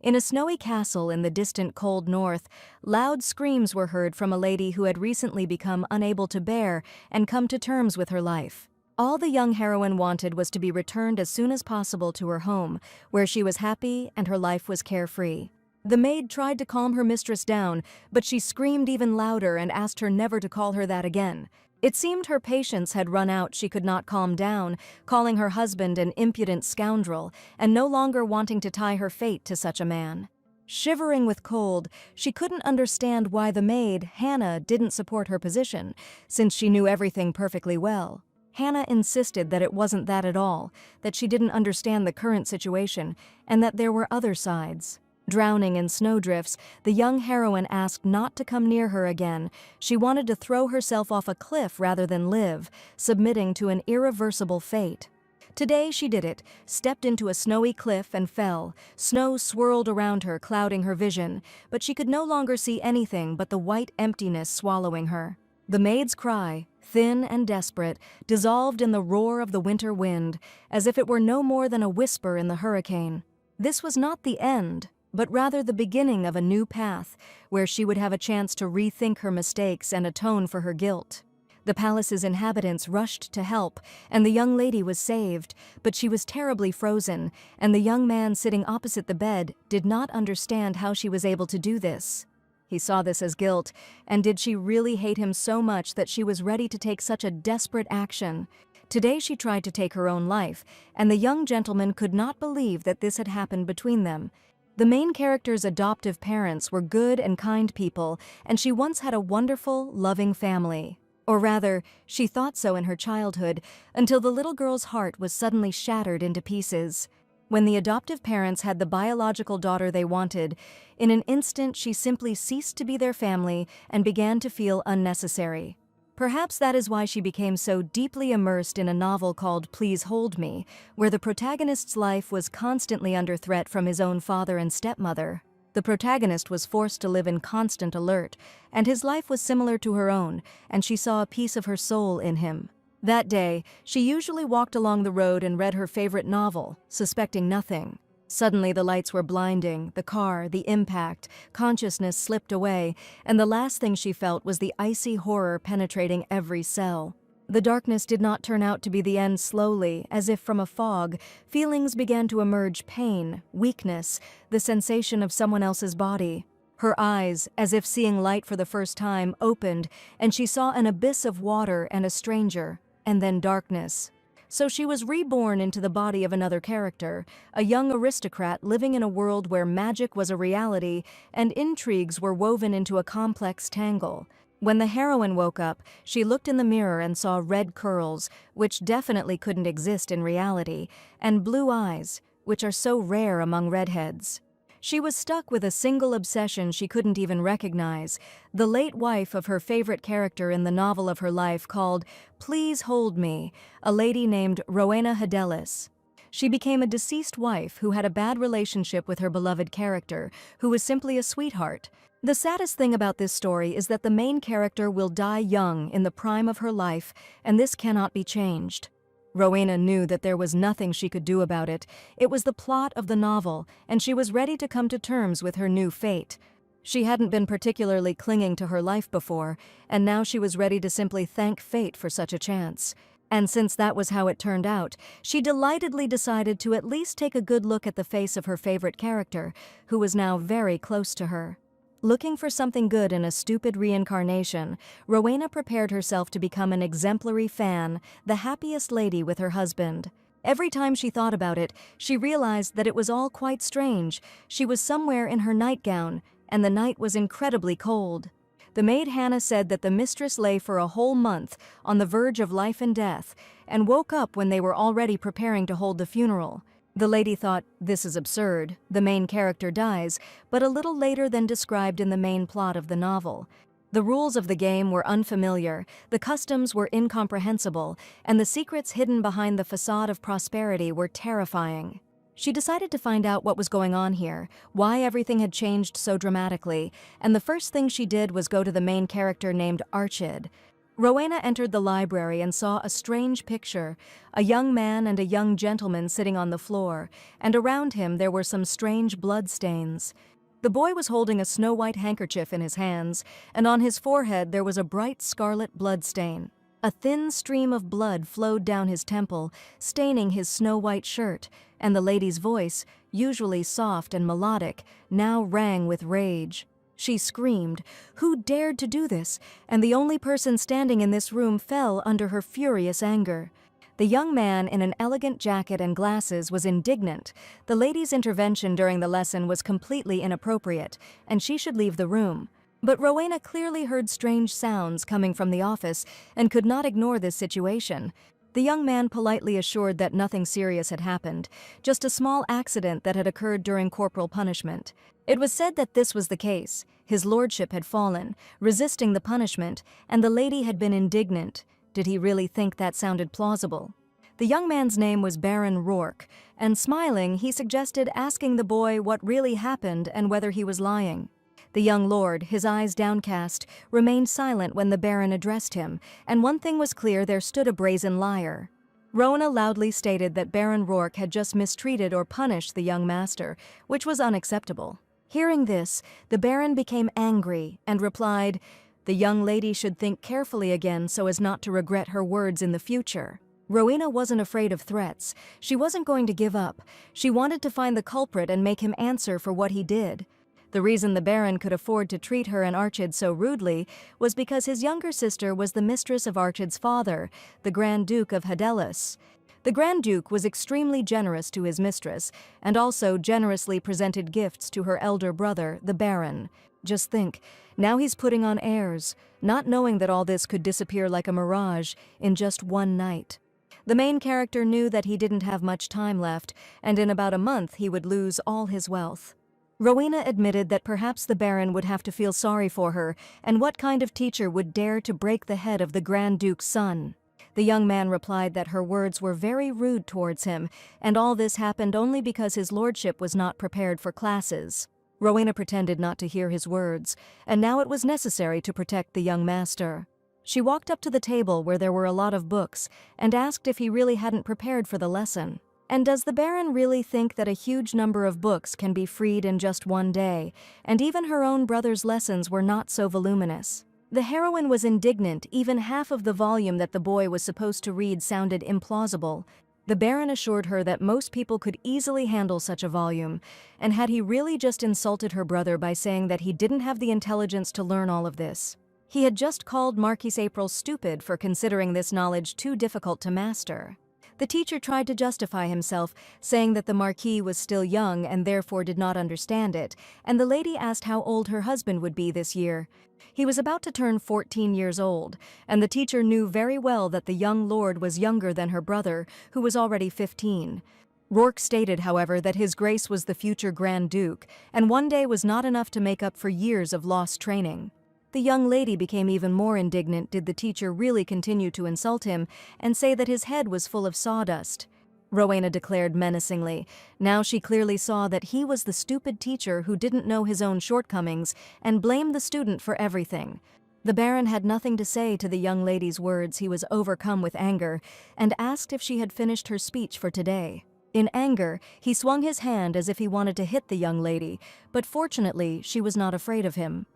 In a snowy castle in the distant cold north, loud screams were heard from a lady who had recently become unable to bear and come to terms with her life. All the young heroine wanted was to be returned as soon as possible to her home, where she was happy and her life was carefree. The maid tried to calm her mistress down, but she screamed even louder and asked her never to call her that again. It seemed her patience had run out. She could not calm down, calling her husband an impudent scoundrel, and no longer wanting to tie her fate to such a man. Shivering with cold, she couldn't understand why the maid, Hannah, didn't support her position, since she knew everything perfectly well. Hannah insisted that it wasn't that at all, that she didn't understand the current situation, and that there were other sides. Drowning in snowdrifts, the young heroine asked not to come near her again. She wanted to throw herself off a cliff rather than live, submitting to an irreversible fate. Today she did it, stepped into a snowy cliff and fell. Snow swirled around her, clouding her vision, but she could no longer see anything but the white emptiness swallowing her. The maid's cry, thin and desperate, dissolved in the roar of the winter wind, as if it were no more than a whisper in the hurricane. This was not the end, but rather the beginning of a new path, where she would have a chance to rethink her mistakes and atone for her guilt. The palace's inhabitants rushed to help, and the young lady was saved, but she was terribly frozen, and the young man sitting opposite the bed did not understand how she was able to do this. He saw this as guilt, and did she really hate him so much that she was ready to take such a desperate action? Today she tried to take her own life, and the young gentleman could not believe that this had happened between them. The main character's adoptive parents were good and kind people, and she once had a wonderful, loving family. Or rather, she thought so in her childhood, until the little girl's heart was suddenly shattered into pieces. When the adoptive parents had the biological daughter they wanted, in an instant she simply ceased to be their family and began to feel unnecessary. Perhaps that is why she became so deeply immersed in a novel called Please Hold Me, where the protagonist's life was constantly under threat from his own father and stepmother. The protagonist was forced to live in constant alert, and his life was similar to her own, and she saw a piece of her soul in him. That day, she usually walked along the road and read her favorite novel, suspecting nothing. Suddenly the lights were blinding, the car, the impact, consciousness slipped away, and the last thing she felt was the icy horror penetrating every cell. The darkness did not turn out to be the end. Slowly, as if from a fog, feelings began to emerge: pain, weakness, the sensation of someone else's body. Her eyes, as if seeing light for the first time, opened, and she saw an abyss of water and a stranger, and then darkness. So she was reborn into the body of another character, a young aristocrat living in a world where magic was a reality and intrigues were woven into a complex tangle. When the heroine woke up, she looked in the mirror and saw red curls, which definitely couldn't exist in reality, and blue eyes, which are so rare among redheads. She was stuck with a single obsession she couldn't even recognize, the late wife of her favorite character in the novel of her life called Please Hold Me, a lady named Rowena Hadelis. She became a deceased wife who had a bad relationship with her beloved character, who was simply a sweetheart. The saddest thing about this story is that the main character will die young in the prime of her life, and this cannot be changed. Rowena knew that there was nothing she could do about it. It was the plot of the novel, and she was ready to come to terms with her new fate. She hadn't been particularly clinging to her life before, and now she was ready to simply thank fate for such a chance. And since that was how it turned out, she delightedly decided to at least take a good look at the face of her favorite character, who was now very close to her. Looking for something good in a stupid reincarnation, Rowena prepared herself to become an exemplary fan, the happiest lady with her husband. Every time she thought about it, she realized that it was all quite strange. She was somewhere in her nightgown, and the night was incredibly cold. The maid Hannah said that the mistress lay for a whole month on the verge of life and death, and woke up when they were already preparing to hold the funeral. The lady thought, this is absurd, the main character dies, but a little later than described in the main plot of the novel. The rules of the game were unfamiliar, the customs were incomprehensible, and the secrets hidden behind the facade of prosperity were terrifying. She decided to find out what was going on here, why everything had changed so dramatically, and the first thing she did was go to the main character named Archid. Rowena entered the library and saw a strange picture, a young man and a young gentleman sitting on the floor, and around him there were some strange bloodstains. The boy was holding a snow-white handkerchief in his hands, and on his forehead there was a bright scarlet bloodstain. A thin stream of blood flowed down his temple, staining his snow-white shirt, and the lady's voice, usually soft and melodic, now rang with rage. She screamed, "Who dared to do this?" And the only person standing in this room fell under her furious anger. The young man in an elegant jacket and glasses was indignant. The lady's intervention during the lesson was completely inappropriate, and she should leave the room. But Rowena clearly heard strange sounds coming from the office and could not ignore this situation. The young man politely assured that nothing serious had happened, just a small accident that had occurred during corporal punishment. It was said that this was the case. His lordship had fallen, resisting the punishment, and the lady had been indignant. Did he really think that sounded plausible? The young man's name was Baron Rourke, and smiling, he suggested asking the boy what really happened and whether he was lying. The young lord, his eyes downcast, remained silent when the Baron addressed him, and one thing was clear: there stood a brazen liar. Rowena loudly stated that Baron Rourke had just mistreated or punished the young master, which was unacceptable. Hearing this, the Baron became angry and replied, "The young lady should think carefully again so as not to regret her words in the future." Rowena wasn't afraid of threats. She wasn't going to give up. She wanted to find the culprit and make him answer for what he did. The reason the Baron could afford to treat her and Archid so rudely was because his younger sister was the mistress of Archid's father, the Grand Duke of Hadelis. The Grand Duke was extremely generous to his mistress, and also generously presented gifts to her elder brother, the Baron. Just think, now he's putting on airs, not knowing that all this could disappear like a mirage in just one night. The main character knew that he didn't have much time left, and in about a month he would lose all his wealth. Rowena admitted that perhaps the Baron would have to feel sorry for her, and what kind of teacher would dare to break the head of the Grand Duke's son? The young man replied that her words were very rude towards him, and all this happened only because his lordship was not prepared for classes. Rowena pretended not to hear his words, and now it was necessary to protect the young master. She walked up to the table where there were a lot of books and asked if he really hadn't prepared for the lesson. And does the Baron really think that a huge number of books can be freed in just one day? And even her own brother's lessons were not so voluminous. The heroine was indignant. Even half of the volume that the boy was supposed to read sounded implausible. The Baron assured her that most people could easily handle such a volume, and had he really just insulted her brother by saying that he didn't have the intelligence to learn all of this? He had just called Marquise April stupid for considering this knowledge too difficult to master. The teacher tried to justify himself, saying that the Marquis was still young and therefore did not understand it, and the lady asked how old her husband would be this year. He was about to turn 14 years old, and the teacher knew very well that the young lord was younger than her brother, who was already 15. Rourke stated, however, that his grace was the future Grand Duke, and one day was not enough to make up for years of lost training. The young lady became even more indignant. Did the teacher really continue to insult him and say that his head was full of sawdust? Rowena declared menacingly. Now she clearly saw that he was the stupid teacher who didn't know his own shortcomings and blamed the student for everything. The Baron had nothing to say to the young lady's words. He was overcome with anger and asked if she had finished her speech for today. In anger, he swung his hand as if he wanted to hit the young lady, but fortunately she was not afraid of him.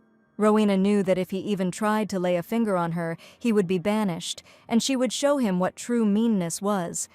Rowena knew that if he even tried to lay a finger on her, he would be banished, and she would show him what true meanness was.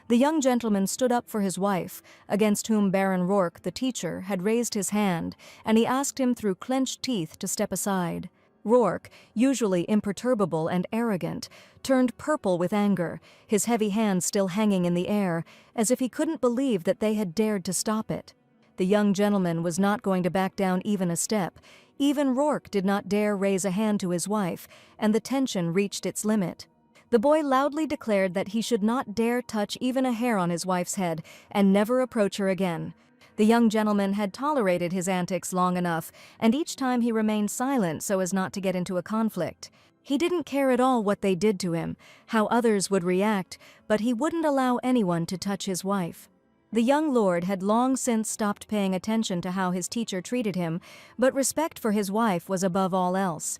The young gentleman stood up for his wife, against whom Baron Rourke, the teacher, had raised his hand, and he asked him through clenched teeth to step aside. Rourke, usually imperturbable and arrogant, turned purple with anger, his heavy hands still hanging in the air, as if he couldn't believe that they had dared to stop it. The young gentleman was not going to back down even a step. Even Rourke did not dare raise a hand to his wife, and the tension reached its limit. The boy loudly declared that he should not dare touch even a hair on his wife's head and never approach her again. The young gentleman had tolerated his antics long enough, and each time he remained silent so as not to get into a conflict. He didn't care at all what they did to him, how others would react, but he wouldn't allow anyone to touch his wife. The young lord had long since stopped paying attention to how his teacher treated him, but respect for his wife was above all else.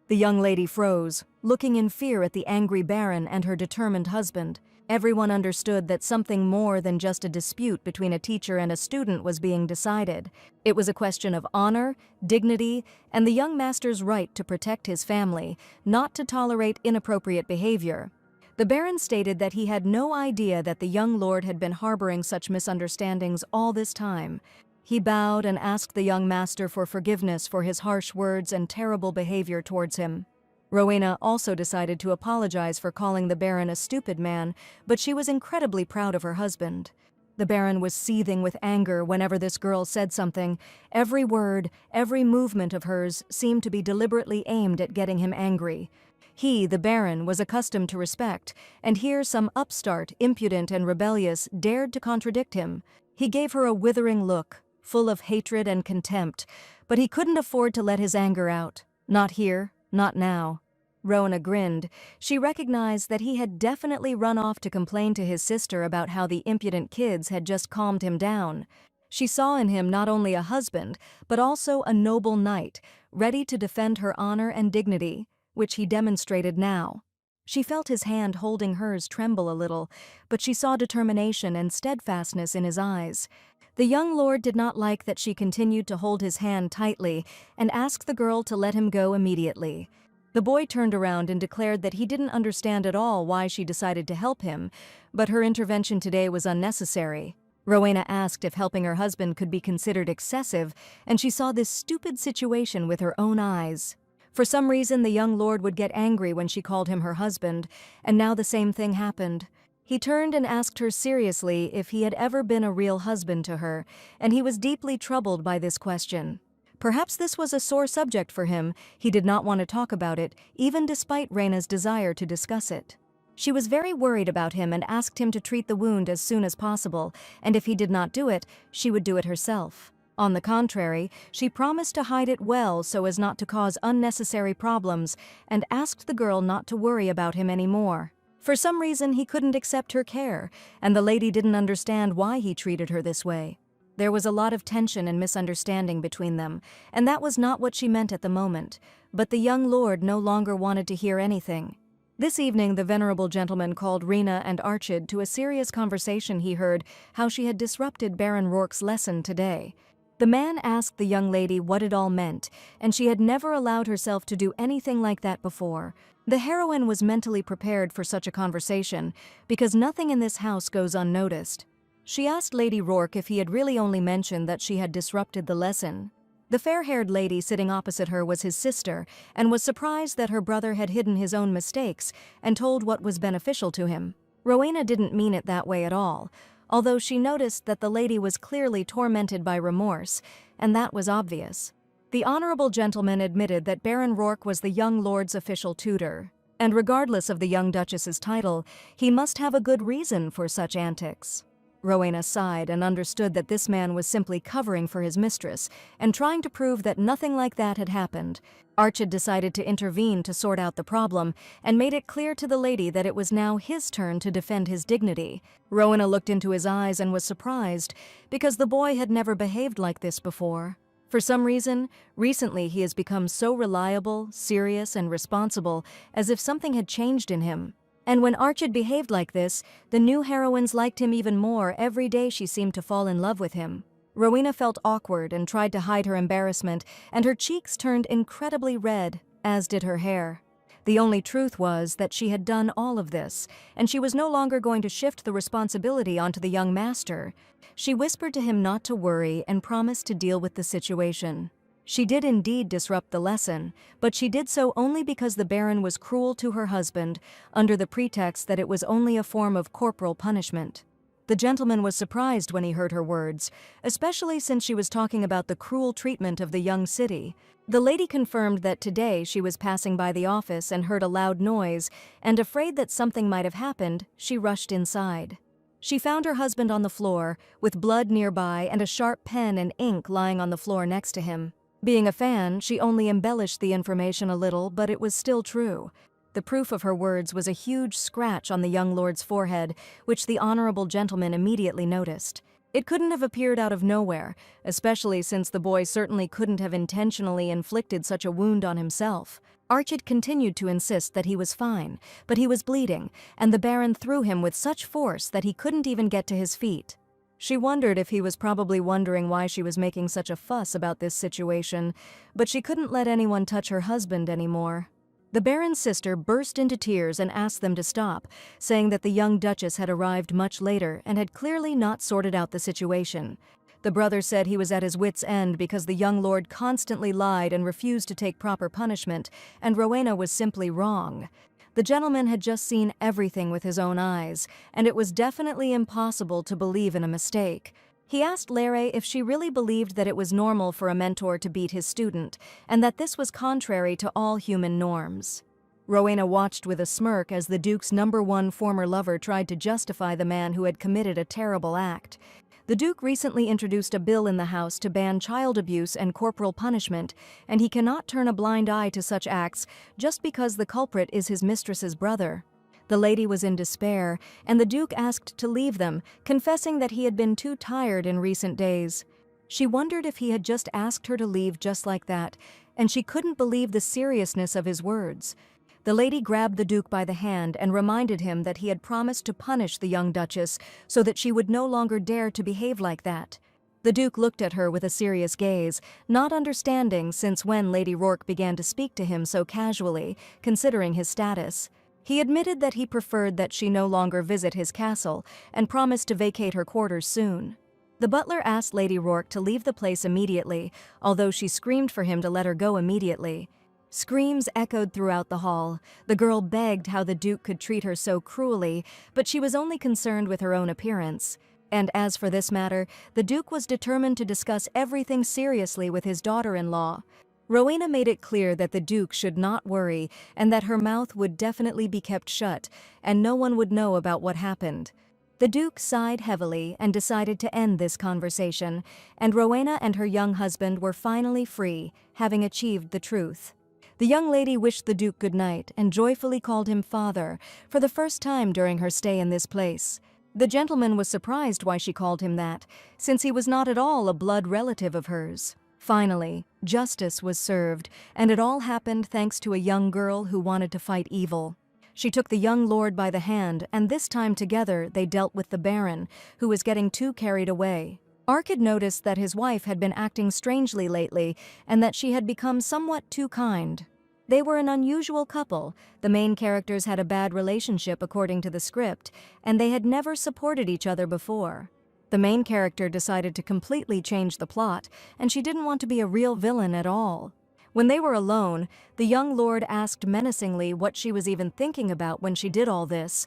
The young lady froze, looking in fear at the angry baron and her determined husband. Everyone understood that something more than just a dispute between a teacher and a student was being decided. It was a question of honor, dignity, and the young master's right to protect his family, not to tolerate inappropriate behavior. The baron stated that he had no idea that the young lord had been harboring such misunderstandings all this time. He bowed and asked the young master for forgiveness for his harsh words and terrible behavior towards him. Rowena also decided to apologize for calling the baron a stupid man, but she was incredibly proud of her husband. The baron was seething with anger whenever this girl said something. Every word, every movement of hers seemed to be deliberately aimed at getting him angry. He, the baron, was accustomed to respect, and here some upstart, impudent and rebellious, dared to contradict him. He gave her a withering look, full of hatred and contempt, but he couldn't afford to let his anger out. Not here, not now. Rowena grinned. She recognized that he had definitely run off to complain to his sister about how the impudent kids had just calmed him down. She saw in him not only a husband, but also a noble knight, ready to defend her honor and dignity, which he demonstrated now. She felt his hand holding hers tremble a little, but she saw determination and steadfastness in his eyes. The young lord did not like that she continued to hold his hand tightly and asked the girl to let him go immediately. The boy turned around and declared that he didn't understand at all why she decided to help him, but her intervention today was unnecessary. Rowena asked if helping her husband could be considered excessive, and she saw this stupid situation with her own eyes. For some reason, the young lord would get angry when she called him her husband, and now the same thing happened. He turned and asked her seriously if he had ever been a real husband to her, and he was deeply troubled by this question. Perhaps this was a sore subject for him. He did not want to talk about it, even despite Reina's desire to discuss it. She was very worried about him and asked him to treat the wound as soon as possible, and if he did not do it, she would do it herself. On the contrary, she promised to hide it well so as not to cause unnecessary problems, and asked the girl not to worry about him anymore. For some reason, he couldn't accept her care, and the lady didn't understand why he treated her this way. There was a lot of tension and misunderstanding between them, and that was not what she meant at the moment, but the young lord no longer wanted to hear anything. This evening, the venerable gentleman called Rena and Archid to a serious conversation he heard how she had disrupted Baron Rourke's lesson today. The man asked the young lady what it all meant, and she had never allowed herself to do anything like that before. The heroine was mentally prepared for such a conversation, because nothing in this house goes unnoticed. She asked Lady Rourke if he had really only mentioned that she had disrupted the lesson. The fair-haired lady sitting opposite her was his sister, and was surprised that her brother had hidden his own mistakes and told what was beneficial to him. Rowena didn't mean it that way at all, although she noticed that the lady was clearly tormented by remorse, and that was obvious. The honorable gentleman admitted that Baron Rourke was the young lord's official tutor, and regardless of the young duchess's title, he must have a good reason for such antics. Rowena sighed and understood that this man was simply covering for his mistress and trying to prove that nothing like that had happened. Archid decided to intervene to sort out the problem and made it clear to the lady that it was now his turn to defend his dignity. Rowena looked into his eyes and was surprised because the boy had never behaved like this before. For some reason, recently he has become so reliable, serious, and responsible, as if something had changed in him. And when Archid behaved like this, the new heroines liked him even more. Every day she seemed to fall in love with him. Rowena felt awkward and tried to hide her embarrassment, and her cheeks turned incredibly red, as did her hair. The only truth was that she had done all of this, and she was no longer going to shift the responsibility onto the young master. She whispered to him not to worry and promised to deal with the situation. She did indeed disrupt the lesson, but she did so only because the Baron was cruel to her husband, under the pretext that it was only a form of corporal punishment. The gentleman was surprised when he heard her words, especially since she was talking about the cruel treatment of the young city. The lady confirmed that today she was passing by the office and heard a loud noise, and afraid that something might have happened, she rushed inside. She found her husband on the floor, with blood nearby and a sharp pen and ink lying on the floor next to him. Being a fan, she only embellished the information a little, but it was still true. The proof of her words was a huge scratch on the young lord's forehead, which the honorable gentleman immediately noticed. It couldn't have appeared out of nowhere, especially since the boy certainly couldn't have intentionally inflicted such a wound on himself. Archid continued to insist that he was fine, but he was bleeding, and the Baron threw him with such force that he couldn't even get to his feet. She wondered if he was probably wondering why she was making such a fuss about this situation, but she couldn't let anyone touch her husband anymore. The Baron's sister burst into tears and asked them to stop, saying that the young Duchess had arrived much later and had clearly not sorted out the situation. The brother said he was at his wits' end because the young lord constantly lied and refused to take proper punishment, and Rowena was simply wrong. The gentleman had just seen everything with his own eyes, and it was definitely impossible to believe in a mistake. He asked Larry if she really believed that it was normal for a mentor to beat his student, and that this was contrary to all human norms. Rowena watched with a smirk as the Duke's #1 former lover tried to justify the man who had committed a terrible act. The Duke recently introduced a bill in the House to ban child abuse and corporal punishment, and he cannot turn a blind eye to such acts just because the culprit is his mistress's brother. The lady was in despair, and the Duke asked to leave them, confessing that he had been too tired in recent days. She wondered if he had just asked her to leave just like that, and she couldn't believe the seriousness of his words. The lady grabbed the Duke by the hand and reminded him that he had promised to punish the young Duchess so that she would no longer dare to behave like that. The Duke looked at her with a serious gaze, not understanding since when Lady Rourke began to speak to him so casually, considering his status. He admitted that he preferred that she no longer visit his castle and promised to vacate her quarters soon. The butler asked Lady Rourke to leave the place immediately, although she screamed for him to let her go immediately. Screams echoed throughout the hall. The girl begged how the Duke could treat her so cruelly, but she was only concerned with her own appearance. And as for this matter, the Duke was determined to discuss everything seriously with his daughter-in-law. Rowena made it clear that the Duke should not worry and that her mouth would definitely be kept shut, and no one would know about what happened. The Duke sighed heavily and decided to end this conversation, and Rowena and her young husband were finally free, having achieved the truth. The young lady wished the Duke good night and joyfully called him father, for the first time during her stay in this place. The gentleman was surprised why she called him that, since he was not at all a blood relative of hers. Finally, justice was served, and it all happened thanks to a young girl who wanted to fight evil. She took the young lord by the hand, and this time together they dealt with the Baron, who was getting too carried away. Archid noticed that his wife had been acting strangely lately and that she had become somewhat too kind. They were an unusual couple. The main characters had a bad relationship according to the script, and they had never supported each other before. The main character decided to completely change the plot, and she didn't want to be a real villain at all. When they were alone, the young lord asked menacingly what she was even thinking about when she did all this.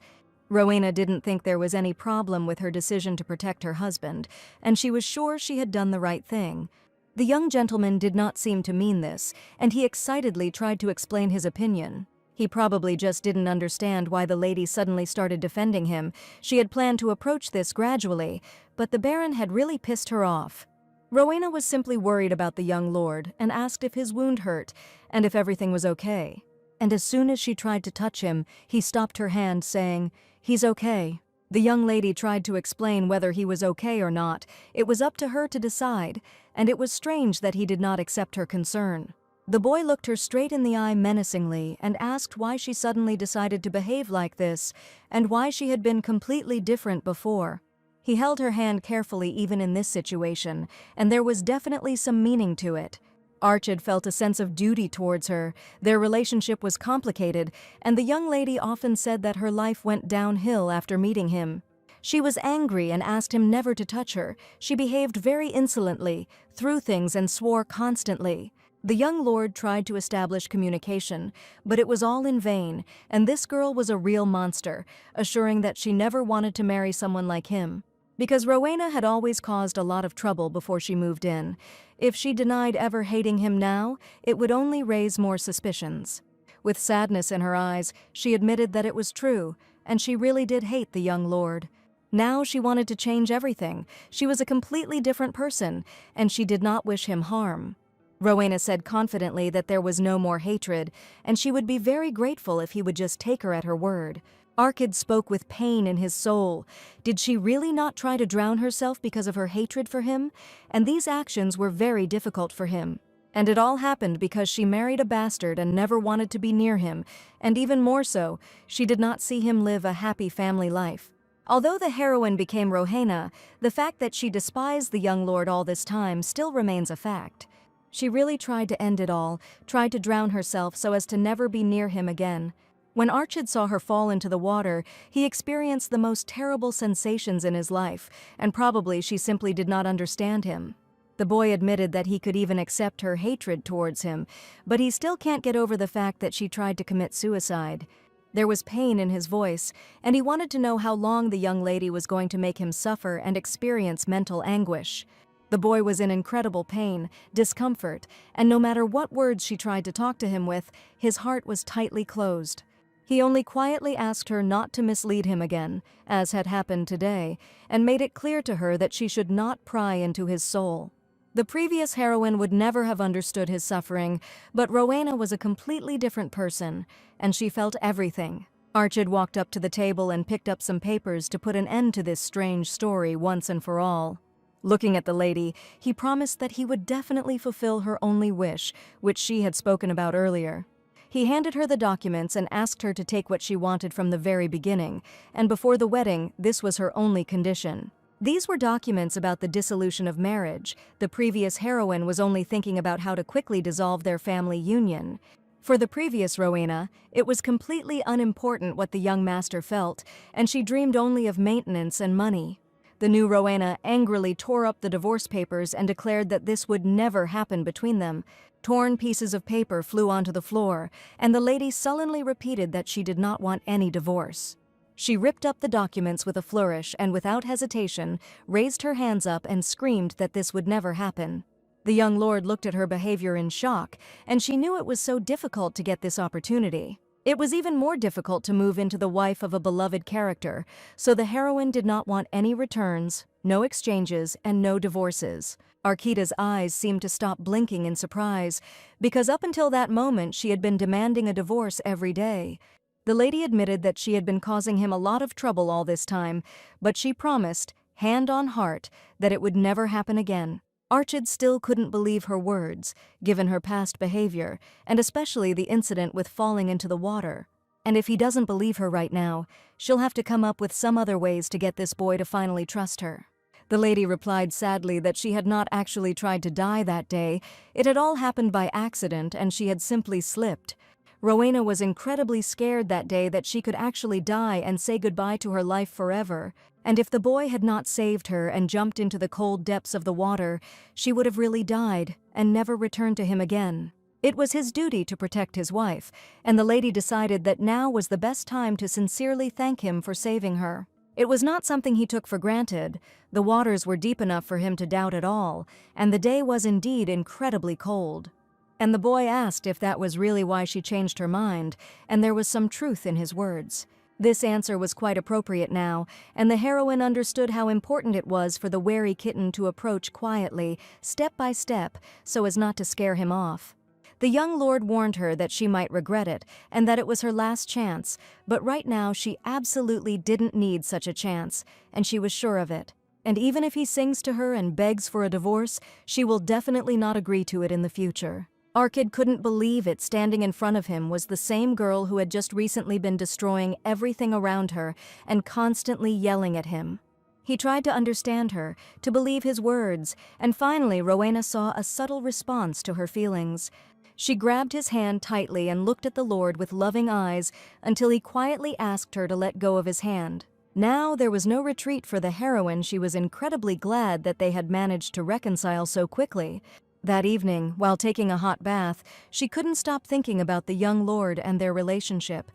Rowena didn't think there was any problem with her decision to protect her husband, and she was sure she had done the right thing. The young gentleman did not seem to mean this, and he excitedly tried to explain his opinion. He probably just didn't understand why the lady suddenly started defending him. She had planned to approach this gradually, but the Baron had really pissed her off. Rowena was simply worried about the young lord and asked if his wound hurt and if everything was okay. And as soon as she tried to touch him, he stopped her hand, saying, "He's okay." The young lady tried to explain whether he was okay or not. It was up to her to decide, and it was strange that he did not accept her concern. The boy looked her straight in the eye menacingly and asked why she suddenly decided to behave like this, and why she had been completely different before. He held her hand carefully even in this situation, and there was definitely some meaning to it. Archid felt a sense of duty towards her. Their relationship was complicated, and the young lady often said that her life went downhill after meeting him. She was angry and asked him never to touch her. She behaved very insolently, threw things and swore constantly. The young lord tried to establish communication, but it was all in vain, and this girl was a real monster, assuring that she never wanted to marry someone like him. Because Rowena had always caused a lot of trouble before she moved in. If she denied ever hating him now, it would only raise more suspicions. With sadness in her eyes, she admitted that it was true, and she really did hate the young lord. Now she wanted to change everything. She was a completely different person, and she did not wish him harm. Rowena said confidently that there was no more hatred, and she would be very grateful if he would just take her at her word. Arkid spoke with pain in his soul. Did she really not try to drown herself because of her hatred for him? And these actions were very difficult for him. And it all happened because she married a bastard and never wanted to be near him, and even more so, she did not see him live a happy family life. Although the heroine became Rohena, the fact that she despised the young lord all this time still remains a fact. She really tried to end it all, tried to drown herself so as to never be near him again. When Archid saw her fall into the water, he experienced the most terrible sensations in his life, and probably she simply did not understand him. The boy admitted that he could even accept her hatred towards him, but he still can't get over the fact that she tried to commit suicide. There was pain in his voice, and he wanted to know how long the young lady was going to make him suffer and experience mental anguish. The boy was in incredible pain, discomfort, and no matter what words she tried to talk to him with, his heart was tightly closed. He only quietly asked her not to mislead him again, as had happened today, and made it clear to her that she should not pry into his soul. The previous heroine would never have understood his suffering, but Rowena was a completely different person, and she felt everything. Archid walked up to the table and picked up some papers to put an end to this strange story once and for all. Looking at the lady, he promised that he would definitely fulfill her only wish, which she had spoken about earlier. He handed her the documents and asked her to take what she wanted from the very beginning, and before the wedding, this was her only condition. These were documents about the dissolution of marriage. The previous heroine was only thinking about how to quickly dissolve their family union. For the previous Rowena, it was completely unimportant what the young master felt, and she dreamed only of maintenance and money. The new Rowena angrily tore up the divorce papers and declared that this would never happen between them. Torn pieces of paper flew onto the floor, and the lady sullenly repeated that she did not want any divorce. She ripped up the documents with a flourish and without hesitation raised her hands up and screamed that this would never happen. The young lord looked at her behavior in shock, and she knew it was so difficult to get this opportunity. It was even more difficult to move into the wife of a beloved character, so the heroine did not want any returns, no exchanges, and no divorces. Arkida's eyes seemed to stop blinking in surprise, because up until that moment she had been demanding a divorce every day. The lady admitted that she had been causing him a lot of trouble all this time, but she promised, hand on heart, that it would never happen again. Archid still couldn't believe her words, given her past behavior, and especially the incident with falling into the water. And if he doesn't believe her right now, she'll have to come up with some other ways to get this boy to finally trust her. The lady replied sadly that she had not actually tried to die that day. It had all happened by accident, and she had simply slipped. Rowena was incredibly scared that day that she could actually die and say goodbye to her life forever. And if the boy had not saved her and jumped into the cold depths of the water, she would have really died and never returned to him again. It was his duty to protect his wife, and the lady decided that now was the best time to sincerely thank him for saving her. It was not something he took for granted. The waters were deep enough for him to doubt it all, and the day was indeed incredibly cold. And the boy asked if that was really why she changed her mind, and there was some truth in his words. This answer was quite appropriate now, and the heroine understood how important it was for the wary kitten to approach quietly, step by step, so as not to scare him off. The young lord warned her that she might regret it, and that it was her last chance, but right now she absolutely didn't need such a chance, and she was sure of it. And even if he sings to her and begs for a divorce, she will definitely not agree to it in the future. Arkid couldn't believe it. Standing in front of him was the same girl who had just recently been destroying everything around her and constantly yelling at him. He tried to understand her, to believe his words, and finally Rowena saw a subtle response to her feelings. She grabbed his hand tightly and looked at the Lord with loving eyes until he quietly asked her to let go of his hand. Now there was no retreat for the heroine. She was incredibly glad that they had managed to reconcile so quickly. That evening, while taking a hot bath, she couldn't stop thinking about the young lord and their relationship.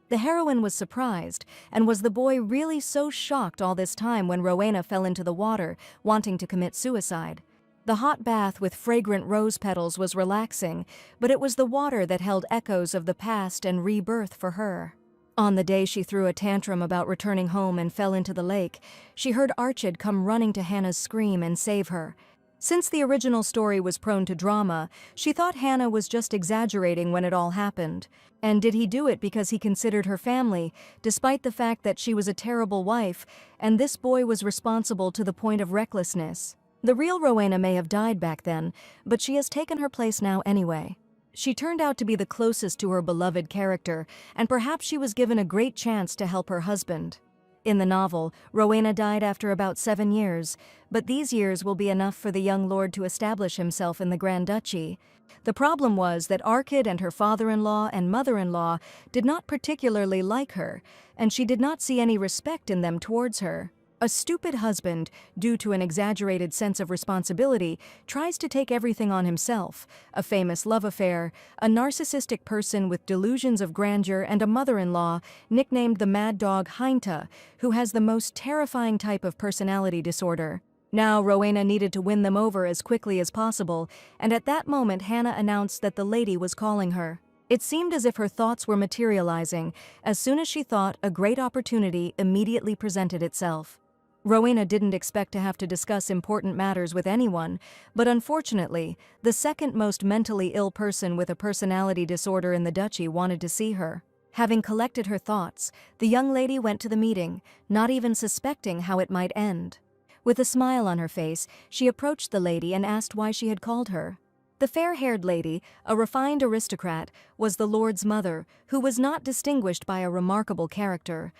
The heroine was surprised, and was the boy really so shocked all this time when Rowena fell into the water, wanting to commit suicide? The hot bath with fragrant rose petals was relaxing, but it was the water that held echoes of the past and rebirth for her. On the day she threw a tantrum about returning home and fell into the lake, she heard Archid come running to Hannah's scream and save her. Since the original story was prone to drama, she thought Hannah was just exaggerating when it all happened. And did he do it because he considered her family, despite the fact that she was a terrible wife, and this boy was responsible to the point of recklessness? The real Rowena may have died back then, but she has taken her place now anyway. She turned out to be the closest to her beloved character, and perhaps she was given a great chance to help her husband. In the novel, Rowena died after about 7 years, but these years will be enough for the young lord to establish himself in the Grand Duchy. The problem was that Arkid and her father-in-law and mother-in-law did not particularly like her, and she did not see any respect in them towards her. A stupid husband, due to an exaggerated sense of responsibility, tries to take everything on himself, a famous love affair, a narcissistic person with delusions of grandeur, and a mother-in-law, nicknamed the mad dog Heinta, who has the most terrifying type of personality disorder. Now Rowena needed to win them over as quickly as possible, and at that moment Hannah announced that the lady was calling her. It seemed as if her thoughts were materializing. As soon as she thought, a great opportunity immediately presented itself. Rowena didn't expect to have to discuss important matters with anyone, but unfortunately, the second most mentally ill person with a personality disorder in the duchy wanted to see her. Having collected her thoughts, the young lady went to the meeting, not even suspecting how it might end. With a smile on her face, she approached the lady and asked why she had called her. The fair-haired lady, a refined aristocrat, was the lord's mother, who was not distinguished by a remarkable character.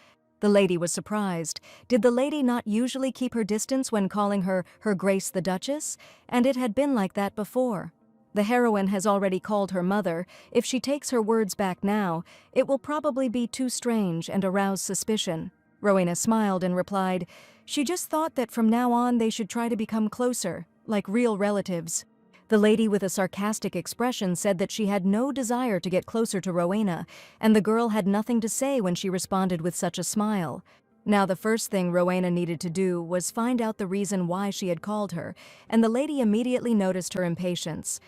The lady was surprised. Did the lady not usually keep her distance when calling her Her Grace the Duchess? And it had been like that before. The heroine has already called her mother. If she takes her words back now, it will probably be too strange and arouse suspicion. Rowena smiled and replied, she just thought that from now on they should try to become closer, like real relatives. The lady with a sarcastic expression said that she had no desire to get closer to Rowena, and the girl had nothing to say when she responded with such a smile. Now the first thing Rowena needed to do was find out the reason why she had called her, and the lady immediately noticed her impatience.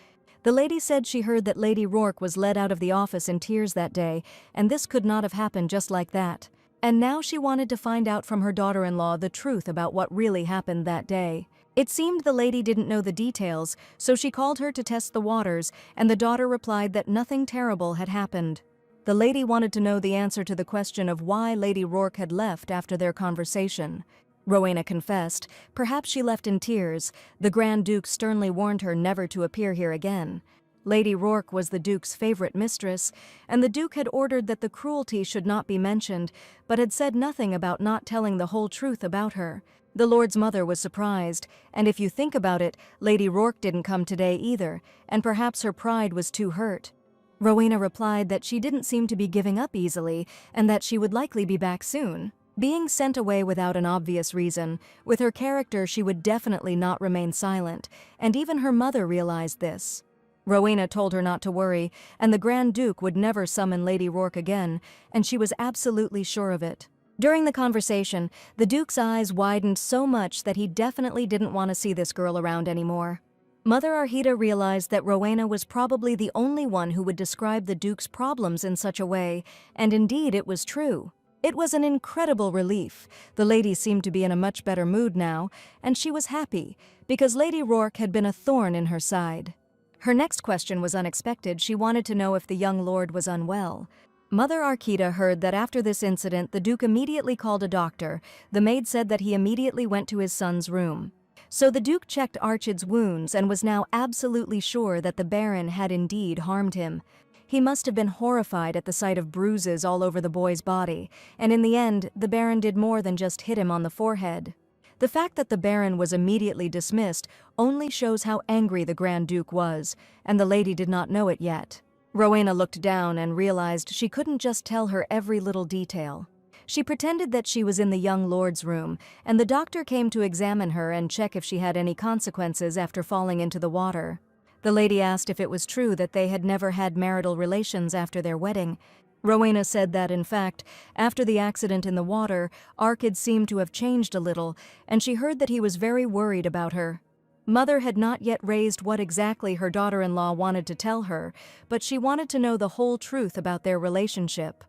The lady said she heard that Lady Rourke was led out of the office in tears that day, and this could not have happened just like that. And now she wanted to find out from her daughter-in-law the truth about what really happened that day. It seemed the lady didn't know the details, so she called her to test the waters, and the daughter replied that nothing terrible had happened. The lady wanted to know the answer to the question of why Lady Rourke had left after their conversation. Rowena confessed, perhaps she left in tears. The Grand Duke sternly warned her never to appear here again. Lady Rourke was the Duke's favorite mistress, and the Duke had ordered that the cruelty should not be mentioned, but had said nothing about not telling the whole truth about her. The Lord's mother was surprised, and if you think about it, Lady Rourke didn't come today either, and perhaps her pride was too hurt. Rowena replied that she didn't seem to be giving up easily, and that she would likely be back soon. Being sent away without an obvious reason, with her character she would definitely not remain silent, and even her mother realized this. Rowena told her not to worry, and the Grand Duke would never summon Lady Rourke again, and she was absolutely sure of it. During the conversation, the Duke's eyes widened so much that he definitely didn't want to see this girl around anymore. Mother Arhita realized that Rowena was probably the only one who would describe the Duke's problems in such a way, and indeed it was true. It was an incredible relief. The lady seemed to be in a much better mood now, and she was happy, because Lady Rourke had been a thorn in her side. Her next question was unexpected. She wanted to know if the young lord was unwell. Mother Archita heard that after this incident, the Duke immediately called a doctor. The maid said that he immediately went to his son's room. So the Duke checked Archid's wounds and was now absolutely sure that the Baron had indeed harmed him. He must have been horrified at the sight of bruises all over the boy's body, and in the end, the Baron did more than just hit him on the forehead. The fact that the Baron was immediately dismissed only shows how angry the Grand Duke was, and the lady did not know it yet. Rowena looked down and realized she couldn't just tell her every little detail. She pretended that she was in the young lord's room, and the doctor came to examine her and check if she had any consequences after falling into the water. The lady asked if it was true that they had never had marital relations after their wedding. Rowena said that, in fact, after the accident in the water, Arkid seemed to have changed a little, and she heard that he was very worried about her. Mother had not yet raised what exactly her daughter-in-law wanted to tell her, but she wanted to know the whole truth about their relationship.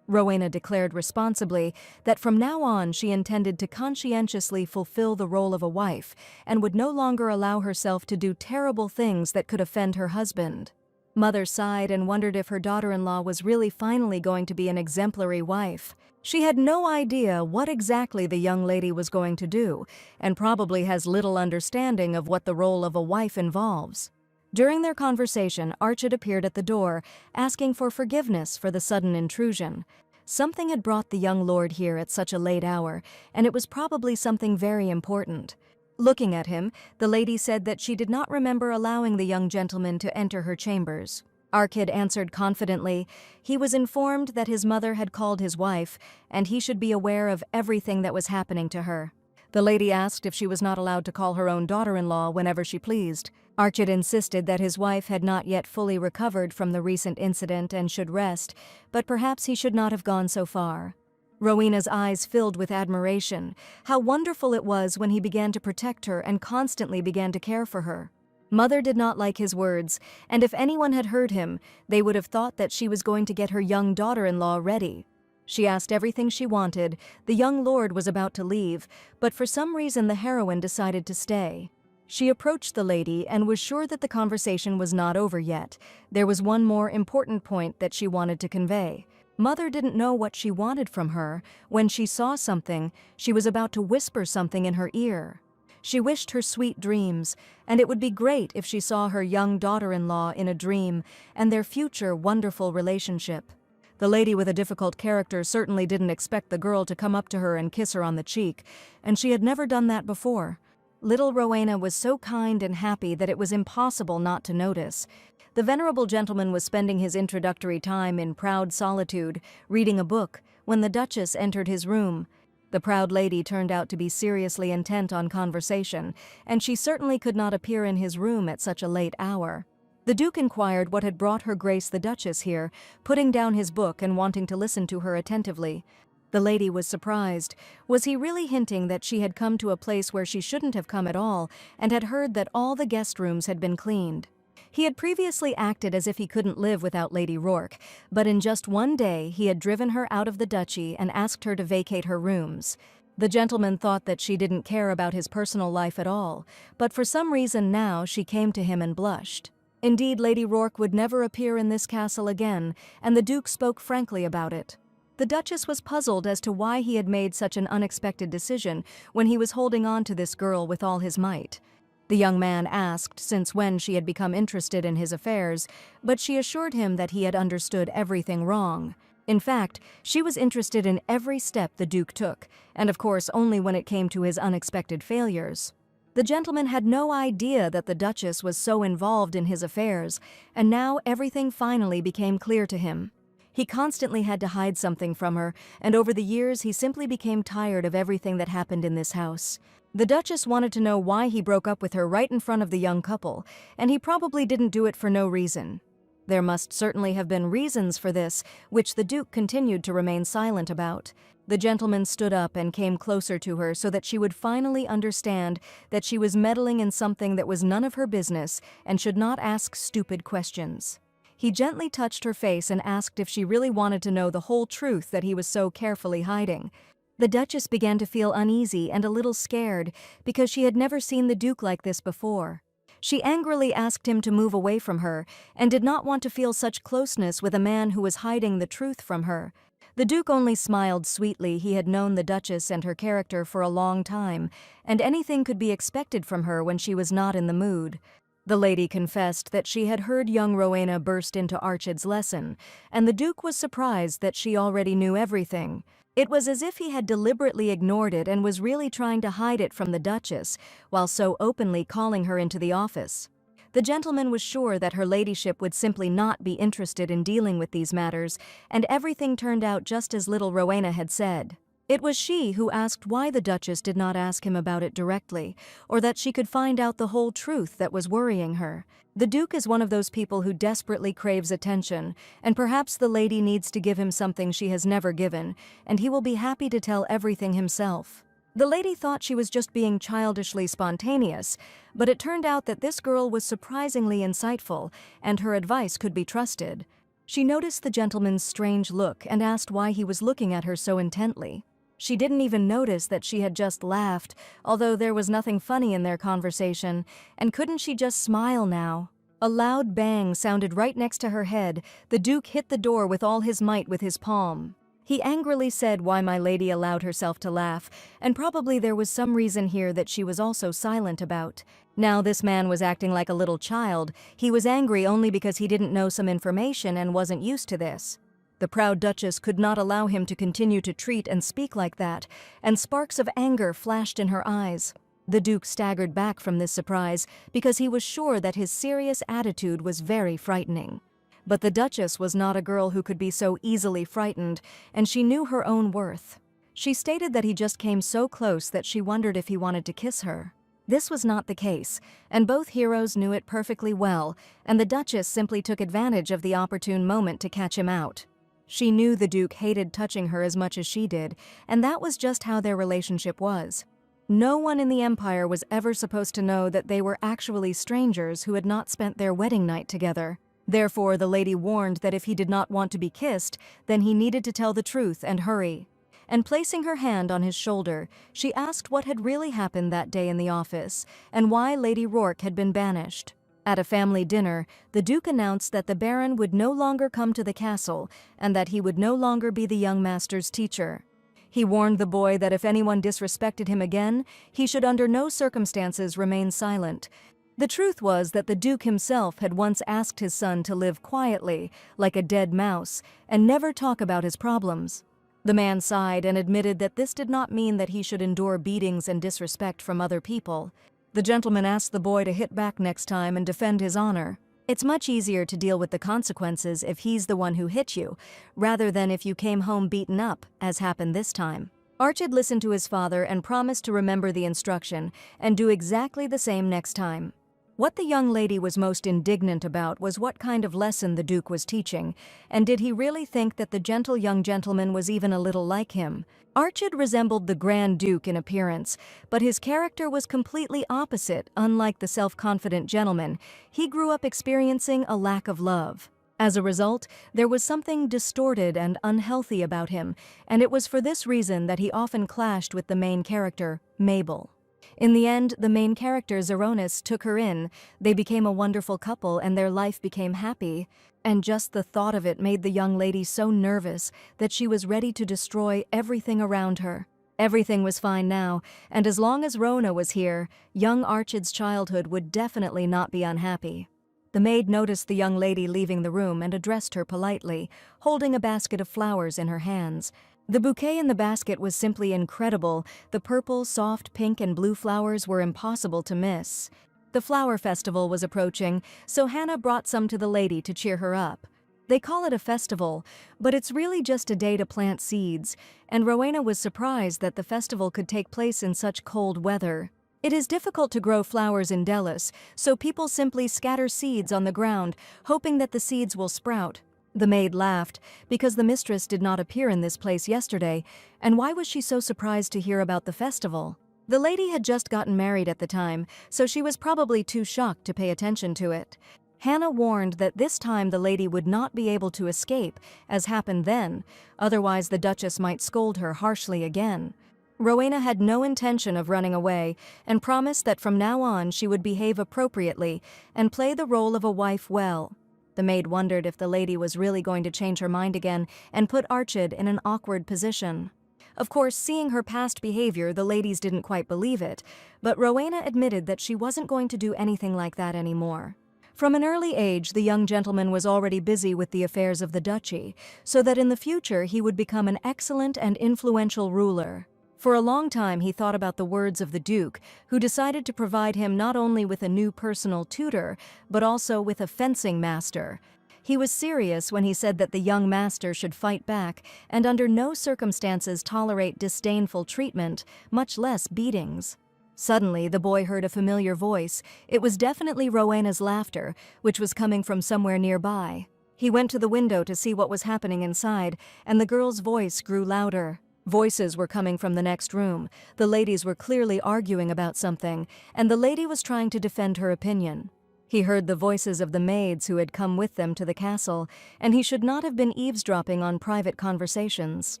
Rowena declared responsibly that from now on she intended to conscientiously fulfill the role of a wife and would no longer allow herself to do terrible things that could offend her husband. Mother sighed and wondered if her daughter-in-law was really finally going to be an exemplary wife. She had no idea what exactly the young lady was going to do, and probably has little understanding of what the role of a wife involves. During their conversation, Archid appeared at the door, asking for forgiveness for the sudden intrusion. Something had brought the young lord here at such a late hour, and it was probably something very important. Looking at him, the lady said that she did not remember allowing the young gentleman to enter her chambers. Archid answered confidently. He was informed that his mother had called his wife, and he should be aware of everything that was happening to her. The lady asked if she was not allowed to call her own daughter-in-law whenever she pleased. Archid insisted that his wife had not yet fully recovered from the recent incident and should rest, but perhaps he should not have gone so far. Rowena's eyes filled with admiration. How wonderful it was when he began to protect her and constantly began to care for her. Mother did not like his words, and if anyone had heard him, they would have thought that she was going to get her young daughter-in-law ready. She asked everything she wanted. The young lord was about to leave, but for some reason the heroine decided to stay. She approached the lady and was sure that the conversation was not over yet. There was one more important point that she wanted to convey. Mother didn't know what she wanted from her. When she saw something, she was about to whisper something in her ear. She wished her sweet dreams, and it would be great if she saw her young daughter-in-law in a dream and their future wonderful relationship. The lady with a difficult character certainly didn't expect the girl to come up to her and kiss her on the cheek, and she had never done that before. Little Rowena was so kind and happy that it was impossible not to notice. The venerable gentleman was spending his introductory time in proud solitude, reading a book, when the Duchess entered his room. The proud lady turned out to be seriously intent on conversation, and she certainly could not appear in his room at such a late hour. The Duke inquired what had brought Her Grace the Duchess here, putting down his book and wanting to listen to her attentively. The lady was surprised. Was he really hinting that she had come to a place where she shouldn't have come at all, and had heard that all the guest rooms had been cleaned? He had previously acted as if he couldn't live without Lady Rourke, but in just one day he had driven her out of the duchy and asked her to vacate her rooms. The gentleman thought that she didn't care about his personal life at all, but for some reason now she came to him and blushed. Indeed, Lady Rourke would never appear in this castle again, and the Duke spoke frankly about it. The Duchess was puzzled as to why he had made such an unexpected decision when he was holding on to this girl with all his might. The young man asked since when she had become interested in his affairs, but she assured him that he had understood everything wrong. In fact, she was interested in every step the Duke took, and of course only when it came to his unexpected failures. The gentleman had no idea that the Duchess was so involved in his affairs, and now everything finally became clear to him. He constantly had to hide something from her, and over the years he simply became tired of everything that happened in this house. The Duchess wanted to know why he broke up with her right in front of the young couple, and he probably didn't do it for no reason. There must certainly have been reasons for this, which the Duke continued to remain silent about. The gentleman stood up and came closer to her so that she would finally understand that she was meddling in something that was none of her business and should not ask stupid questions. He gently touched her face and asked if she really wanted to know the whole truth that he was so carefully hiding. The Duchess began to feel uneasy and a little scared because she had never seen the Duke like this before. She angrily asked him to move away from her and did not want to feel such closeness with a man who was hiding the truth from her. The Duke only smiled sweetly. He had known the Duchess and her character for a long time, and anything could be expected from her when she was not in the mood. The lady confessed that she had heard young Rowena burst into Archid's lesson, and the Duke was surprised that she already knew everything. It was as if he had deliberately ignored it and was really trying to hide it from the Duchess, while so openly calling her into the office. The gentleman was sure that her ladyship would simply not be interested in dealing with these matters, and everything turned out just as little Rowena had said. It was she who asked why the Duchess did not ask him about it directly, or that she could find out the whole truth that was worrying her. The Duke is one of those people who desperately craves attention, and perhaps the lady needs to give him something she has never given, and he will be happy to tell everything himself. The lady thought she was just being childishly spontaneous, but it turned out that this girl was surprisingly insightful, and her advice could be trusted. She noticed the gentleman's strange look and asked why he was looking at her so intently. She didn't even notice that she had just laughed, although there was nothing funny in their conversation, and couldn't she just smile now? A loud bang sounded right next to her head. The Duke hit the door with all his might with his palm. He angrily said why my lady allowed herself to laugh, and probably there was some reason here that she was also silent about. Now this man was acting like a little child. He was angry only because he didn't know some information and wasn't used to this. The proud Duchess could not allow him to continue to treat and speak like that, and sparks of anger flashed in her eyes. The Duke staggered back from this surprise because he was sure that his serious attitude was very frightening. But the Duchess was not a girl who could be so easily frightened, and she knew her own worth. She stated that he just came so close that she wondered if he wanted to kiss her. This was not the case, and both heroes knew it perfectly well, and the Duchess simply took advantage of the opportune moment to catch him out. She knew the Duke hated touching her as much as she did, and that was just how their relationship was. No one in the Empire was ever supposed to know that they were actually strangers who had not spent their wedding night together. Therefore, the lady warned that if he did not want to be kissed, then he needed to tell the truth and hurry. And placing her hand on his shoulder, she asked what had really happened that day in the office, and why Lady Rourke had been banished. At a family dinner, the Duke announced that the Baron would no longer come to the castle, and that he would no longer be the young master's teacher. He warned the boy that if anyone disrespected him again, he should under no circumstances remain silent. The truth was that the Duke himself had once asked his son to live quietly, like a dead mouse, and never talk about his problems. The man sighed and admitted that this did not mean that he should endure beatings and disrespect from other people. The gentleman asked the boy to hit back next time and defend his honor. It's much easier to deal with the consequences if he's the one who hit you, rather than if you came home beaten up, as happened this time. Archid listened to his father and promised to remember the instruction and do exactly the same next time. What the young lady was most indignant about was what kind of lesson the Duke was teaching, and did he really think that the gentle young gentleman was even a little like him? Archid resembled the Grand Duke in appearance, but his character was completely opposite. Unlike the self-confident gentleman, he grew up experiencing a lack of love. As a result, there was something distorted and unhealthy about him, and it was for this reason that he often clashed with the main character, Mabel. In the end, the main character, Zeronis, took her in. They became a wonderful couple and their life became happy. And just the thought of it made the young lady so nervous that she was ready to destroy everything around her. Everything was fine now, and as long as Rona was here, young Archid's childhood would definitely not be unhappy. The maid noticed the young lady leaving the room and addressed her politely, holding a basket of flowers in her hands. The bouquet in the basket was simply incredible. The purple, soft pink and blue flowers were impossible to miss. The flower festival was approaching, so Hannah brought some to the lady to cheer her up. They call it a festival, but it's really just a day to plant seeds, and Rowena was surprised that the festival could take place in such cold weather. It is difficult to grow flowers in Delos, so people simply scatter seeds on the ground, hoping that the seeds will sprout. The maid laughed, because the mistress did not appear in this place yesterday, and why was she so surprised to hear about the festival? The lady had just gotten married at the time, so she was probably too shocked to pay attention to it. Hannah warned that this time the lady would not be able to escape, as happened then, otherwise the Duchess might scold her harshly again. Rowena had no intention of running away, and promised that from now on she would behave appropriately and play the role of a wife well. The maid wondered if the lady was really going to change her mind again and put Archid in an awkward position. Of course, seeing her past behavior, the ladies didn't quite believe it, but Rowena admitted that she wasn't going to do anything like that anymore. From an early age, the young gentleman was already busy with the affairs of the duchy, so that in the future he would become an excellent and influential ruler. For a long time he thought about the words of the Duke, who decided to provide him not only with a new personal tutor, but also with a fencing master. He was serious when he said that the young master should fight back and under no circumstances tolerate disdainful treatment, much less beatings. Suddenly, the boy heard a familiar voice. It was definitely Rowena's laughter, which was coming from somewhere nearby. He went to the window to see what was happening inside, and the girl's voice grew louder. Voices were coming from the next room. The ladies were clearly arguing about something, and the lady was trying to defend her opinion. He heard the voices of the maids who had come with them to the castle, and he should not have been eavesdropping on private conversations.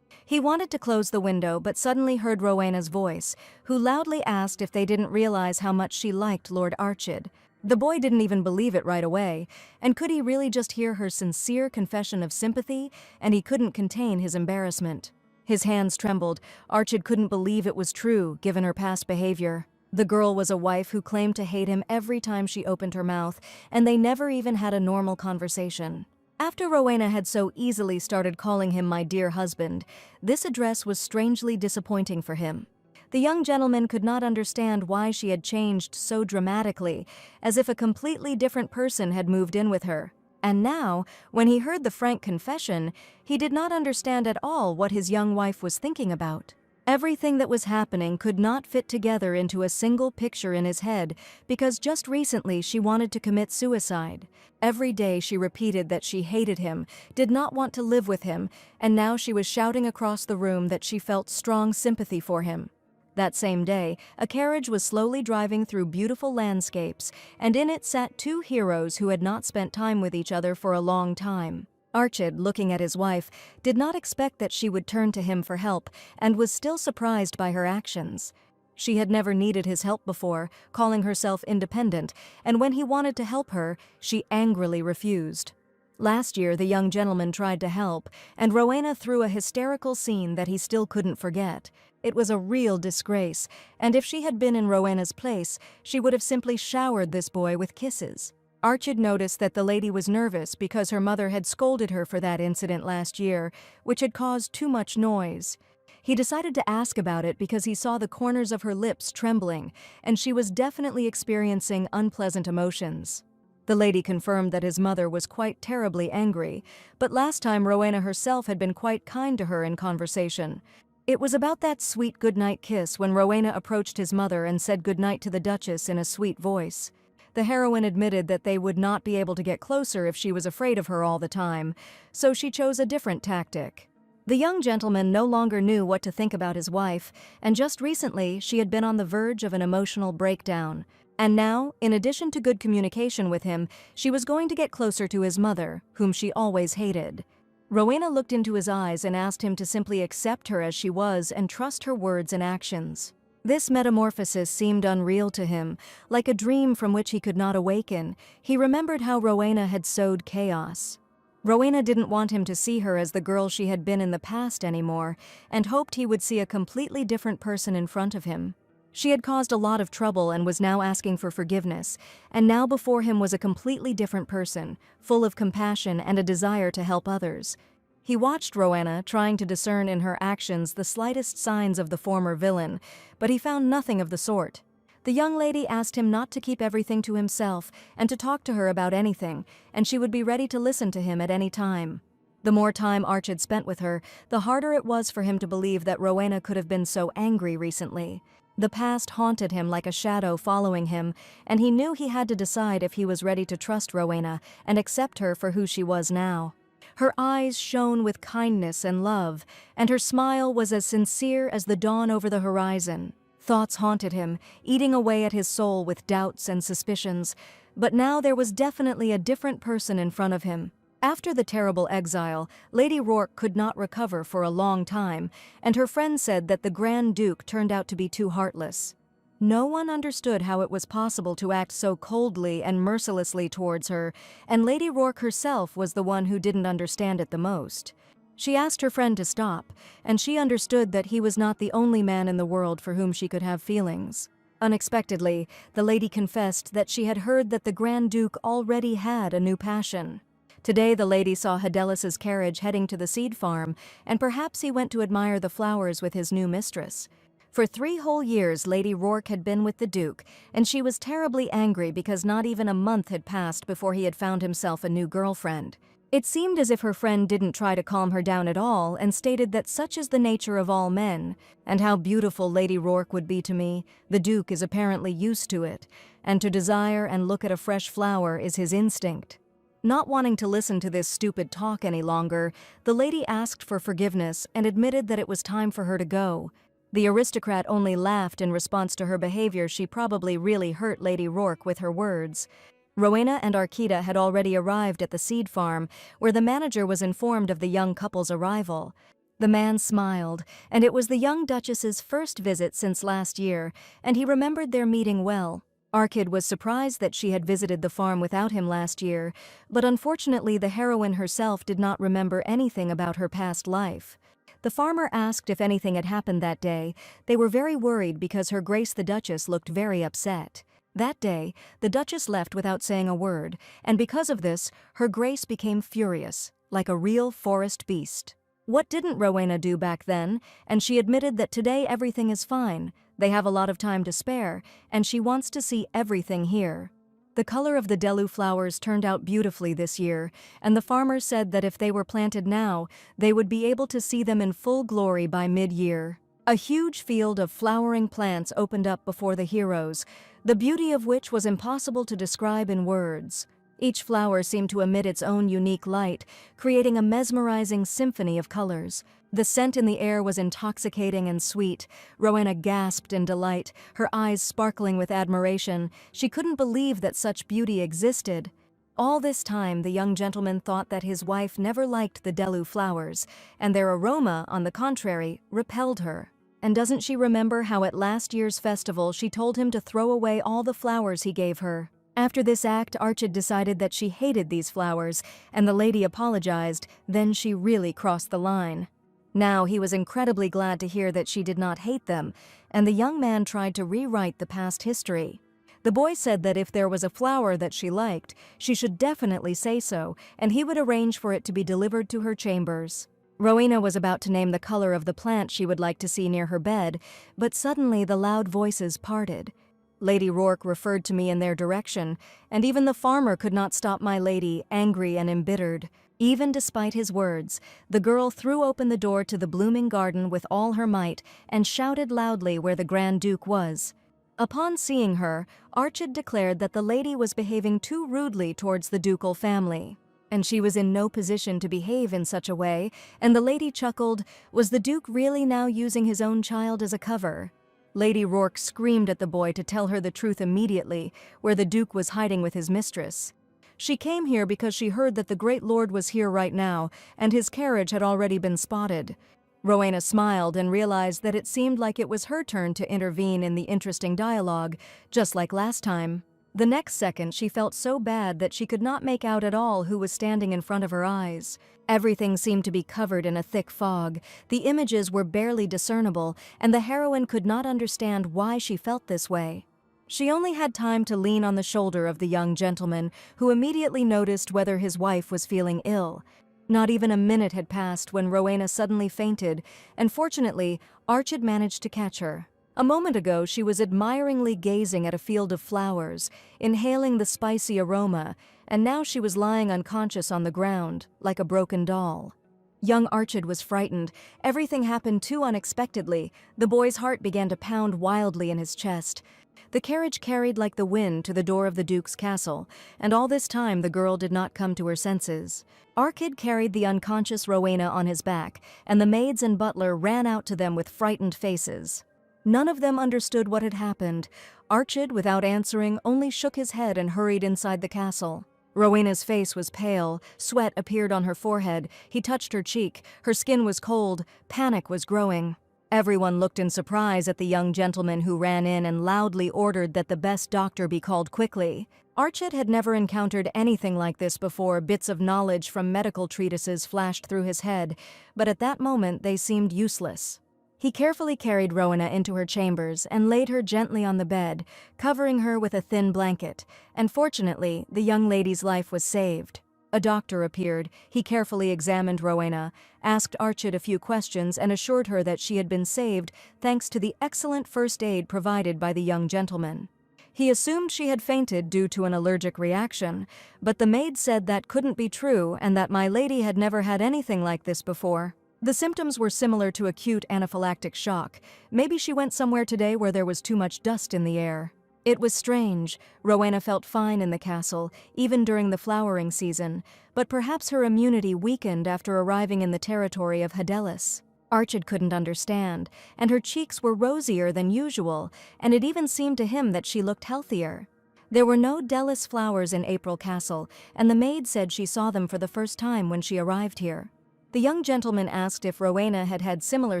He wanted to close the window but suddenly heard Rowena's voice, who loudly asked if they didn't realize how much she liked Lord Archid. The boy didn't even believe it right away, and could he really just hear her sincere confession of sympathy, and he couldn't contain his embarrassment. His hands trembled. Archid couldn't believe it was true, given her past behavior. The girl was a wife who claimed to hate him every time she opened her mouth, and they never even had a normal conversation. After Rowena had so easily started calling him my dear husband, this address was strangely disappointing for him. The young gentleman could not understand why she had changed so dramatically, as if a completely different person had moved in with her. And now, when he heard the frank confession, he did not understand at all what his young wife was thinking about. Everything that was happening could not fit together into a single picture in his head, because just recently she wanted to commit suicide. Every day she repeated that she hated him, did not want to live with him, and now she was shouting across the room that she felt strong sympathy for him. That same day, a carriage was slowly driving through beautiful landscapes, and in it sat two heroes who had not spent time with each other for a long time. Archid, looking at his wife, did not expect that she would turn to him for help, and was still surprised by her actions. She had never needed his help before, calling herself independent, and when he wanted to help her, she angrily refused. Last year, the young gentleman tried to help, and Rowena threw a hysterical scene that he still couldn't forget. It was a real disgrace, and if she had been in Rowena's place, she would have simply showered this boy with kisses. Archid noticed that the lady was nervous because her mother had scolded her for that incident last year, which had caused too much noise. He decided to ask about it because he saw the corners of her lips trembling, and she was definitely experiencing unpleasant emotions. The lady confirmed that his mother was quite terribly angry, but last time Rowena herself had been quite kind to her in conversation. It was about that sweet goodnight kiss when Rowena approached his mother and said goodnight to the Duchess in a sweet voice. The heroine admitted that they would not be able to get closer if she was afraid of her all the time, so she chose a different tactic. The young gentleman no longer knew what to think about his wife, and just recently she had been on the verge of an emotional breakdown. And now, in addition to good communication with him, she was going to get closer to his mother, whom she always hated. Rowena looked into his eyes and asked him to simply accept her as she was and trust her words and actions. This metamorphosis seemed unreal to him, like a dream from which he could not awaken. He remembered how Rowena had sowed chaos. Rowena didn't want him to see her as the girl she had been in the past anymore, and hoped he would see a completely different person in front of him. She had caused a lot of trouble and was now asking for forgiveness, and now before him was a completely different person, full of compassion and a desire to help others. He watched Rowena, trying to discern in her actions the slightest signs of the former villain, but he found nothing of the sort. The young lady asked him not to keep everything to himself and to talk to her about anything, and she would be ready to listen to him at any time. The more time Archid spent with her, the harder it was for him to believe that Rowena could have been so angry recently. The past haunted him like a shadow following him, and he knew he had to decide if he was ready to trust Rowena and accept her for who she was now. Her eyes shone with kindness and love, and her smile was as sincere as the dawn over the horizon. Thoughts haunted him, eating away at his soul with doubts and suspicions, but now there was definitely a different person in front of him. After the terrible exile, Lady Rourke could not recover for a long time, and her friend said that the Grand Duke turned out to be too heartless. No one understood how it was possible to act so coldly and mercilessly towards her, and Lady Rourke herself was the one who didn't understand it the most. She asked her friend to stop, and she understood that he was not the only man in the world for whom she could have feelings. Unexpectedly, the lady confessed that she had heard that the Grand Duke already had a new passion. Today the lady saw Hadelis's carriage heading to the seed farm, and perhaps he went to admire the flowers with his new mistress. For 3 whole years Lady Rourke had been with the Duke, and she was terribly angry because not even a month had passed before he had found himself a new girlfriend. It seemed as if her friend didn't try to calm her down at all and stated that such is the nature of all men, and how beautiful Lady Rourke would be to me. The Duke is apparently used to it, and to desire and look at a fresh flower is his instinct. Not wanting to listen to this stupid talk any longer, the lady asked for forgiveness and admitted that it was time for her to go. The aristocrat only laughed in response to her behavior. She probably really hurt Lady Rourke with her words. Rowena and Arkita had already arrived at the seed farm, where the manager was informed of the young couple's arrival. The man smiled, and it was the young duchess's first visit since last year, and he remembered their meeting well. Arkid was surprised that she had visited the farm without him last year, but unfortunately the heroine herself did not remember anything about her past life. The farmer asked if anything had happened that day. They were very worried because Her Grace the Duchess looked very upset. That day, the Duchess left without saying a word, and because of this, Her Grace became furious, like a real forest beast. What didn't Rowena do back then? And she admitted that today everything is fine. They have a lot of time to spare, and she wants to see everything here. The color of the Delu flowers turned out beautifully this year, and the farmer said that if they were planted now, they would be able to see them in full glory by mid-year. A huge field of flowering plants opened up before the heroes, the beauty of which was impossible to describe in words. Each flower seemed to emit its own unique light, creating a mesmerizing symphony of colors. The scent in the air was intoxicating and sweet. Rowena gasped in delight, her eyes sparkling with admiration. She couldn't believe that such beauty existed. All this time, the young gentleman thought that his wife never liked the Delu flowers, and their aroma, on the contrary, repelled her. And doesn't she remember how at last year's festival she told him to throw away all the flowers he gave her? After this act, Archid decided that she hated these flowers, and the lady apologized. Then she really crossed the line. Now he was incredibly glad to hear that she did not hate them, and the young man tried to rewrite the past history. The boy said that if there was a flower that she liked, she should definitely say so, and he would arrange for it to be delivered to her chambers. Rowena was about to name the color of the plant she would like to see near her bed, but suddenly the loud voices parted. Lady Rourke referred to me in their direction, and even the farmer could not stop my lady, angry and embittered. Even despite his words, the girl threw open the door to the blooming garden with all her might and shouted loudly where the Grand Duke was. Upon seeing her, Archid declared that the lady was behaving too rudely towards the ducal family, and she was in no position to behave in such a way, and the lady chuckled. Was the Duke really now using his own child as a cover? Lady Rourke screamed at the boy to tell her the truth immediately, where the Duke was hiding with his mistress. She came here because she heard that the great lord was here right now, and his carriage had already been spotted. Rowena smiled and realized that it seemed like it was her turn to intervene in the interesting dialogue, just like last time. The next second she felt so bad that she could not make out at all who was standing in front of her eyes. Everything seemed to be covered in a thick fog. The images were barely discernible, and the heroine could not understand why she felt this way. She only had time to lean on the shoulder of the young gentleman, who immediately noticed whether his wife was feeling ill. Not even a minute had passed when Rowena suddenly fainted, and fortunately, Archid managed to catch her. A moment ago, she was admiringly gazing at a field of flowers, inhaling the spicy aroma, and now she was lying unconscious on the ground, like a broken doll. Young Archid was frightened. Everything happened too unexpectedly. The boy's heart began to pound wildly in his chest. The carriage carried like the wind to the door of the Duke's castle, and all this time the girl did not come to her senses. Archid carried the unconscious Rowena on his back, and the maids and butler ran out to them with frightened faces. None of them understood what had happened. Archid, without answering, only shook his head and hurried inside the castle. Rowena's face was pale, sweat appeared on her forehead, he touched her cheek, her skin was cold, panic was growing. Everyone looked in surprise at the young gentleman who ran in and loudly ordered that the best doctor be called quickly. Archid had never encountered anything like this before. Bits of knowledge from medical treatises flashed through his head, but at that moment they seemed useless. He carefully carried Rowena into her chambers and laid her gently on the bed, covering her with a thin blanket, and fortunately, the young lady's life was saved. A doctor appeared. He carefully examined Rowena, asked Archid a few questions, and assured her that she had been saved thanks to the excellent first aid provided by the young gentleman. He assumed she had fainted due to an allergic reaction, but the maid said that couldn't be true and that my lady had never had anything like this before. The symptoms were similar to acute anaphylactic shock. Maybe she went somewhere today where there was too much dust in the air. It was strange. Rowena felt fine in the castle, even during the flowering season, but perhaps her immunity weakened after arriving in the territory of Hadelis. Archid couldn't understand, and her cheeks were rosier than usual, and it even seemed to him that she looked healthier. There were no Delis flowers in April Castle, and the maid said she saw them for the first time when she arrived here. The young gentleman asked if Rowena had had similar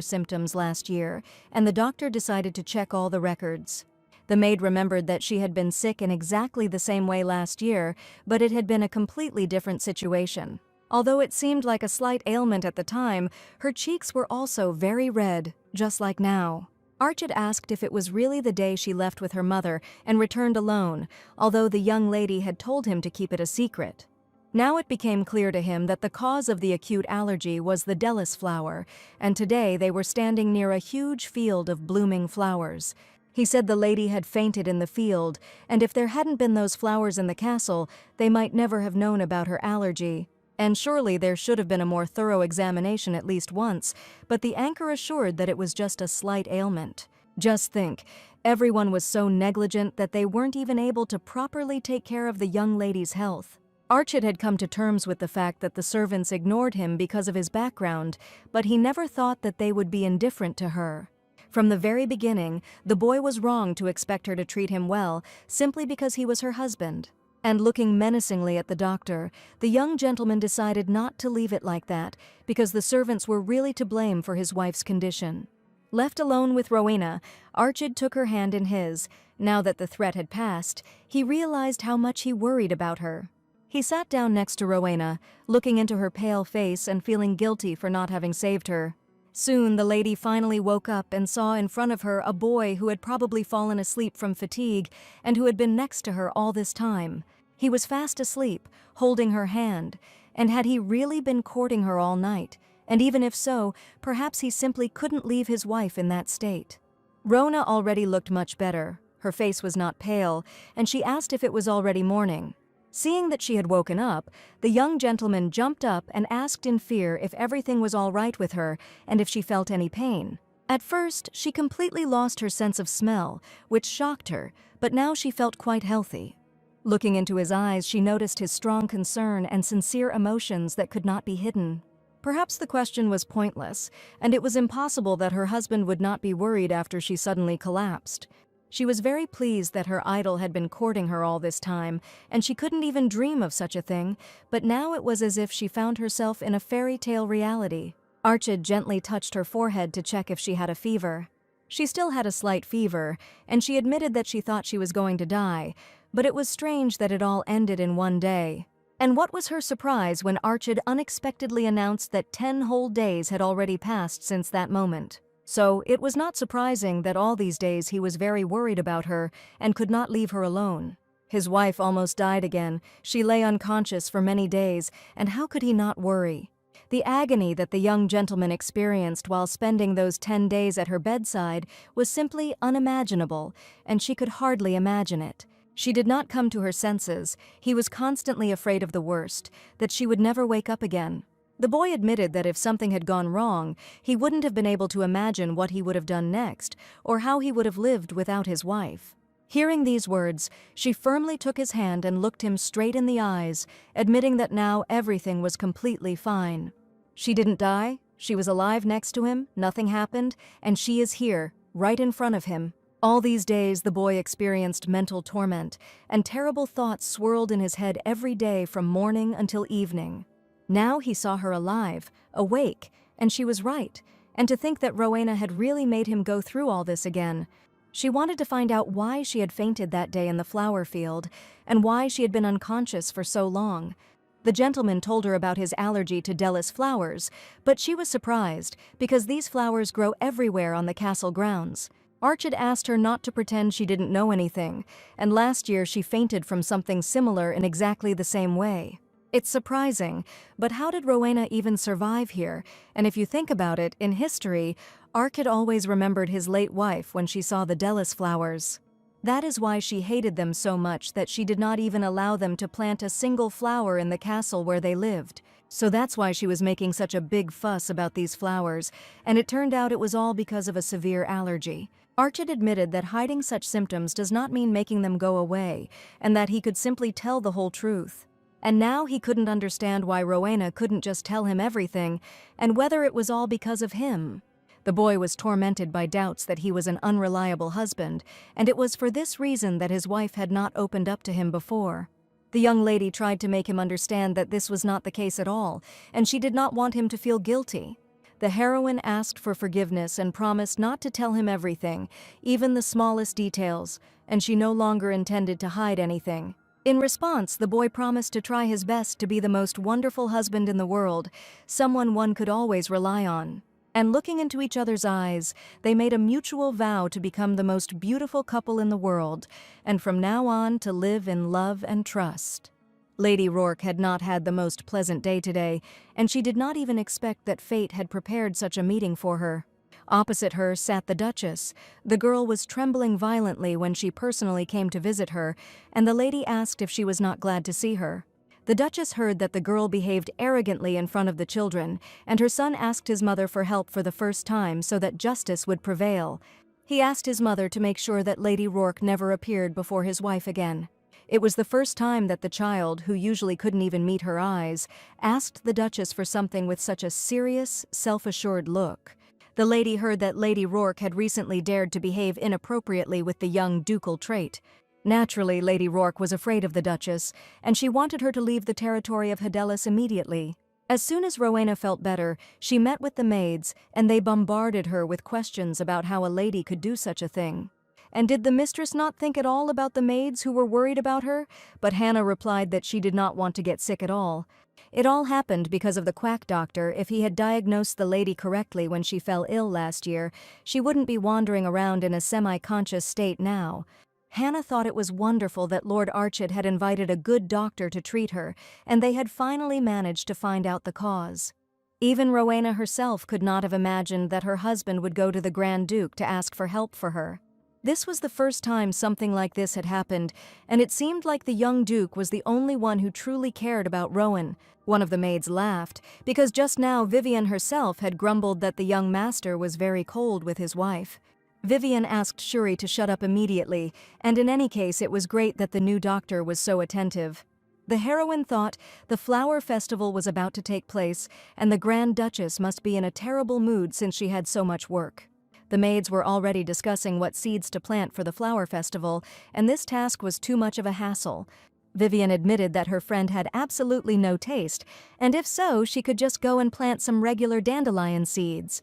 symptoms last year, and the doctor decided to check all the records. The maid remembered that she had been sick in exactly the same way last year, but it had been a completely different situation. Although it seemed like a slight ailment at the time, her cheeks were also very red, just like now. Archid asked if it was really the day she left with her mother and returned alone, although the young lady had told him to keep it a secret. Now it became clear to him that the cause of the acute allergy was the Delis flower, and today they were standing near a huge field of blooming flowers. He said the lady had fainted in the field, and if there hadn't been those flowers in the castle, they might never have known about her allergy. And surely there should have been a more thorough examination at least once, but the anchor assured that it was just a slight ailment. Just think, everyone was so negligent that they weren't even able to properly take care of the young lady's health. Archid had come to terms with the fact that the servants ignored him because of his background, but he never thought that they would be indifferent to her. From the very beginning, the boy was wrong to expect her to treat him well simply because he was her husband. And looking menacingly at the doctor, the young gentleman decided not to leave it like that, because the servants were really to blame for his wife's condition. Left alone with Rowena, Archid took her hand in his. Now that the threat had passed, he realized how much he worried about her. He sat down next to Rowena, looking into her pale face and feeling guilty for not having saved her. Soon the lady finally woke up and saw in front of her a boy who had probably fallen asleep from fatigue and who had been next to her all this time. He was fast asleep, holding her hand, and had he really been courting her all night? And even if so, perhaps he simply couldn't leave his wife in that state. Rona already looked much better. Her face was not pale, and she asked if it was already morning. Seeing that she had woken up, the young gentleman jumped up and asked in fear if everything was all right with her and if she felt any pain. At first, she completely lost her sense of smell, which shocked her, but now she felt quite healthy. Looking into his eyes, she noticed his strong concern and sincere emotions that could not be hidden. Perhaps the question was pointless, and it was impossible that her husband would not be worried after she suddenly collapsed. She was very pleased that her idol had been courting her all this time, and she couldn't even dream of such a thing, but now it was as if she found herself in a fairy tale reality. Archid gently touched her forehead to check if she had a fever. She still had a slight fever, and she admitted that she thought she was going to die, but it was strange that it all ended in one day. And what was her surprise when Archid unexpectedly announced that 10 whole days had already passed since that moment. So it was not surprising that all these days he was very worried about her and could not leave her alone. His wife almost died again. She lay unconscious for many days, and how could he not worry? The agony that the young gentleman experienced while spending those 10 days at her bedside was simply unimaginable, and she could hardly imagine it. She did not come to her senses. He was constantly afraid of the worst, that she would never wake up again. The boy admitted that if something had gone wrong, he wouldn't have been able to imagine what he would have done next, or how he would have lived without his wife. Hearing these words, she firmly took his hand and looked him straight in the eyes, admitting that now everything was completely fine. She didn't die, she was alive next to him, nothing happened, and she is here, right in front of him. All these days the boy experienced mental torment, and terrible thoughts swirled in his head every day from morning until evening. Now he saw her alive, awake, and she was right, and to think that Rowena had really made him go through all this again. She wanted to find out why she had fainted that day in the flower field, and why she had been unconscious for so long. The gentleman told her about his allergy to Delis flowers, but she was surprised, because these flowers grow everywhere on the castle grounds. Archid asked her not to pretend she didn't know anything, and last year she fainted from something similar in exactly the same way. It's surprising, but how did Rowena even survive here? And if you think about it, in history, Archid always remembered his late wife when she saw the Delis flowers. That is why she hated them so much that she did not even allow them to plant a single flower in the castle where they lived. So that's why she was making such a big fuss about these flowers, and it turned out it was all because of a severe allergy. Archid admitted that hiding such symptoms does not mean making them go away, and that he could simply tell the whole truth. And now he couldn't understand why Rowena couldn't just tell him everything, and whether it was all because of him. The boy was tormented by doubts that he was an unreliable husband, and it was for this reason that his wife had not opened up to him before. The young lady tried to make him understand that this was not the case at all, and she did not want him to feel guilty. The heroine asked for forgiveness and promised not to tell him everything, even the smallest details, and she no longer intended to hide anything. In response, the boy promised to try his best to be the most wonderful husband in the world, someone one could always rely on. And looking into each other's eyes, they made a mutual vow to become the most beautiful couple in the world, and from now on to live in love and trust. Lady Rourke had not had the most pleasant day today, and she did not even expect that fate had prepared such a meeting for her. Opposite her sat the Duchess. The girl was trembling violently when she personally came to visit her, and the lady asked if she was not glad to see her. The Duchess heard that the girl behaved arrogantly in front of the children, and her son asked his mother for help for the first time so that justice would prevail. He asked his mother to make sure that Lady Rourke never appeared before his wife again. It was the first time that the child, who usually couldn't even meet her eyes, asked the Duchess for something with such a serious, self-assured look. The lady heard that Lady Rourke had recently dared to behave inappropriately with the young ducal trait. Naturally, Lady Rourke was afraid of the Duchess, and she wanted her to leave the territory of Hedelis immediately. As soon as Rowena felt better, she met with the maids, and they bombarded her with questions about how a lady could do such a thing. And did the mistress not think at all about the maids who were worried about her? But Hannah replied that she did not want to get sick at all. It all happened because of the quack doctor. If he had diagnosed the lady correctly when she fell ill last year, she wouldn't be wandering around in a semi-conscious state now. Hannah thought it was wonderful that Lord Archett had invited a good doctor to treat her, and they had finally managed to find out the cause. Even Rowena herself could not have imagined that her husband would go to the Grand Duke to ask for help for her. This was the first time something like this had happened, and it seemed like the young Duke was the only one who truly cared about Rowan. One of the maids laughed, because just now Vivian herself had grumbled that the young master was very cold with his wife. Vivian asked Shuri to shut up immediately, and in any case it was great that the new doctor was so attentive. The heroine thought the flower festival was about to take place, and the Grand Duchess must be in a terrible mood since she had so much work. The maids were already discussing what seeds to plant for the flower festival, and this task was too much of a hassle. Vivian admitted that her friend had absolutely no taste, and if so, she could just go and plant some regular dandelion seeds.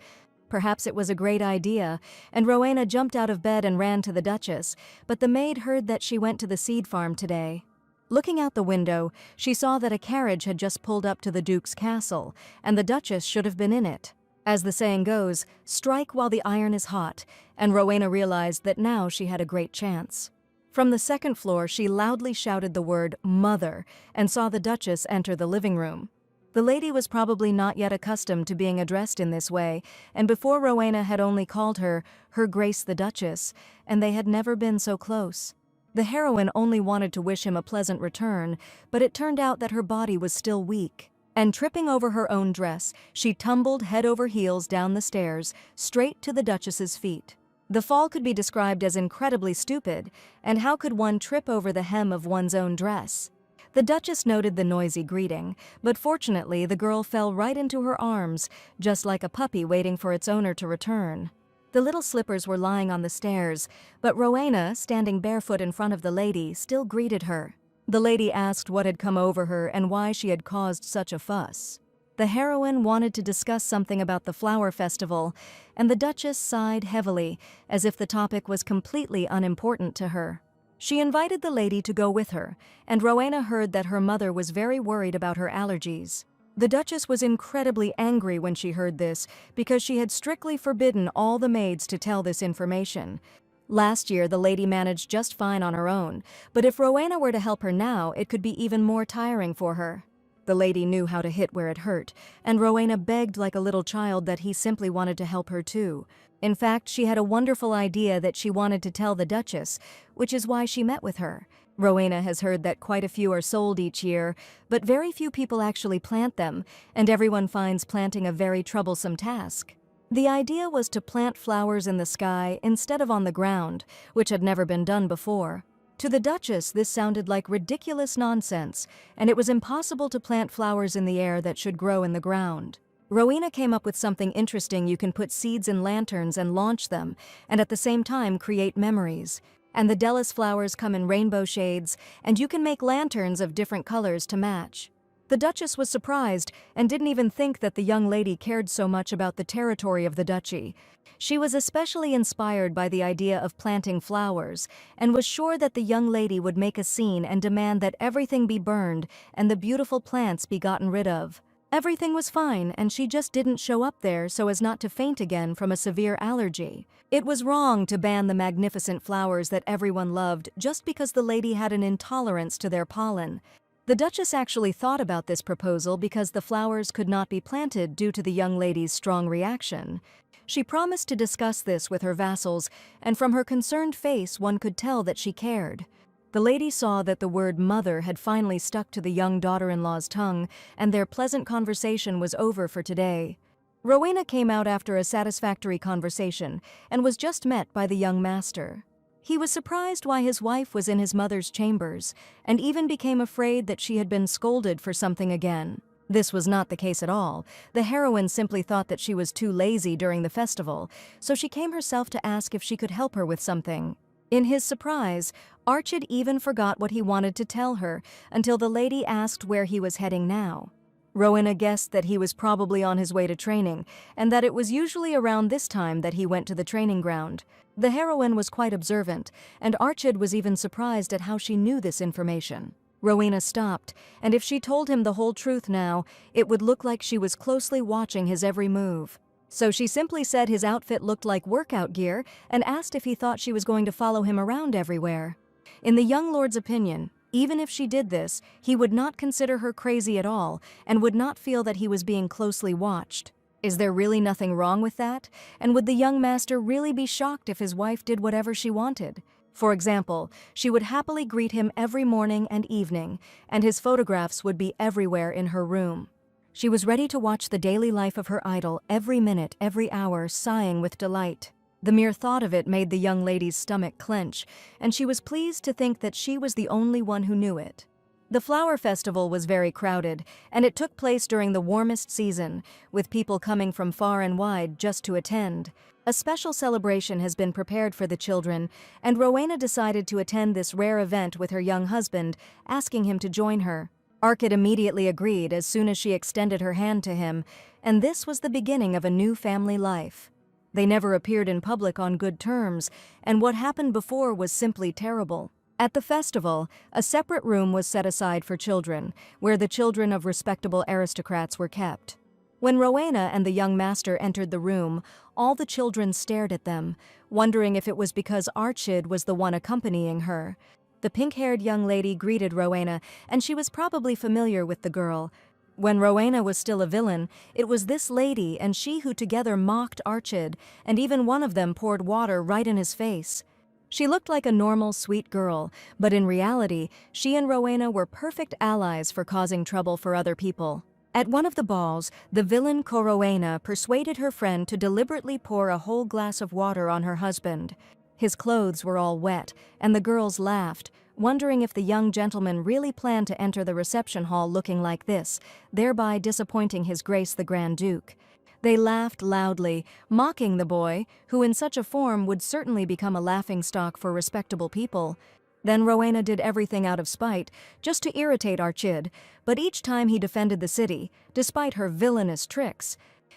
Perhaps it was a great idea, and Rowena jumped out of bed and ran to the Duchess, but the maid heard that she went to the seed farm today. Looking out the window, she saw that a carriage had just pulled up to the Duke's castle, and the Duchess should have been in it. As the saying goes, strike while the iron is hot, and Rowena realized that now she had a great chance. From the second floor, she loudly shouted the word "Mother" and saw the Duchess enter the living room. The lady was probably not yet accustomed to being addressed in this way, and before Rowena had only called her Her Grace the Duchess, and they had never been so close. The heroine only wanted to wish him a pleasant return, but it turned out that her body was still weak. And tripping over her own dress, she tumbled head over heels down the stairs, straight to the Duchess's feet. The fall could be described as incredibly stupid, and how could one trip over the hem of one's own dress? The Duchess noted the noisy greeting, but fortunately the girl fell right into her arms, just like a puppy waiting for its owner to return. The little slippers were lying on the stairs, but Rowena, standing barefoot in front of the lady, still greeted her. The lady asked what had come over her and why she had caused such a fuss. The heroine wanted to discuss something about the flower festival, and the Duchess sighed heavily, as if the topic was completely unimportant to her. She invited the lady to go with her, and Rowena heard that her mother was very worried about her allergies. The Duchess was incredibly angry when she heard this, because she had strictly forbidden all the maids to tell this information. Last year, the lady managed just fine on her own, but if Rowena were to help her now, it could be even more tiring for her. The lady knew how to hit where it hurt, and Rowena begged like a little child that he simply wanted to help her too. In fact, she had a wonderful idea that she wanted to tell the Duchess, which is why she met with her. Rowena has heard that quite a few are sold each year, but very few people actually plant them, and everyone finds planting a very troublesome task. The idea was to plant flowers in the sky instead of on the ground, which had never been done before. To the Duchess, this sounded like ridiculous nonsense, and it was impossible to plant flowers in the air that should grow in the ground. Rowena came up with something interesting. You can put seeds in lanterns and launch them, and at the same time create memories. And the Delis flowers come in rainbow shades, and you can make lanterns of different colors to match. The Duchess was surprised and didn't even think that the young lady cared so much about the territory of the duchy. She was especially inspired by the idea of planting flowers, and was sure that the young lady would make a scene and demand that everything be burned and the beautiful plants be gotten rid of. Everything was fine, and she just didn't show up there so as not to faint again from a severe allergy. It was wrong to ban the magnificent flowers that everyone loved just because the lady had an intolerance to their pollen. The Duchess actually thought about this proposal because the flowers could not be planted due to the young lady's strong reaction. She promised to discuss this with her vassals, and from her concerned face one could tell that she cared. The lady saw that the word mother had finally stuck to the young daughter-in-law's tongue, and their pleasant conversation was over for today. Rowena came out after a satisfactory conversation and was just met by the young master. He was surprised why his wife was in his mother's chambers, and even became afraid that she had been scolded for something again. This was not the case at all. The heroine simply thought that she was too lazy during the festival, so she came herself to ask if she could help her with something. In his surprise, Archid even forgot what he wanted to tell her until the lady asked where he was heading now. Rowena guessed that he was probably on his way to training, and that it was usually around this time that he went to the training ground. The heroine was quite observant, and Archid was even surprised at how she knew this information. Rowena stopped, and if she told him the whole truth now, it would look like she was closely watching his every move. So she simply said his outfit looked like workout gear and asked if he thought she was going to follow him around everywhere. In the young lord's opinion, even if she did this, he would not consider her crazy at all and would not feel that he was being closely watched. Is there really nothing wrong with that? And would the young master really be shocked if his wife did whatever she wanted? For example, she would happily greet him every morning and evening, and his photographs would be everywhere in her room. She was ready to watch the daily life of her idol every minute, every hour, sighing with delight. The mere thought of it made the young lady's stomach clench, and she was pleased to think that she was the only one who knew it. The flower festival was very crowded, and it took place during the warmest season, with people coming from far and wide just to attend. A special celebration has been prepared for the children, and Rowena decided to attend this rare event with her young husband, asking him to join her. Archid immediately agreed as soon as she extended her hand to him, and this was the beginning of a new family life. They never appeared in public on good terms, and what happened before was simply terrible. At the festival, a separate room was set aside for children, where the children of respectable aristocrats were kept. When Rowena and the young master entered the room, all the children stared at them, wondering if it was because Archid was the one accompanying her. The pink-haired young lady greeted Rowena, and she was probably familiar with the girl. When Rowena was still a villain, it was this lady and she who together mocked Archid, and even one of them poured water right in his face. She looked like a normal, sweet girl, but in reality, she and Rowena were perfect allies for causing trouble for other people. At one of the balls, the villain Rowena persuaded her friend to deliberately pour a whole glass of water on her husband. His clothes were all wet, and the girls laughed, wondering if the young gentleman really planned to enter the reception hall looking like this, thereby disappointing His Grace the Grand Duke. They laughed loudly, mocking the boy, who in such a form would certainly become a laughingstock for respectable people. Then Rowena did everything out of spite, just to irritate Archid, but each time he defended the city, despite her villainous tricks.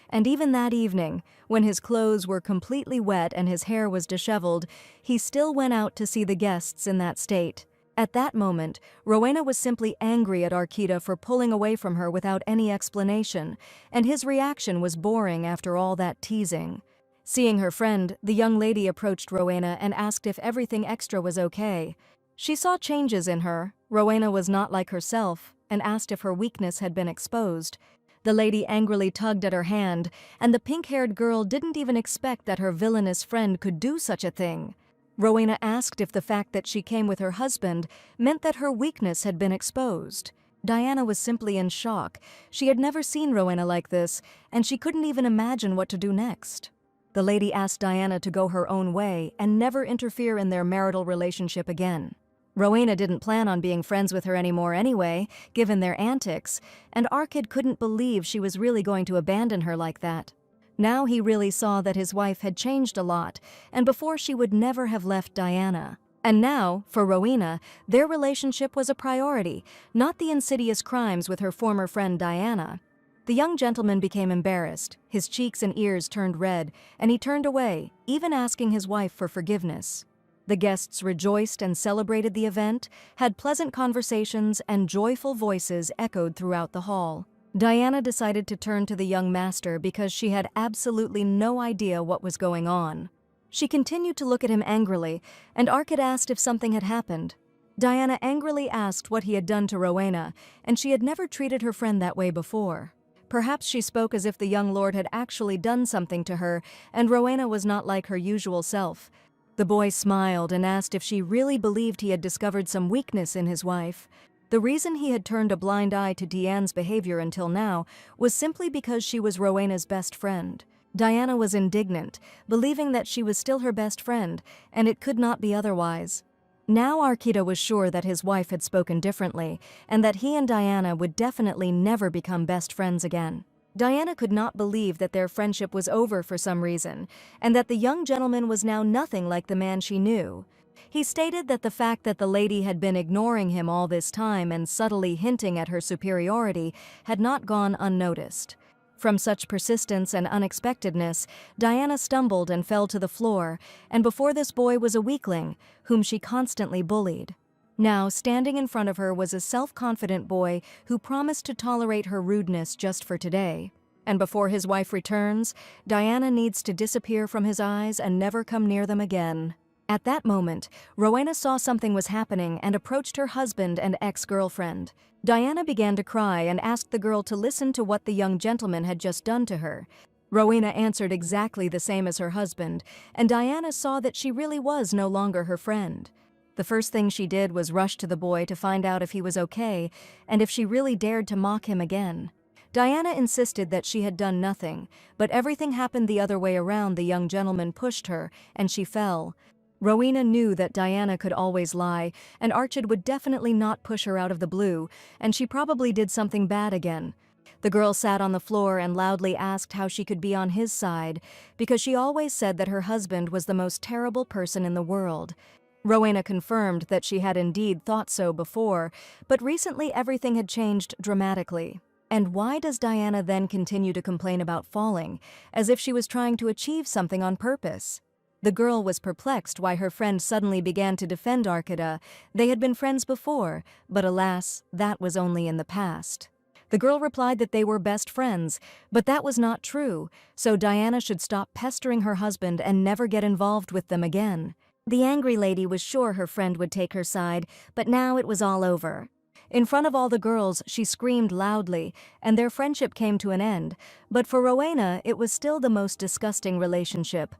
And even that evening, when his clothes were completely wet and his hair was disheveled, he still went out to see the guests in that state. At that moment, Rowena was simply angry at Archida for pulling away from her without any explanation, and his reaction was boring after all that teasing. Seeing her friend, the young lady approached Rowena and asked if everything extra was okay. She saw changes in her. Rowena was not like herself, and asked if her weakness had been exposed. The lady angrily tugged at her hand, and the pink-haired girl didn't even expect that her villainous friend could do such a thing. Rowena asked if the fact that she came with her husband meant that her weakness had been exposed. Diana was simply in shock. She had never seen Rowena like this, and she couldn't even imagine what to do next. The lady asked Diana to go her own way and never interfere in their marital relationship again. Rowena didn't plan on being friends with her anymore anyway, given their antics, and Arkid couldn't believe she was really going to abandon her like that. Now he really saw that his wife had changed a lot, and before she would never have left Diana. And now, for Rowena, their relationship was a priority, not the insidious crimes with her former friend Diana. The young gentleman became embarrassed, his cheeks and ears turned red, and he turned away, even asking his wife for forgiveness. The guests rejoiced and celebrated the event, had pleasant conversations, and joyful voices echoed throughout the hall. Diana decided to turn to the young master because she had absolutely no idea what was going on. She continued to look at him angrily, and Arkid asked if something had happened. Diana angrily asked what he had done to Rowena, and she had never treated her friend that way before. Perhaps she spoke as if the young lord had actually done something to her, and Rowena was not like her usual self. The boy smiled and asked if she really believed he had discovered some weakness in his wife. The reason he had turned a blind eye to Diane's behavior until now was simply because she was Rowena's best friend. Diana was indignant, believing that she was still her best friend, and it could not be otherwise. Now Arkida was sure that his wife had spoken differently, and that he and Diana would definitely never become best friends again. Diana could not believe that their friendship was over for some reason, and that the young gentleman was now nothing like the man she knew. He stated that the fact that the lady had been ignoring him all this time and subtly hinting at her superiority had not gone unnoticed. From such persistence and unexpectedness, Diana stumbled and fell to the floor, and before this boy was a weakling, whom she constantly bullied. Now, standing in front of her was a self-confident boy who promised to tolerate her rudeness just for today. And before his wife returns, Diana needs to disappear from his eyes and never come near them again. At that moment, Rowena saw something was happening and approached her husband and ex-girlfriend. Diana began to cry and asked the girl to listen to what the young gentleman had just done to her. Rowena answered exactly the same as her husband, and Diana saw that she really was no longer her friend. The first thing she did was rush to the boy to find out if he was okay and if she really dared to mock him again. Diana insisted that she had done nothing, but everything happened the other way around. The young gentleman pushed her, and she fell. Rowena knew that Diana could always lie, and Arkid would definitely not push her out of the blue, and she probably did something bad again. The girl sat on the floor and loudly asked how she could be on his side, because she always said that her husband was the most terrible person in the world. Rowena confirmed that she had indeed thought so before, but recently everything had changed dramatically. And why does Diana then continue to complain about falling, as if she was trying to achieve something on purpose? The girl was perplexed why her friend suddenly began to defend Arkida. They had been friends before, but alas, that was only in the past. The girl replied that they were best friends, but that was not true, so Diana should stop pestering her husband and never get involved with them again. The angry lady was sure her friend would take her side, but now it was all over. In front of all the girls, she screamed loudly, and their friendship came to an end, but for Rowena, it was still the most disgusting relationship.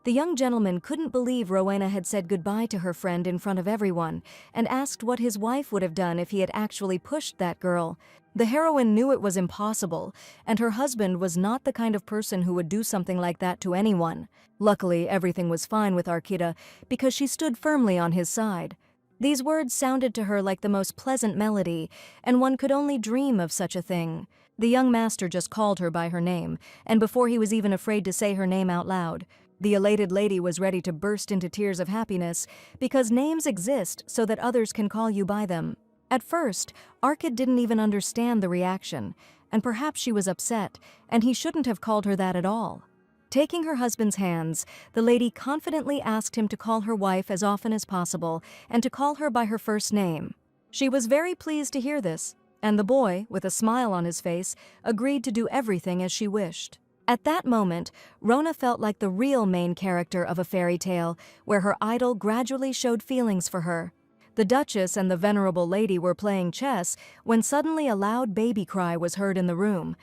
The young gentleman couldn't believe Rowena had said goodbye to her friend in front of everyone, and asked what his wife would have done if he had actually pushed that girl. The heroine knew it was impossible, and her husband was not the kind of person who would do something like that to anyone. Luckily, everything was fine with Arkida, because she stood firmly on his side. These words sounded to her like the most pleasant melody, and one could only dream of such a thing. The young master just called her by her name, and before he was even afraid to say her name out loud, the elated lady was ready to burst into tears of happiness, because names exist so that others can call you by them. At first, Arkid didn't even understand the reaction, and perhaps she was upset, and he shouldn't have called her that at all. Taking her husband's hands, the lady confidently asked him to call her wife as often as possible and to call her by her first name. She was very pleased to hear this, and the boy, with a smile on his face, agreed to do everything as she wished. At that moment, Rona felt like the real main character of a fairy tale, where her idol gradually showed feelings for her. The Duchess and the venerable lady were playing chess when suddenly a loud baby cry was heard in the room.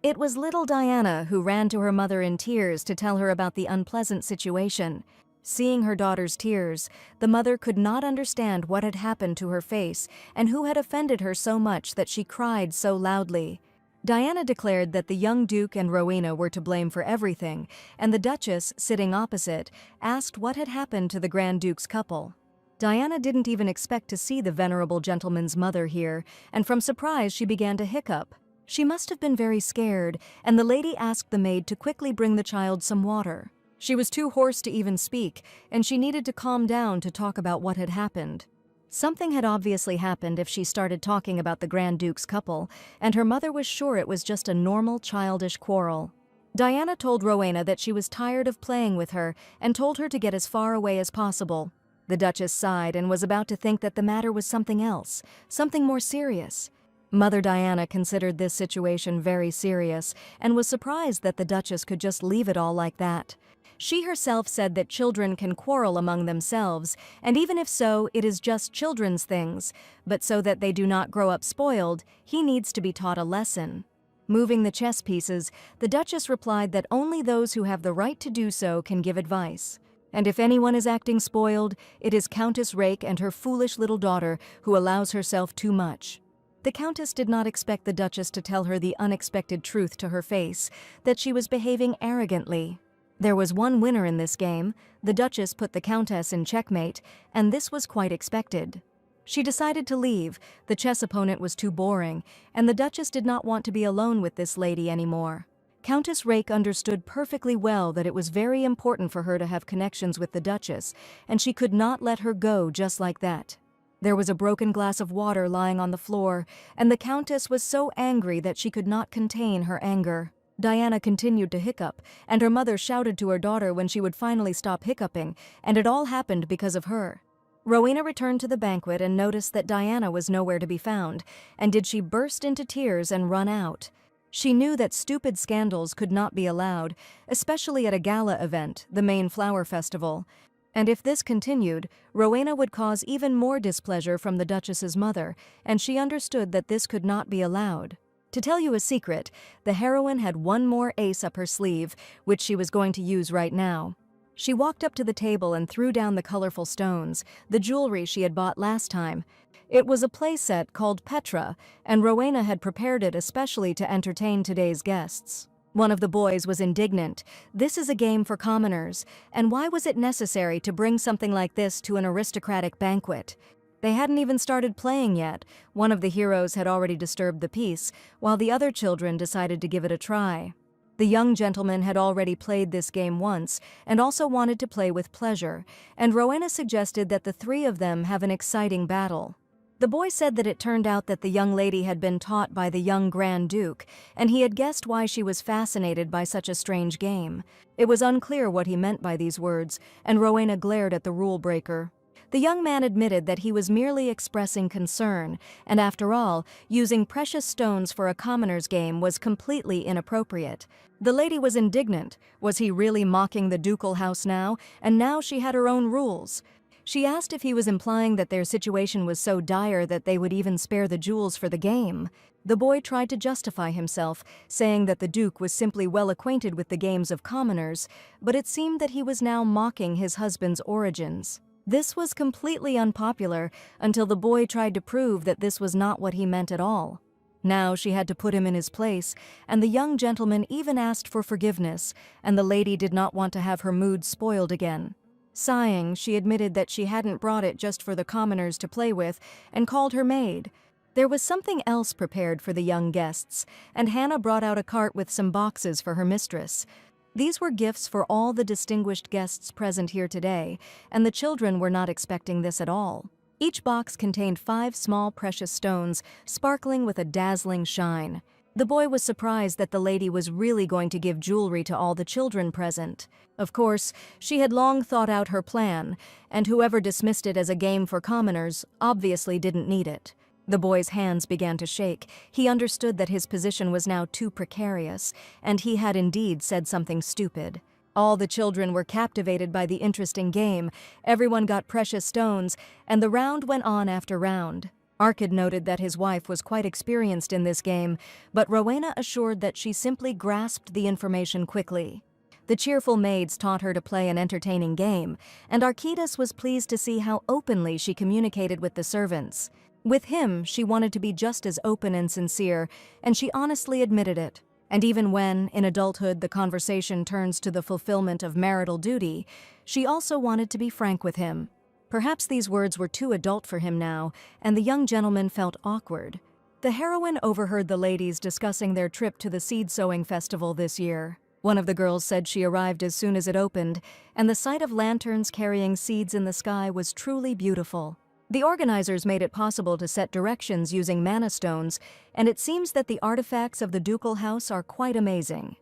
It was little Diana who ran to her mother in tears to tell her about the unpleasant situation. Seeing her daughter's tears, the mother could not understand what had happened to her face and who had offended her so much that she cried so loudly. Diana declared that the young Duke and Rowena were to blame for everything, and the Duchess, sitting opposite, asked what had happened to the Grand Duke's couple. Diana didn't even expect to see the venerable gentleman's mother here, and from surprise she began to hiccup. She must have been very scared, and the lady asked the maid to quickly bring the child some water. She was too hoarse to even speak, and she needed to calm down to talk about what had happened. Something had obviously happened if she started talking about the Grand Duke's couple, and her mother was sure it was just a normal childish quarrel. Diana told Rowena that she was tired of playing with her and told her to get as far away as possible. The Duchess sighed and was about to think that the matter was something else, something more serious. Mother Diana considered this situation very serious and was surprised that the Duchess could just leave it all like that. She herself said that children can quarrel among themselves, and even if so, it is just children's things, but so that they do not grow up spoiled, he needs to be taught a lesson. Moving the chess pieces, the Duchess replied that only those who have the right to do so can give advice. And if anyone is acting spoiled, it is Countess Rake and her foolish little daughter who allows herself too much. The Countess did not expect the Duchess to tell her the unexpected truth to her face, that she was behaving arrogantly. There was one winner in this game. The Duchess put the Countess in checkmate, and this was quite expected. She decided to leave. The chess opponent was too boring, and the Duchess did not want to be alone with this lady anymore. Countess Rake understood perfectly well that it was very important for her to have connections with the Duchess, and she could not let her go just like that. There was a broken glass of water lying on the floor, and the Countess was so angry that she could not contain her anger. Diana continued to hiccup, and her mother shouted to her daughter when she would finally stop hiccuping, and it all happened because of her. Rowena returned to the banquet and noticed that Diana was nowhere to be found, and did she burst into tears and run out. She knew that stupid scandals could not be allowed, especially at a gala event, the main flower festival. And if this continued, Rowena would cause even more displeasure from the Duchess's mother, and she understood that this could not be allowed. To tell you a secret, the heroine had one more ace up her sleeve, which she was going to use right now. She walked up to the table and threw down the colorful stones, the jewelry she had bought last time. It was a playset called Petra, and Rowena had prepared it especially to entertain today's guests. One of the boys was indignant. This is a game for commoners, and why was it necessary to bring something like this to an aristocratic banquet? They hadn't even started playing yet. One of the heroes had already disturbed the peace, while the other children decided to give it a try. The young gentleman had already played this game once, and also wanted to play with pleasure, and Rowena suggested that the three of them have an exciting battle. The boy said that it turned out that the young lady had been taught by the young Grand Duke, and he had guessed why she was fascinated by such a strange game. It was unclear what he meant by these words, and Rowena glared at the rule breaker. The young man admitted that he was merely expressing concern, and after all, using precious stones for a commoner's game was completely inappropriate. The lady was indignant. Was he really mocking the ducal house now? And now she had her own rules. She asked if he was implying that their situation was so dire that they would even spare the jewels for the game. The boy tried to justify himself, saying that the Duke was simply well acquainted with the games of commoners, but it seemed that he was now mocking his husband's origins. This was completely unpopular until the boy tried to prove that this was not what he meant at all. Now she had to put him in his place, and the young gentleman even asked for forgiveness, and the lady did not want to have her mood spoiled again. Sighing, she admitted that she hadn't brought it just for the commoners to play with, and called her maid. There was something else prepared for the young guests, and Hannah brought out a cart with some boxes for her mistress. These were gifts for all the distinguished guests present here today, and the children were not expecting this at all. Each box contained 5 small precious stones, sparkling with a dazzling shine. The boy was surprised that the lady was really going to give jewelry to all the children present. Of course, she had long thought out her plan, and whoever dismissed it as a game for commoners obviously didn't need it. The boy's hands began to shake. He understood that his position was now too precarious, and he had indeed said something stupid. All the children were captivated by the interesting game. Everyone got precious stones, and the round went on after round. Arkad noted that his wife was quite experienced in this game, but Rowena assured that she simply grasped the information quickly. The cheerful maids taught her to play an entertaining game, and Archytas was pleased to see how openly she communicated with the servants. With him, she wanted to be just as open and sincere, and she honestly admitted it. And even when, in adulthood, the conversation turns to the fulfillment of marital duty, she also wanted to be frank with him. Perhaps these words were too adult for him now, and the young gentleman felt awkward. The heroine overheard the ladies discussing their trip to the seed-sowing festival this year. One of the girls said she arrived as soon as it opened, and the sight of lanterns carrying seeds in the sky was truly beautiful. The organizers made it possible to set directions using mana stones, and it seems that the artifacts of the ducal house are quite amazing.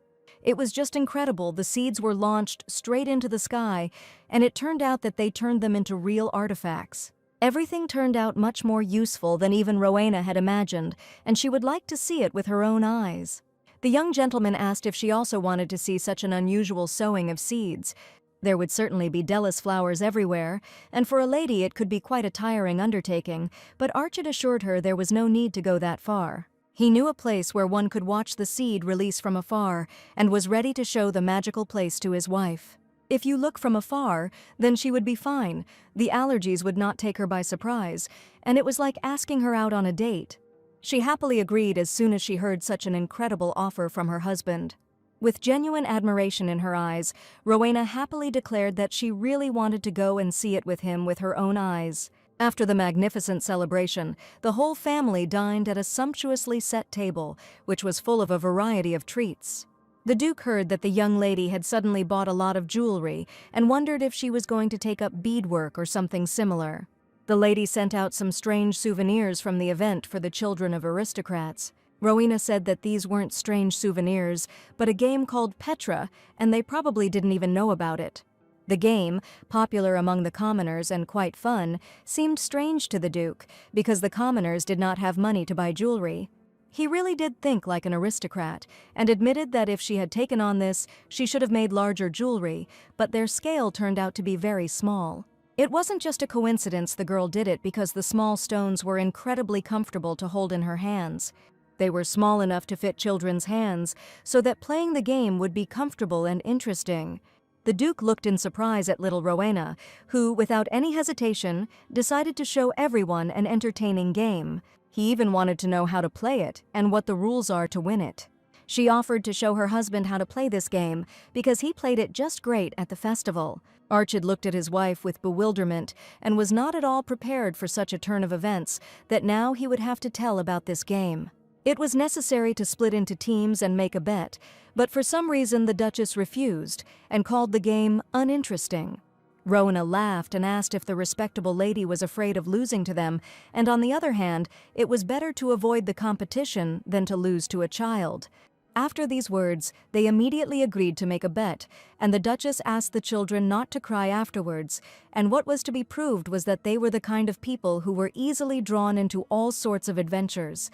It was just incredible. The seeds were launched straight into the sky, and it turned out that they turned them into real artifacts. Everything turned out much more useful than even Rowena had imagined, and she would like to see it with her own eyes. The young gentleman asked if she also wanted to see such an unusual sowing of seeds. There would certainly be Delis flowers everywhere, and for a lady it could be quite a tiring undertaking, but Archid assured her there was no need to go that far. He knew a place where one could watch the seed release from afar, and was ready to show the magical place to his wife. If you look from afar, then she would be fine. The allergies would not take her by surprise, and it was like asking her out on a date. She happily agreed as soon as she heard such an incredible offer from her husband. With genuine admiration in her eyes, Rowena happily declared that she really wanted to go and see it with him with her own eyes. After the magnificent celebration, the whole family dined at a sumptuously set table, which was full of a variety of treats. The Duke heard that the young lady had suddenly bought a lot of jewelry and wondered if she was going to take up beadwork or something similar. The lady sent out some strange souvenirs from the event for the children of aristocrats. Rowena said that these weren't strange souvenirs, but a game called Petra, and they probably didn't even know about it. The game, popular among the commoners and quite fun, seemed strange to the Duke, because the commoners did not have money to buy jewelry. He really did think like an aristocrat, and admitted that if she had taken on this, she should have made larger jewelry, but their scale turned out to be very small. It wasn't just a coincidence the girl did it because the small stones were incredibly comfortable to hold in her hands. They were small enough to fit children's hands, so that playing the game would be comfortable and interesting. The Duke looked in surprise at little Rowena, who, without any hesitation, decided to show everyone an entertaining game. He even wanted to know how to play it and what the rules are to win it. She offered to show her husband how to play this game because he played it just great at the festival. Archid looked at his wife with bewilderment and was not at all prepared for such a turn of events that now he would have to tell about this game. It was necessary to split into teams and make a bet, but for some reason the Duchess refused and called the game uninteresting. Rowena laughed and asked if the respectable lady was afraid of losing to them, and on the other hand, it was better to avoid the competition than to lose to a child. After these words, they immediately agreed to make a bet, and the Duchess asked the children not to cry afterwards, and what was to be proved was that they were the kind of people who were easily drawn into all sorts of adventures.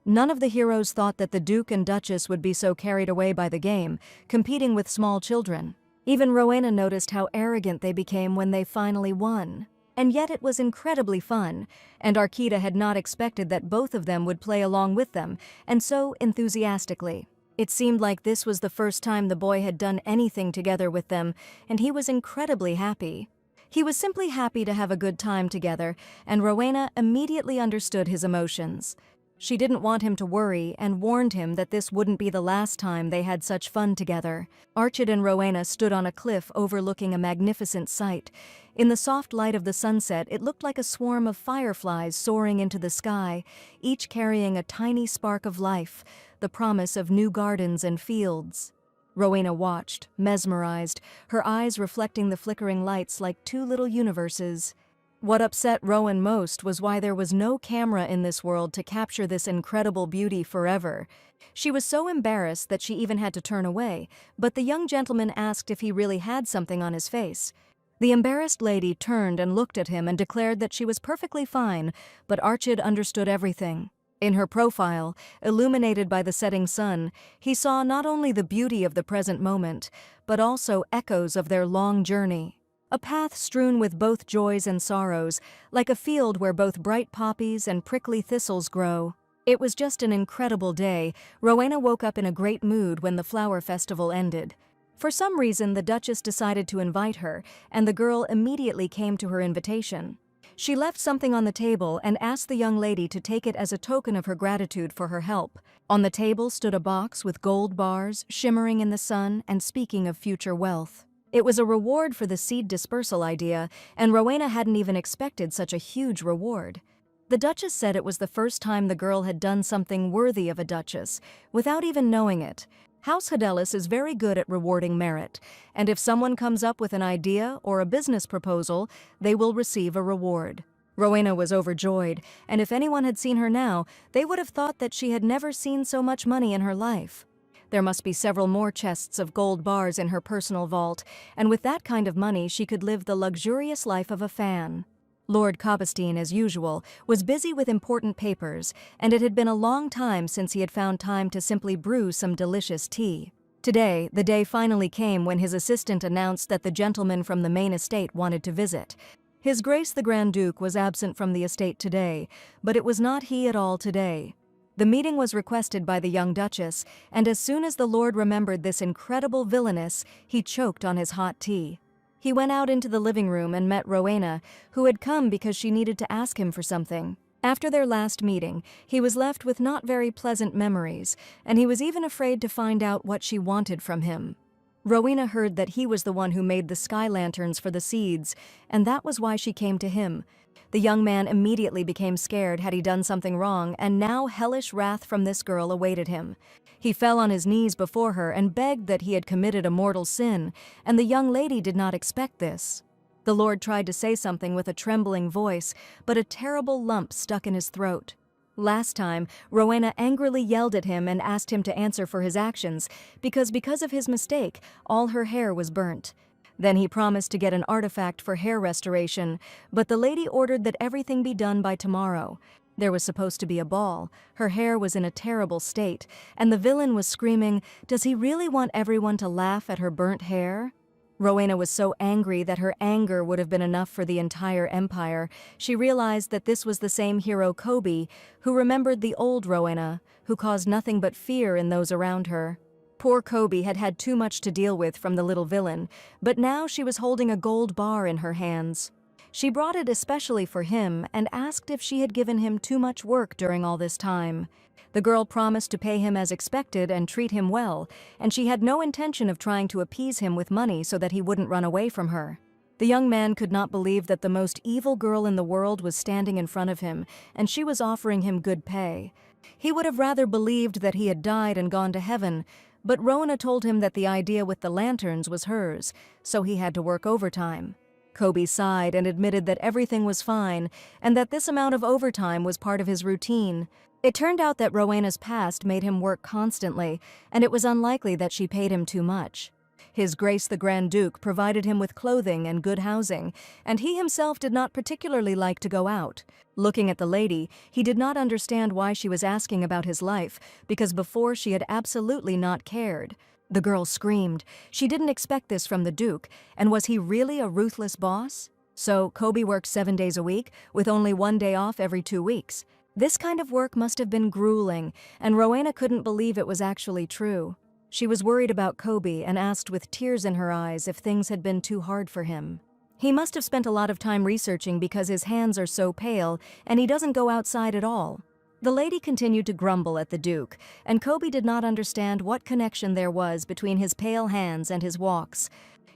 None of the heroes thought that the Duke and Duchess would be so carried away by the game, competing with small children. Even Rowena noticed how arrogant they became when they finally won. And yet it was incredibly fun, and Arkita had not expected that both of them would play along with them, and so enthusiastically. It seemed like this was the first time the boy had done anything together with them, and he was incredibly happy. He was simply happy to have a good time together, and Rowena immediately understood his emotions. She didn't want him to worry and warned him that this wouldn't be the last time they had such fun together. Archid and Rowena stood on a cliff overlooking a magnificent sight. In the soft light of the sunset, it looked like a swarm of fireflies soaring into the sky, each carrying a tiny spark of life, the promise of new gardens and fields. Rowena watched, mesmerized, her eyes reflecting the flickering lights like two little universes. What upset Rowan most was why there was no camera in this world to capture this incredible beauty forever. She was so embarrassed that she even had to turn away, but the young gentleman asked if he really had something on his face. The embarrassed lady turned and looked at him and declared that she was perfectly fine, but Archid understood everything. In her profile, illuminated by the setting sun, he saw not only the beauty of the present moment, but also echoes of their long journey. A path strewn with both joys and sorrows, like a field where both bright poppies and prickly thistles grow. It was just an incredible day. Rowena woke up in a great mood when the flower festival ended. For some reason, the Duchess decided to invite her, and the girl immediately came to her invitation. She left something on the table and asked the young lady to take it as a token of her gratitude for her help. On the table stood a box with gold bars, shimmering in the sun and speaking of future wealth. It was a reward for the seed dispersal idea, and Rowena hadn't even expected such a huge reward. The Duchess said it was the first time the girl had done something worthy of a Duchess, without even knowing it. House Hadelis is very good at rewarding merit, and if someone comes up with an idea or a business proposal, they will receive a reward. Rowena was overjoyed, and if anyone had seen her now, they would have thought that she had never seen so much money in her life. There must be several more chests of gold bars in her personal vault, and with that kind of money she could live the luxurious life of a fan. Lord Cobestine, as usual, was busy with important papers, and it had been a long time since he had found time to simply brew some delicious tea. Today, the day finally came when his assistant announced that the gentleman from the main estate wanted to visit. His Grace the Grand Duke was absent from the estate today, but it was not he at all today. The meeting was requested by the young Duchess, and as soon as the Lord remembered this incredible villainess, he choked on his hot tea. He went out into the living room and met Rowena, who had come because she needed to ask him for something. After their last meeting, he was left with not very pleasant memories, and he was even afraid to find out what she wanted from him. Rowena heard that he was the one who made the sky lanterns for the seeds, and that was why she came to him. The young man immediately became scared had he done something wrong, and now hellish wrath from this girl awaited him. He fell on his knees before her and begged that he had committed a mortal sin, and the young lady did not expect this. The Lord tried to say something with a trembling voice, but a terrible lump stuck in his throat. Last time, Rowena angrily yelled at him and asked him to answer for his actions, because of his mistake, all her hair was burnt. Then he promised to get an artifact for hair restoration, but the lady ordered that everything be done by tomorrow. There was supposed to be a ball, her hair was in a terrible state, and the villain was screaming, "Does he really want everyone to laugh at her burnt hair?" Rowena was so angry that her anger would have been enough for the entire empire. She realized that this was the same hero Kobe, who remembered the old Rowena, who caused nothing but fear in those around her. Poor Kobe had had too much to deal with from the little villain, but now she was holding a gold bar in her hands. She brought it especially for him and asked if she had given him too much work during all this time. The girl promised to pay him as expected and treat him well, and she had no intention of trying to appease him with money so that he wouldn't run away from her. The young man could not believe that the most evil girl in the world was standing in front of him, and she was offering him good pay. He would have rather believed that he had died and gone to heaven, but Rowena told him that the idea with the lanterns was hers, so he had to work overtime. Kobe sighed and admitted that everything was fine, and that this amount of overtime was part of his routine. It turned out that Rowena's past made him work constantly, and it was unlikely that she paid him too much. His Grace the Grand Duke provided him with clothing and good housing, and he himself did not particularly like to go out. Looking at the lady, he did not understand why she was asking about his life, because before she had absolutely not cared. The girl screamed. She didn't expect this from the Duke, and was he really a ruthless boss? So Kobe worked 7 days a week, with only 1 day off every 2 weeks. This kind of work must have been grueling, and Rowena couldn't believe it was actually true. She was worried about Kobe and asked with tears in her eyes if things had been too hard for him. He must have spent a lot of time researching because his hands are so pale, and he doesn't go outside at all. The lady continued to grumble at the Duke, and Kobe did not understand what connection there was between his pale hands and his walks.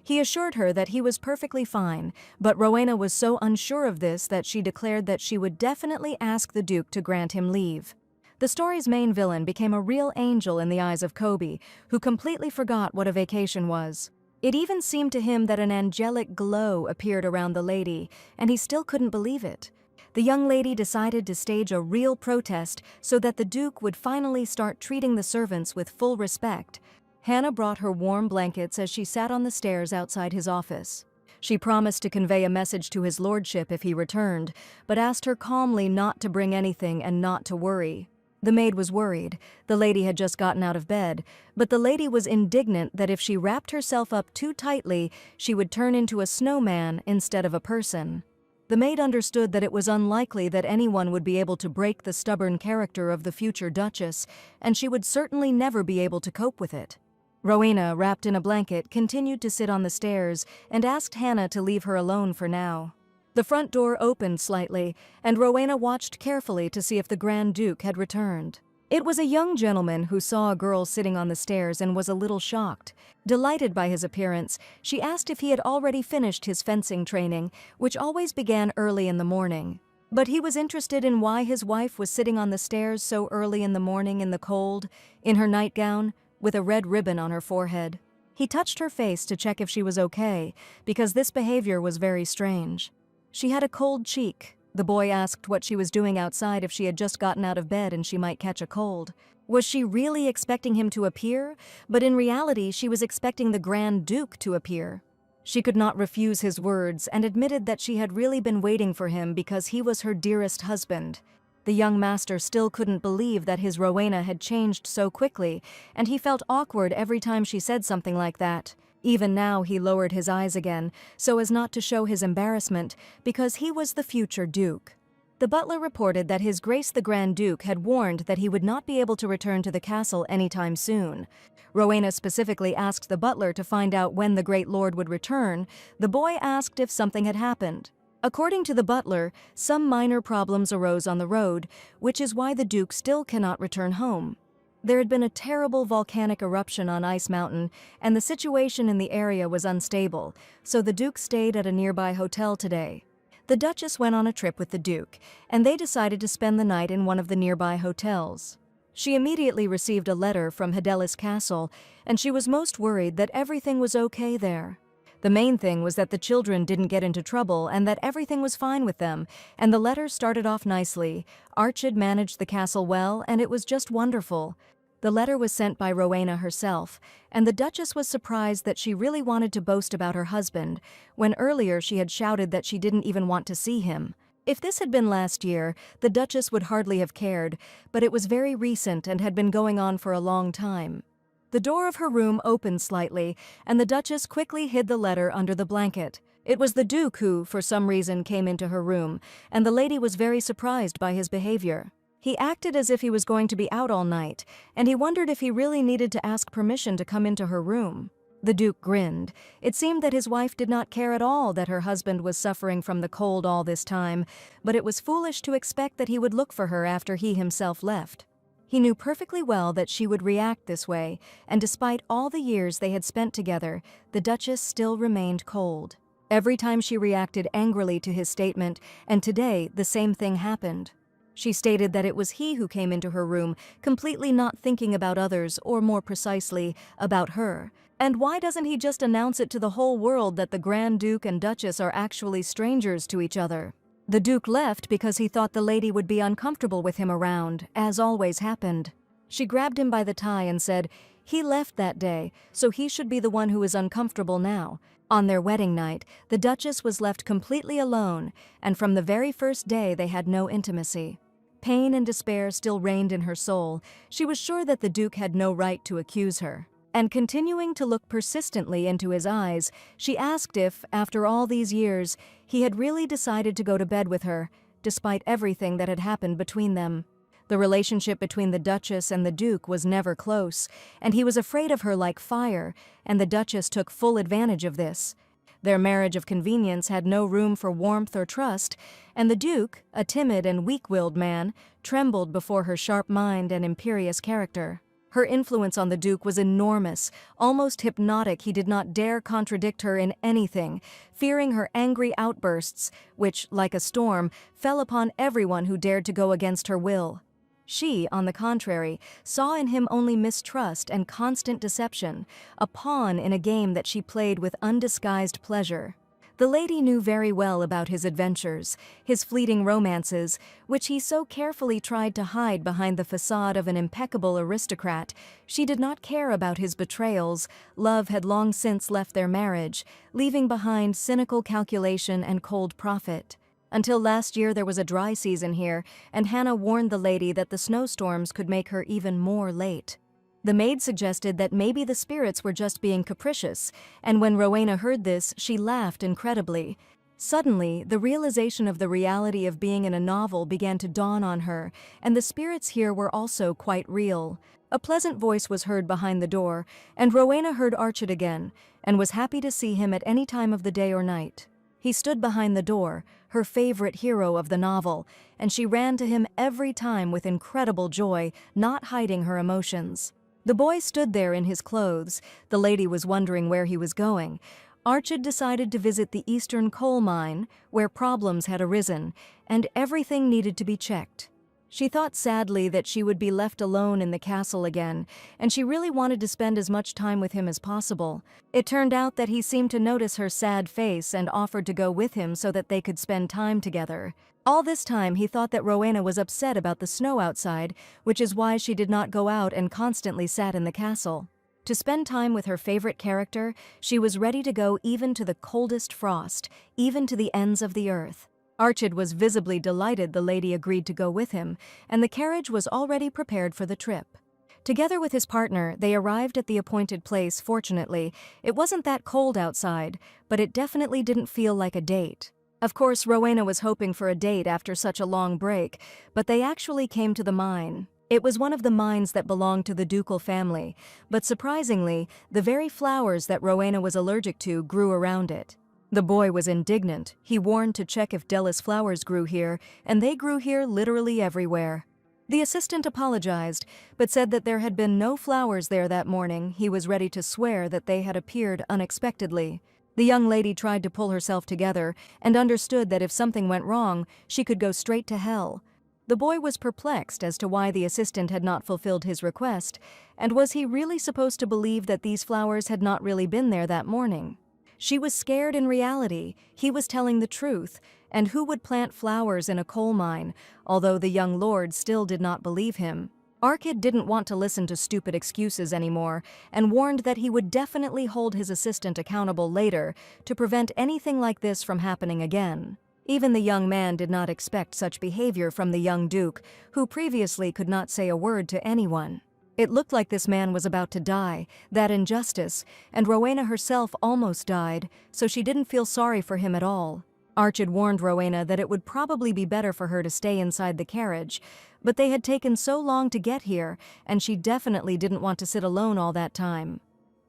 He assured her that he was perfectly fine, but Rowena was so unsure of this that she declared that she would definitely ask the Duke to grant him leave. The story's main villain became a real angel in the eyes of Kobe, who completely forgot what a vacation was. It even seemed to him that an angelic glow appeared around the lady, and he still couldn't believe it. The young lady decided to stage a real protest so that the Duke would finally start treating the servants with full respect. Hannah brought her warm blankets as she sat on the stairs outside his office. She promised to convey a message to his lordship if he returned, but asked her calmly not to bring anything and not to worry. The maid was worried. The lady had just gotten out of bed, but the lady was indignant that if she wrapped herself up too tightly, she would turn into a snowman instead of a person. The maid understood that it was unlikely that anyone would be able to break the stubborn character of the future Duchess, and she would certainly never be able to cope with it. Rowena, wrapped in a blanket, continued to sit on the stairs and asked Hannah to leave her alone for now. The front door opened slightly, and Rowena watched carefully to see if the Grand Duke had returned. It was a young gentleman who saw a girl sitting on the stairs and was a little shocked. Delighted by his appearance, she asked if he had already finished his fencing training, which always began early in the morning. But he was interested in why his wife was sitting on the stairs so early in the morning in the cold, in her nightgown, with a red ribbon on her forehead. He touched her face to check if she was okay, because this behavior was very strange. She had a cold cheek. The boy asked what she was doing outside, if she had just gotten out of bed and she might catch a cold. Was she really expecting him to appear? But in reality, she was expecting the Grand Duke to appear. She could not refuse his words and admitted that she had really been waiting for him because he was her dearest husband. The young master still couldn't believe that his Rowena had changed so quickly, and he felt awkward every time she said something like that. Even now he lowered his eyes again, so as not to show his embarrassment, because he was the future Duke. The butler reported that His Grace the Grand Duke had warned that he would not be able to return to the castle anytime soon. Rowena specifically asked the butler to find out when the Great Lord would return. The boy asked if something had happened. According to the butler, some minor problems arose on the road, which is why the Duke still cannot return home. There had been a terrible volcanic eruption on Ice Mountain, and the situation in the area was unstable, so the Duke stayed at a nearby hotel today. The Duchess went on a trip with the Duke, and they decided to spend the night in one of the nearby hotels. She immediately received a letter from Hedelis Castle, and she was most worried that everything was okay there. The main thing was that the children didn't get into trouble and that everything was fine with them, and the letter started off nicely. Archid managed the castle well, and it was just wonderful. The letter was sent by Rowena herself, and the Duchess was surprised that she really wanted to boast about her husband, when earlier she had shouted that she didn't even want to see him. If this had been last year, the Duchess would hardly have cared, but it was very recent and had been going on for a long time. The door of her room opened slightly, and the Duchess quickly hid the letter under the blanket. It was the Duke who, for some reason, came into her room, and the lady was very surprised by his behavior. He acted as if he was going to be out all night, and he wondered if he really needed to ask permission to come into her room. The Duke grinned. It seemed that his wife did not care at all that her husband was suffering from the cold all this time, but it was foolish to expect that he would look for her after he himself left. He knew perfectly well that she would react this way, and despite all the years they had spent together, the Duchess still remained cold. Every time she reacted angrily to his statement, and today the same thing happened. She stated that it was he who came into her room, completely not thinking about others, or more precisely, about her. And why doesn't he just announce it to the whole world that the Grand Duke and Duchess are actually strangers to each other? The Duke left because he thought the lady would be uncomfortable with him around, as always happened. She grabbed him by the tie and said, "He left that day, so he should be the one who is uncomfortable now." On their wedding night, the Duchess was left completely alone, and from the very first day they had no intimacy. Pain and despair still reigned in her soul. She was sure that the Duke had no right to accuse her. And continuing to look persistently into his eyes, she asked if, after all these years, he had really decided to go to bed with her, despite everything that had happened between them. The relationship between the Duchess and the Duke was never close, and he was afraid of her like fire, and the Duchess took full advantage of this. Their marriage of convenience had no room for warmth or trust, and the Duke, a timid and weak-willed man, trembled before her sharp mind and imperious character. Her influence on the Duke was enormous, almost hypnotic. He did not dare contradict her in anything, fearing her angry outbursts, which, like a storm, fell upon everyone who dared to go against her will. She, on the contrary, saw in him only mistrust and constant deception, a pawn in a game that she played with undisguised pleasure. The lady knew very well about his adventures, his fleeting romances, which he so carefully tried to hide behind the facade of an impeccable aristocrat. She did not care about his betrayals. Love had long since left their marriage, leaving behind cynical calculation and cold profit. Until last year there was a dry season here, and Hannah warned the lady that the snowstorms could make her even more late. The maid suggested that maybe the spirits were just being capricious, and when Rowena heard this, she laughed incredibly. Suddenly, the realization of the reality of being in a novel began to dawn on her, and the spirits here were also quite real. A pleasant voice was heard behind the door, and Rowena heard Archid again, and was happy to see him at any time of the day or night. He stood behind the door, her favorite hero of the novel, and she ran to him every time with incredible joy, not hiding her emotions. The boy stood there in his clothes. The lady was wondering where he was going. Archid decided to visit the eastern coal mine, where problems had arisen, and everything needed to be checked. She thought sadly that she would be left alone in the castle again, and she really wanted to spend as much time with him as possible. It turned out that he seemed to notice her sad face and offered to go with him so that they could spend time together. All this time he thought that Rowena was upset about the snow outside, which is why she did not go out and constantly sat in the castle. To spend time with her favorite character, she was ready to go even to the coldest frost, even to the ends of the earth. Archid was visibly delighted the lady agreed to go with him, and the carriage was already prepared for the trip. Together with his partner, they arrived at the appointed place. Fortunately, it wasn't that cold outside, but it definitely didn't feel like a date. Of course, Rowena was hoping for a date after such a long break, but they actually came to the mine. It was one of the mines that belonged to the ducal family, but surprisingly, the very flowers that Rowena was allergic to grew around it. The boy was indignant. He warned to check if Della's flowers grew here, and they grew here literally everywhere. The assistant apologized, but said that there had been no flowers there that morning. He was ready to swear that they had appeared unexpectedly. The young lady tried to pull herself together and understood that if something went wrong, she could go straight to hell. The boy was perplexed as to why the assistant had not fulfilled his request, and was he really supposed to believe that these flowers had not really been there that morning? She was scared in reality. He was telling the truth, and who would plant flowers in a coal mine, although the young lord still did not believe him. Archid didn't want to listen to stupid excuses anymore, and warned that he would definitely hold his assistant accountable later to prevent anything like this from happening again. Even the young man did not expect such behavior from the young duke, who previously could not say a word to anyone. It looked like this man was about to die, that injustice, and Rowena herself almost died, so she didn't feel sorry for him at all. Archid warned Rowena that it would probably be better for her to stay inside the carriage, but they had taken so long to get here, and she definitely didn't want to sit alone all that time.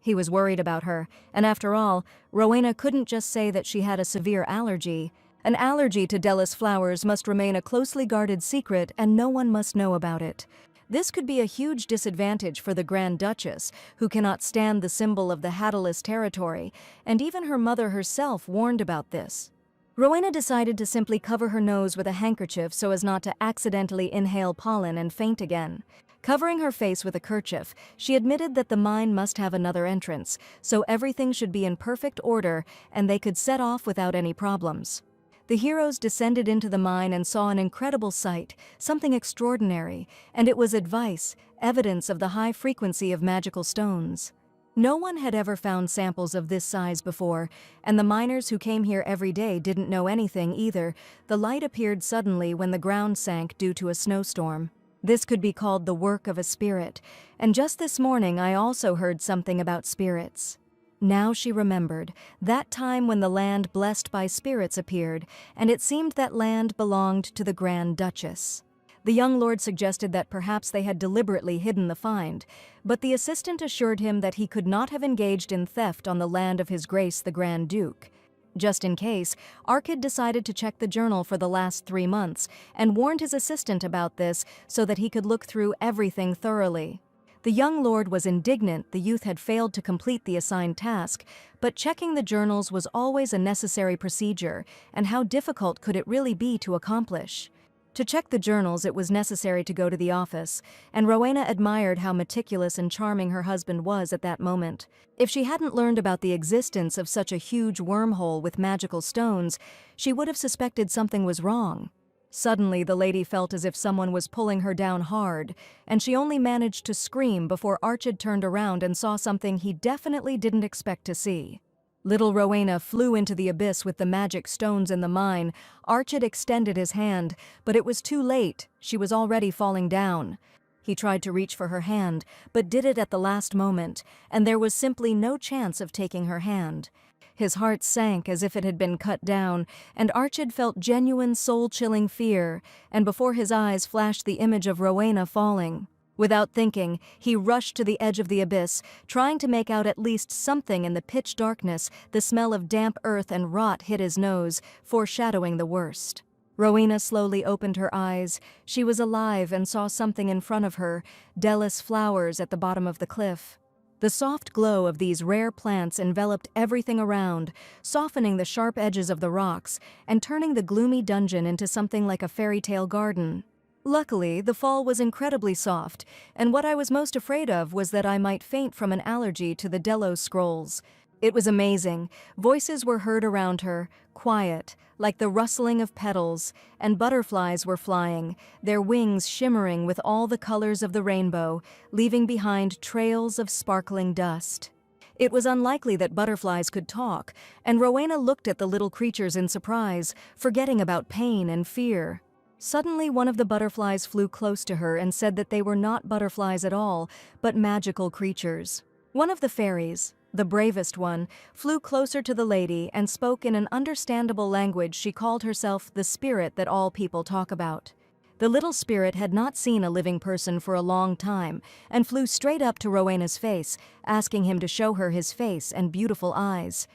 He was worried about her, and after all, Rowena couldn't just say that she had a severe allergy. An allergy to Della's flowers must remain a closely guarded secret, and no one must know about it. This could be a huge disadvantage for the Grand Duchess, who cannot stand the symbol of the Hattaless territory, and even her mother herself warned about this. Rowena decided to simply cover her nose with a handkerchief so as not to accidentally inhale pollen and faint again. Covering her face with a kerchief, she admitted that the mine must have another entrance, so everything should be in perfect order and they could set off without any problems. The heroes descended into the mine and saw an incredible sight, something extraordinary, and it was advice, evidence of the high frequency of magical stones. No one had ever found samples of this size before, and the miners who came here every day didn't know anything either. The light appeared suddenly when the ground sank due to a snowstorm. This could be called the work of a spirit, and just this morning I also heard something about spirits. Now she remembered, that time when the land blessed by spirits appeared, and it seemed that land belonged to the Grand Duchess. The young lord suggested that perhaps they had deliberately hidden the find, but the assistant assured him that he could not have engaged in theft on the land of His Grace the Grand Duke. Just in case, Archid decided to check the journal for the last 3 months, and warned his assistant about this so that he could look through everything thoroughly. The young lord was indignant the youth had failed to complete the assigned task, but checking the journals was always a necessary procedure, and how difficult could it really be to accomplish? To check the journals, it was necessary to go to the office, and Rowena admired how meticulous and charming her husband was at that moment. If she hadn't learned about the existence of such a huge wormhole with magical stones, she would have suspected something was wrong. Suddenly, the lady felt as if someone was pulling her down hard, and she only managed to scream before Archid turned around and saw something he definitely didn't expect to see. Little Rowena flew into the abyss with the magic stones in the mine. Archid extended his hand, but it was too late. She was already falling down. He tried to reach for her hand, but did it at the last moment, and there was simply no chance of taking her hand. His heart sank as if it had been cut down, and Archid felt genuine soul-chilling fear, and before his eyes flashed the image of Rowena falling. Without thinking, he rushed to the edge of the abyss, trying to make out at least something in the pitch darkness. The smell of damp earth and rot hit his nose, foreshadowing the worst. Rowena slowly opened her eyes. She was alive and saw something in front of her, Delis flowers at the bottom of the cliff. The soft glow of these rare plants enveloped everything around, softening the sharp edges of the rocks and turning the gloomy dungeon into something like a fairy tale garden. Luckily, the fall was incredibly soft, and what I was most afraid of was that I might faint from an allergy to the Delos scrolls. It was amazing. Voices were heard around her, quiet, like the rustling of petals, and butterflies were flying, their wings shimmering with all the colors of the rainbow, leaving behind trails of sparkling dust. It was unlikely that butterflies could talk, and Rowena looked at the little creatures in surprise, forgetting about pain and fear. Suddenly, one of the butterflies flew close to her and said that they were not butterflies at all, but magical creatures. One of the fairies, the bravest one, flew closer to the lady and spoke in an understandable language. She called herself the spirit that all people talk about. The little spirit had not seen a living person for a long time and flew straight up to Rowena's face, asking him to show her his face and beautiful eyes.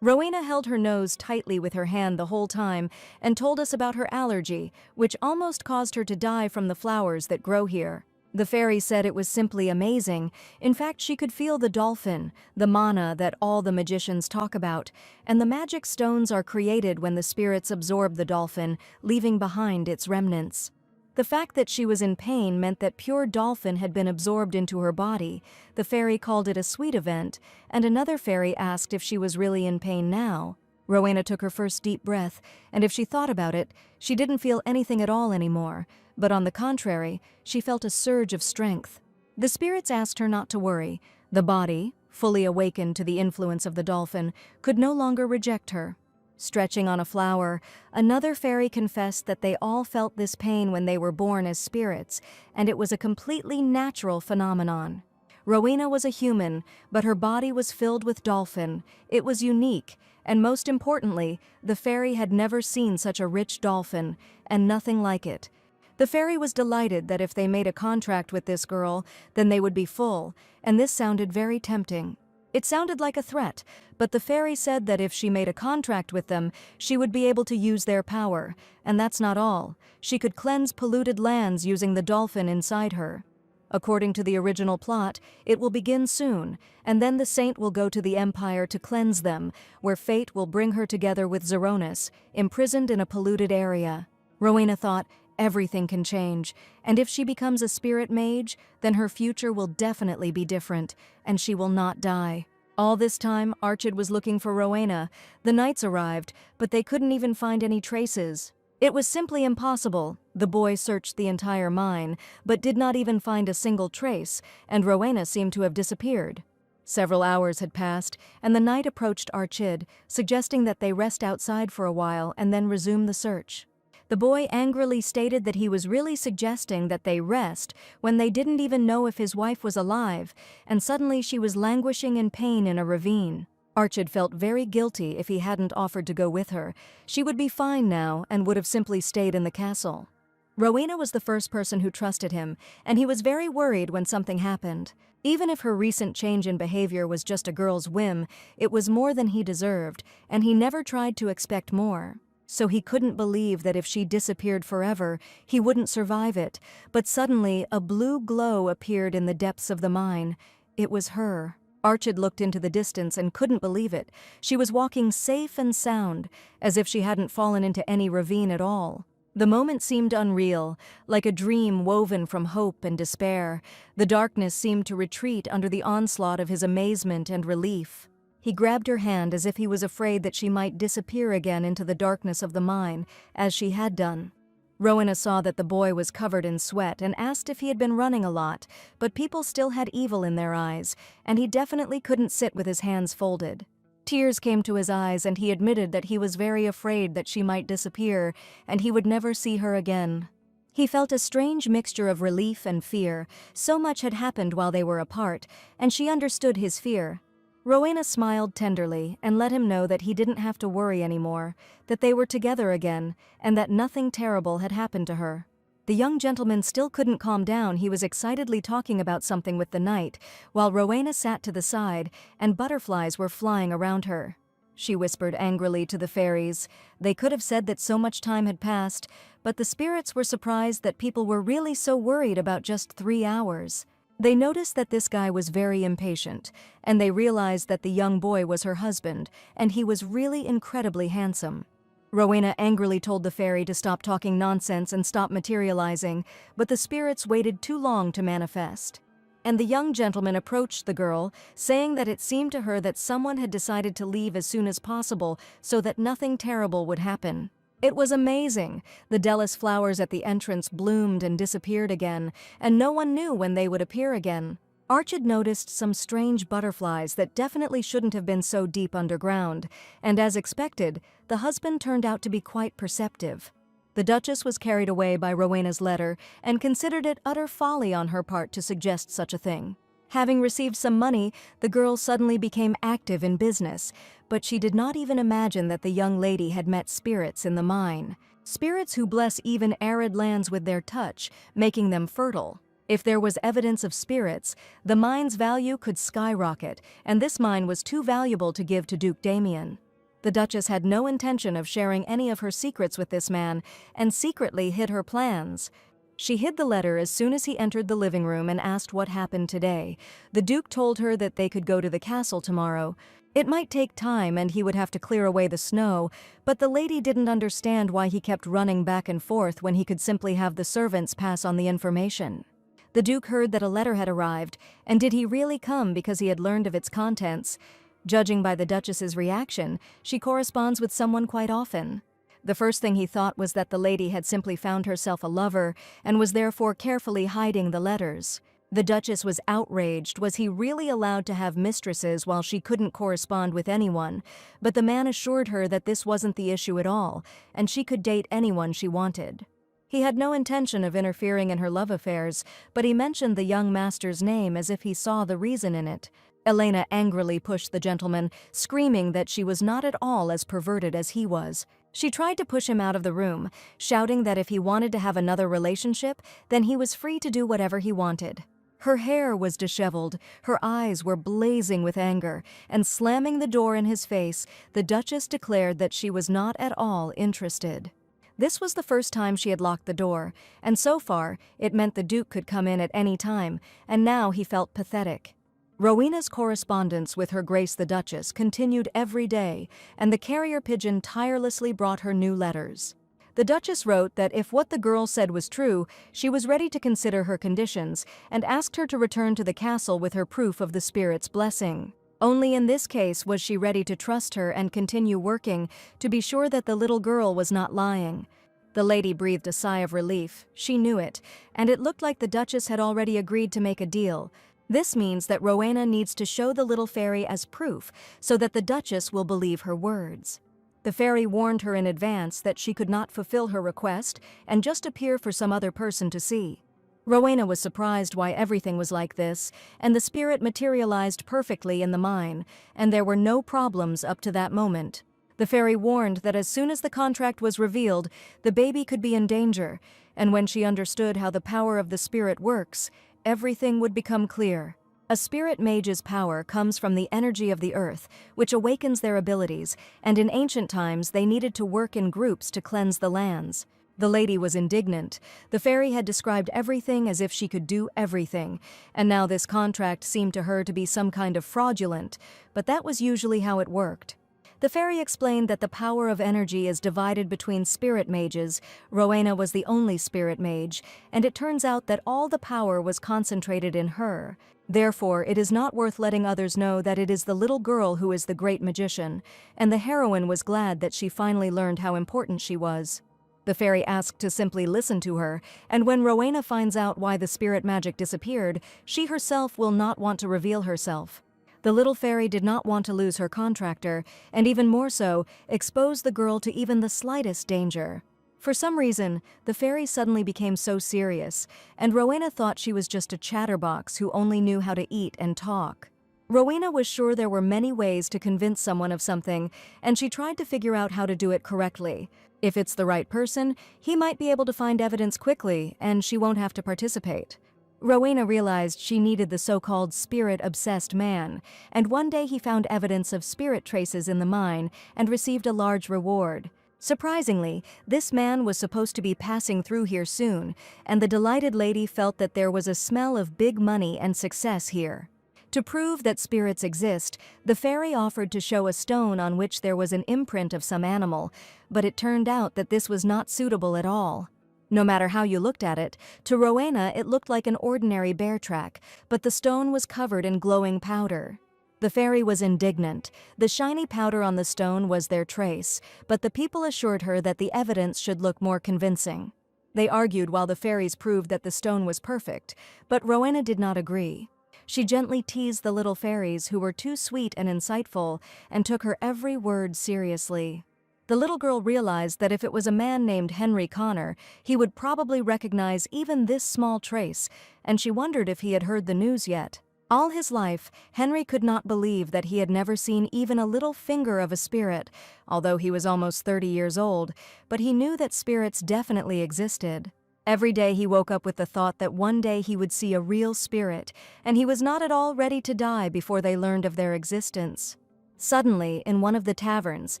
Rowena held her nose tightly with her hand the whole time and told us about her allergy, which almost caused her to die from the flowers that grow here. The fairy said it was simply amazing. In fact, she could feel the dolphin, the mana that all the magicians talk about, and the magic stones are created when the spirits absorb the dolphin, leaving behind its remnants. The fact that she was in pain meant that pure dolphin had been absorbed into her body. The fairy called it a sweet event, and another fairy asked if she was really in pain now. Rowena took her first deep breath, and if she thought about it, she didn't feel anything at all anymore. But on the contrary, she felt a surge of strength. The spirits asked her not to worry. The body, fully awakened to the influence of the dolphin, could no longer reject her. Stretching on a flower, another fairy confessed that they all felt this pain when they were born as spirits, and it was a completely natural phenomenon. Rowena was a human, but her body was filled with dolphin. It was unique, and most importantly, the fairy had never seen such a rich dolphin, and nothing like it. The fairy was delighted that if they made a contract with this girl, then they would be full, and this sounded very tempting. It sounded like a threat, but the fairy said that if she made a contract with them, she would be able to use their power, and that's not all. She could cleanse polluted lands using the dolphin inside her. According to the original plot, it will begin soon, and then the saint will go to the Empire to cleanse them, where fate will bring her together with Zeronis, imprisoned in a polluted area. Rowena thought, everything can change, and if she becomes a spirit mage, then her future will definitely be different, and she will not die. All this time, Archid was looking for Rowena. The knights arrived, but they couldn't even find any traces. It was simply impossible. The boy searched the entire mine, but did not even find a single trace, and Rowena seemed to have disappeared. Several hours had passed, and the knight approached Archid, suggesting that they rest outside for a while and then resume the search. The boy angrily stated that he was really suggesting that they rest when they didn't even know if his wife was alive, and suddenly she was languishing in pain in a ravine. Archid felt very guilty if he hadn't offered to go with her. She would be fine now and would have simply stayed in the castle. Rowena was the first person who trusted him, and he was very worried when something happened. Even if her recent change in behavior was just a girl's whim, it was more than he deserved, and he never tried to expect more. So he couldn't believe that if she disappeared forever, he wouldn't survive it. But suddenly, a blue glow appeared in the depths of the mine. It was her. Archid looked into the distance and couldn't believe it. She was walking safe and sound, as if she hadn't fallen into any ravine at all. The moment seemed unreal, like a dream woven from hope and despair. The darkness seemed to retreat under the onslaught of his amazement and relief. He grabbed her hand as if he was afraid that she might disappear again into the darkness of the mine, as she had done. Rowena saw that the boy was covered in sweat and asked if he had been running a lot, but people still had evil in their eyes, and he definitely couldn't sit with his hands folded. Tears came to his eyes, and he admitted that he was very afraid that she might disappear, and he would never see her again. He felt a strange mixture of relief and fear. So much had happened while they were apart, and she understood his fear. Rowena smiled tenderly and let him know that he didn't have to worry anymore, that they were together again, and that nothing terrible had happened to her. The young gentleman still couldn't calm down. He was excitedly talking about something with the knight, while Rowena sat to the side, and butterflies were flying around her. She whispered angrily to the fairies. They could have said that so much time had passed, but the spirits were surprised that people were really so worried about just 3 hours. They noticed that this guy was very impatient, and they realized that the young boy was her husband, and he was really incredibly handsome. Rowena angrily told the fairy to stop talking nonsense and stop materializing, but the spirits waited too long to manifest. And the young gentleman approached the girl, saying that it seemed to her that someone had decided to leave as soon as possible so that nothing terrible would happen. It was amazing. The Delis flowers at the entrance bloomed and disappeared again, and no one knew when they would appear again. Arch had noticed some strange butterflies that definitely shouldn't have been so deep underground, and as expected, the husband turned out to be quite perceptive. The Duchess was carried away by Rowena's letter and considered it utter folly on her part to suggest such a thing. Having received some money, the girl suddenly became active in business, but she did not even imagine that the young lady had met spirits in the mine. Spirits who bless even arid lands with their touch, making them fertile. If there was evidence of spirits, the mine's value could skyrocket, and this mine was too valuable to give to Duke Damien. The Duchess had no intention of sharing any of her secrets with this man, and secretly hid her plans. She hid the letter as soon as he entered the living room and asked what happened today. The Duke told her that they could go to the castle tomorrow. It might take time and he would have to clear away the snow, but the lady didn't understand why he kept running back and forth when he could simply have the servants pass on the information. The Duke heard that a letter had arrived, and did he really come because he had learned of its contents? Judging by the Duchess's reaction, she corresponds with someone quite often. The first thing he thought was that the lady had simply found herself a lover and was therefore carefully hiding the letters. The Duchess was outraged. Was he really allowed to have mistresses while she couldn't correspond with anyone? But the man assured her that this wasn't the issue at all, and she could date anyone she wanted. He had no intention of interfering in her love affairs, but he mentioned the young master's name as if he saw the reason in it. Elena angrily pushed the gentleman, screaming that she was not at all as perverted as he was. She tried to push him out of the room, shouting that if he wanted to have another relationship, then he was free to do whatever he wanted. Her hair was disheveled, her eyes were blazing with anger, and slamming the door in his face, the Duchess declared that she was not at all interested. This was the first time she had locked the door, and so far, it meant the Duke could come in at any time, and now he felt pathetic. Rowena's correspondence with Her Grace the Duchess continued every day, and the carrier pigeon tirelessly brought her new letters. The Duchess wrote that if what the girl said was true, she was ready to consider her conditions, and asked her to return to the castle with her proof of the spirit's blessing. Only in this case was she ready to trust her and continue working, to be sure that the little girl was not lying. The lady breathed a sigh of relief. She knew it, and it looked like the Duchess had already agreed to make a deal. This means that Rowena needs to show the little fairy as proof, so that the Duchess will believe her words. The fairy warned her in advance that she could not fulfill her request and just appear for some other person to see. Rowena was surprised why everything was like this, and the spirit materialized perfectly in the mine, and there were no problems up to that moment. The fairy warned that as soon as the contract was revealed, the baby could be in danger, and when she understood how the power of the spirit works, everything would become clear. A spirit mage's power comes from the energy of the earth, which awakens their abilities, and in ancient times they needed to work in groups to cleanse the lands. The lady was indignant. The fairy had described everything as if she could do everything, and now this contract seemed to her to be some kind of fraudulent, but that was usually how it worked. The fairy explained that the power of energy is divided between spirit mages. Rowena was the only spirit mage, and it turns out that all the power was concentrated in her. Therefore, it is not worth letting others know that it is the little girl who is the great magician, and the heroine was glad that she finally learned how important she was. The fairy asked to simply listen to her, and when Rowena finds out why the spirit magic disappeared, she herself will not want to reveal herself. The little fairy did not want to lose her contractor, and even more so, expose the girl to even the slightest danger. For some reason, the fairy suddenly became so serious, and Rowena thought she was just a chatterbox who only knew how to eat and talk. Rowena was sure there were many ways to convince someone of something, and she tried to figure out how to do it correctly. If it's the right person, he might be able to find evidence quickly, and she won't have to participate. Rowena realized she needed the so-called spirit-obsessed man, and one day he found evidence of spirit traces in the mine and received a large reward. Surprisingly, this man was supposed to be passing through here soon, and the delighted lady felt that there was a smell of big money and success here. To prove that spirits exist, the fairy offered to show a stone on which there was an imprint of some animal, but it turned out that this was not suitable at all. No matter how you looked at it, to Rowena it looked like an ordinary bear track, but the stone was covered in glowing powder. The fairy was indignant. The shiny powder on the stone was their trace, but the people assured her that the evidence should look more convincing. They argued while the fairies proved that the stone was perfect, but Rowena did not agree. She gently teased the little fairies who were too sweet and insightful and took her every word seriously. The little girl realized that if it was a man named Henry Connor, he would probably recognize even this small trace, and she wondered if he had heard the news yet. All his life, Henry could not believe that he had never seen even a little finger of a spirit, although he was almost 30 years old, but he knew that spirits definitely existed. Every day he woke up with the thought that one day he would see a real spirit, and he was not at all ready to die before they learned of their existence. Suddenly, in one of the taverns,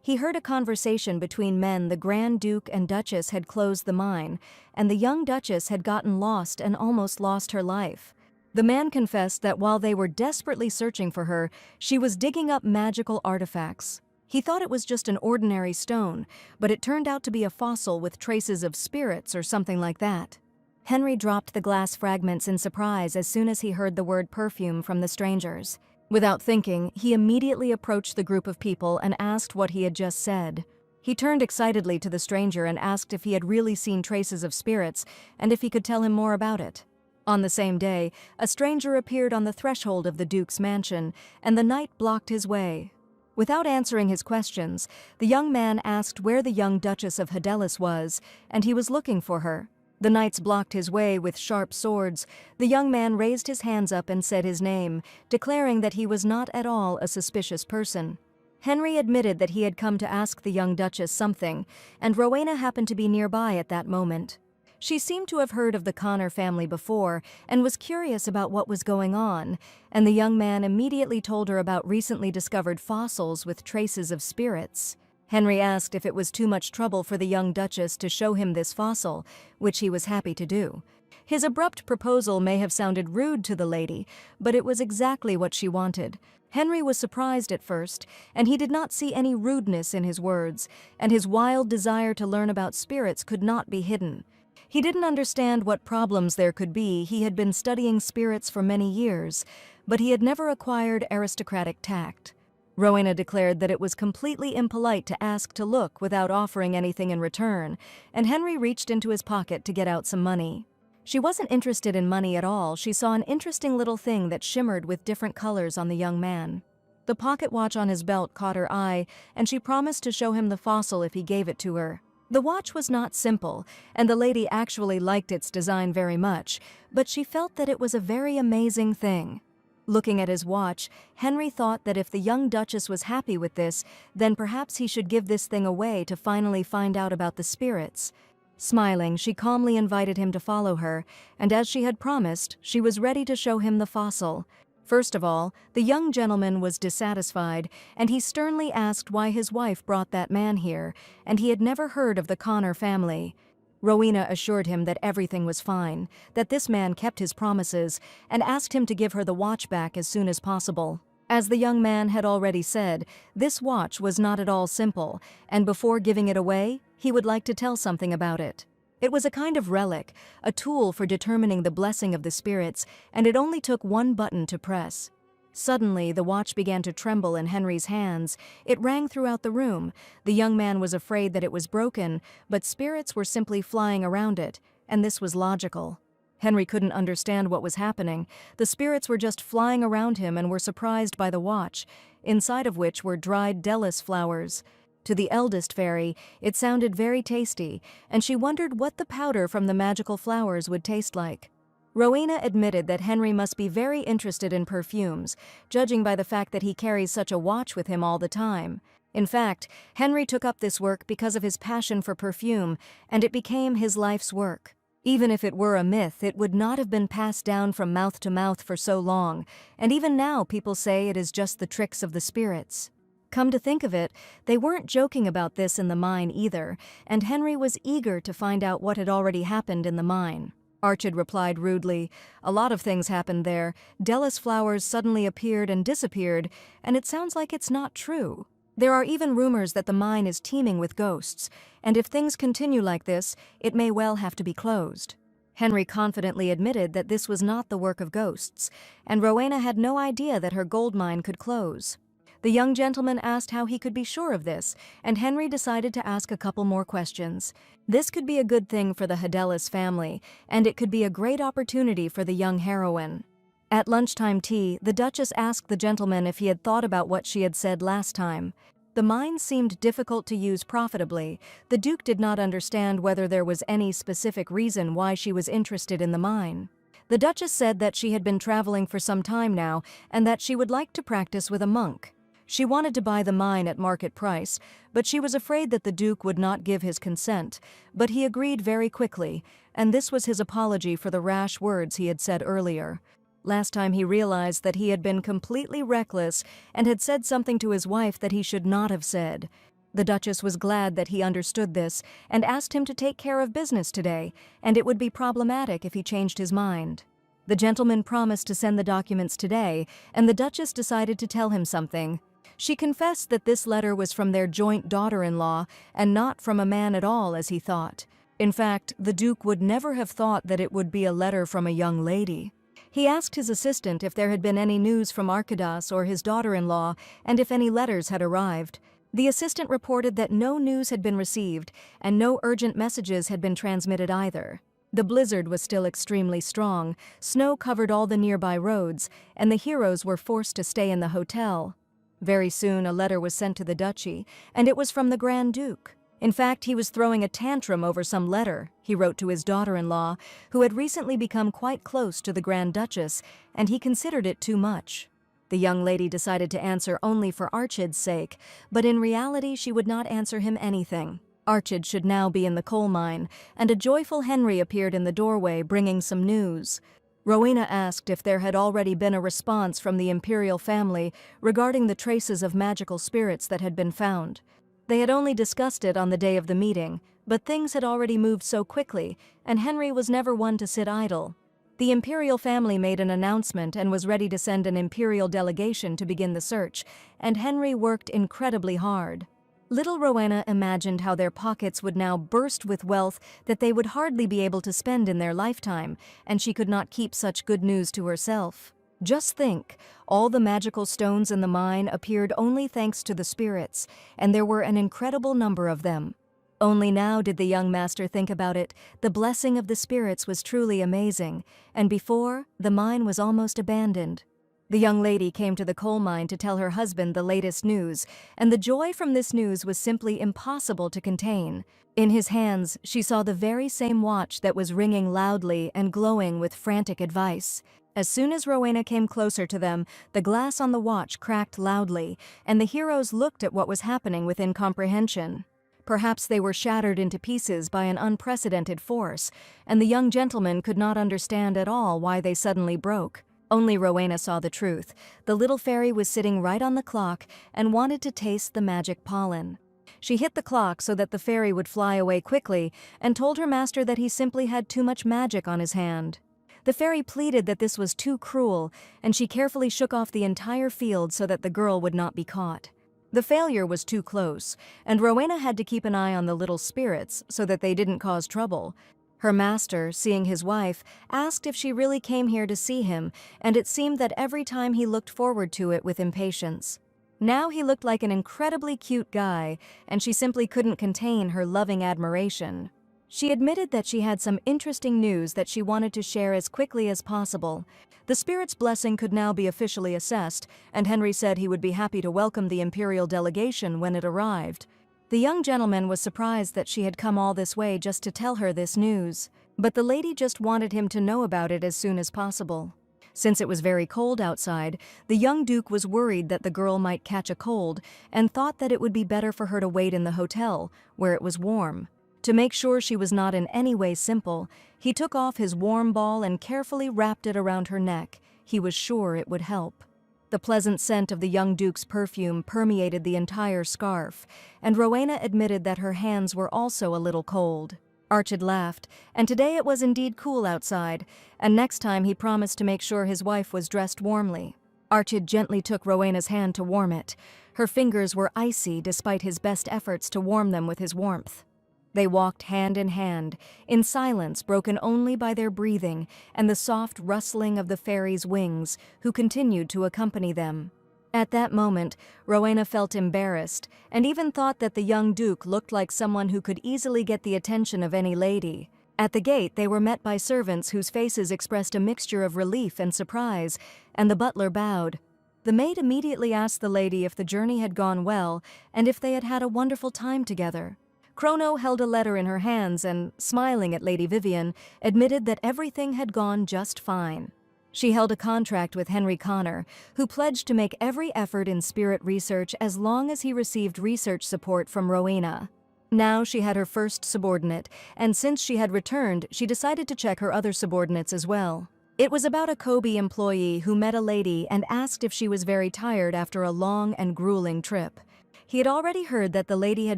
he heard a conversation between men. The Grand Duke and Duchess had closed the mine, and the young Duchess had gotten lost and almost lost her life. The man confessed that while they were desperately searching for her, she was digging up magical artifacts. He thought it was just an ordinary stone, but it turned out to be a fossil with traces of spirits or something like that. Henry dropped the glass fragments in surprise as soon as he heard the word perfume from the strangers. Without thinking, he immediately approached the group of people and asked what he had just said. He turned excitedly to the stranger and asked if he had really seen traces of spirits and if he could tell him more about it. On the same day, a stranger appeared on the threshold of the Duke's mansion, and the knight blocked his way. Without answering his questions, the young man asked where the young Duchess of Hedelis was, and he was looking for her. The knights blocked his way with sharp swords. The young man raised his hands up and said his name, declaring that he was not at all a suspicious person. Henry admitted that he had come to ask the young Duchess something, and Rowena happened to be nearby at that moment. She seemed to have heard of the Connor family before and was curious about what was going on, and the young man immediately told her about recently discovered fossils with traces of spirits. Henry asked if it was too much trouble for the young Duchess to show him this fossil, which he was happy to do. His abrupt proposal may have sounded rude to the lady, but it was exactly what she wanted. Henry was surprised at first, and he did not see any rudeness in his words, and his wild desire to learn about spirits could not be hidden. He didn't understand what problems there could be. He had been studying spirits for many years, but he had never acquired aristocratic tact. Rowena declared that it was completely impolite to ask to look without offering anything in return, and Henry reached into his pocket to get out some money. She wasn't interested in money at all. She saw an interesting little thing that shimmered with different colors on the young man. The pocket watch on his belt caught her eye, and she promised to show him the fossil if he gave it to her. The watch was not simple, and the lady actually liked its design very much, but she felt that it was a very amazing thing. Looking at his watch, Henry thought that if the young Duchess was happy with this, then perhaps he should give this thing away to finally find out about the spirits. Smiling, she calmly invited him to follow her, and as she had promised, she was ready to show him the fossil. First of all, the young gentleman was dissatisfied, and he sternly asked why his wife brought that man here, and he had never heard of the Connor family. Rowena assured him that everything was fine, that this man kept his promises, and asked him to give her the watch back as soon as possible. As the young man had already said, this watch was not at all simple, and before giving it away, he would like to tell something about it. It was a kind of relic, a tool for determining the blessing of the spirits, and it only took one button to press. Suddenly, the watch began to tremble in Henry's hands. It rang throughout the room. The young man was afraid that it was broken, but spirits were simply flying around it, and this was logical. Henry couldn't understand what was happening. The spirits were just flying around him and were surprised by the watch, inside of which were dried Delis flowers. To the eldest fairy, it sounded very tasty, and she wondered what the powder from the magical flowers would taste like. Rowena admitted that Henry must be very interested in perfumes, judging by the fact that he carries such a watch with him all the time. In fact, Henry took up this work because of his passion for perfume, and it became his life's work. Even if it were a myth, it would not have been passed down from mouth to mouth for so long, and even now people say it is just the tricks of the spirits. Come to think of it, they weren't joking about this in the mine either, and Henry was eager to find out what had already happened in the mine. Archid replied rudely, "A lot of things happened there. Della's flowers suddenly appeared and disappeared, and it sounds like it's not true. There are even rumors that the mine is teeming with ghosts, and if things continue like this, it may well have to be closed." Henry confidently admitted that this was not the work of ghosts, and Rowena had no idea that her gold mine could close. The young gentleman asked how he could be sure of this, and Henry decided to ask a couple more questions. This could be a good thing for the Hadelis family, and it could be a great opportunity for the young heroine. At lunchtime tea, the Duchess asked the gentleman if he had thought about what she had said last time. The mine seemed difficult to use profitably. The Duke did not understand whether there was any specific reason why she was interested in the mine. The Duchess said that she had been traveling for some time now, and that she would like to practice with a monk. She wanted to buy the mine at market price, but she was afraid that the Duke would not give his consent, but he agreed very quickly, and this was his apology for the rash words he had said earlier. Last time he realized that he had been completely reckless and had said something to his wife that he should not have said. The Duchess was glad that he understood this and asked him to take care of business today, and it would be problematic if he changed his mind. The gentleman promised to send the documents today, and the Duchess decided to tell him something. She confessed that this letter was from their joint daughter-in-law and not from a man at all, as he thought. In fact, the Duke would never have thought that it would be a letter from a young lady. He asked his assistant if there had been any news from Arkadas or his daughter-in-law, and if any letters had arrived. The assistant reported that no news had been received, and no urgent messages had been transmitted either. The blizzard was still extremely strong, snow covered all the nearby roads, and the heroes were forced to stay in the hotel. Very soon a letter was sent to the duchy, and it was from the Grand Duke. In fact, he was throwing a tantrum over some letter he wrote to his daughter-in-law, who had recently become quite close to the Grand Duchess, and he considered it too much. The young lady decided to answer only for Archid's sake, but in reality she would not answer him anything. Archid should now be in the coal mine, and a joyful Henry appeared in the doorway bringing some news. Rowena asked if there had already been a response from the imperial family regarding the traces of magical spirits that had been found. They had only discussed it on the day of the meeting, but things had already moved so quickly, and Henry was never one to sit idle. The imperial family made an announcement and was ready to send an imperial delegation to begin the search, and Henry worked incredibly hard. Little Rowena imagined how their pockets would now burst with wealth that they would hardly be able to spend in their lifetime, and she could not keep such good news to herself. Just think, all the magical stones in the mine appeared only thanks to the spirits, and there were an incredible number of them. Only now did the young master think about it. The blessing of the spirits was truly amazing, and before, the mine was almost abandoned. The young lady came to the coal mine to tell her husband the latest news, and the joy from this news was simply impossible to contain. In his hands, she saw the very same watch that was ringing loudly and glowing with frantic advice. As soon as Rowena came closer to them, the glass on the watch cracked loudly, and the heroes looked at what was happening with incomprehension. Perhaps they were shattered into pieces by an unprecedented force, and the young gentleman could not understand at all why they suddenly broke. Only Rowena saw the truth. The little fairy was sitting right on the clock and wanted to taste the magic pollen. She hit the clock so that the fairy would fly away quickly and told her master that he simply had too much magic on his hand. The fairy pleaded that this was too cruel, and she carefully shook off the entire field so that the girl would not be caught. The failure was too close, and Rowena had to keep an eye on the little spirits so that they didn't cause trouble. Her master, seeing his wife, asked if she really came here to see him, and it seemed that every time he looked forward to it with impatience. Now he looked like an incredibly cute guy, and she simply couldn't contain her loving admiration. She admitted that she had some interesting news that she wanted to share as quickly as possible. The spirit's blessing could now be officially assessed, and Henry said he would be happy to welcome the imperial delegation when it arrived. The young gentleman was surprised that she had come all this way just to tell her this news. but the lady just wanted him to know about it as soon as possible. Since it was very cold outside, the young duke was worried that the girl might catch a cold and thought that it would be better for her to wait in the hotel, where it was warm. To make sure she was not in any way simple, he took off his warm ball and carefully wrapped it around her neck. He was sure it would help. The pleasant scent of the young duke's perfume permeated the entire scarf, and Rowena admitted that her hands were also a little cold. Archid laughed, and today it was indeed cool outside, and next time he promised to make sure his wife was dressed warmly. Archid gently took Rowena's hand to warm it. Her fingers were icy despite his best efforts to warm them with his warmth. They walked hand in silence broken only by their breathing and the soft rustling of the fairy's wings, who continued to accompany them. At that moment, Rowena felt embarrassed, and even thought that the young duke looked like someone who could easily get the attention of any lady. At the gate, they were met by servants whose faces expressed a mixture of relief and surprise, and the butler bowed. The maid immediately asked the lady if the journey had gone well and if they had had a wonderful time together. Chrono held a letter in her hands and, smiling at Lady Vivian, admitted that everything had gone just fine. She held a contract with Henry Connor, who pledged to make every effort in spirit research as long as he received research support from Rowena. Now she had her first subordinate, and since she had returned, she decided to check her other subordinates as well. It was about a Kobe employee who met a lady and asked if she was very tired after a long and grueling trip. He had already heard that the lady had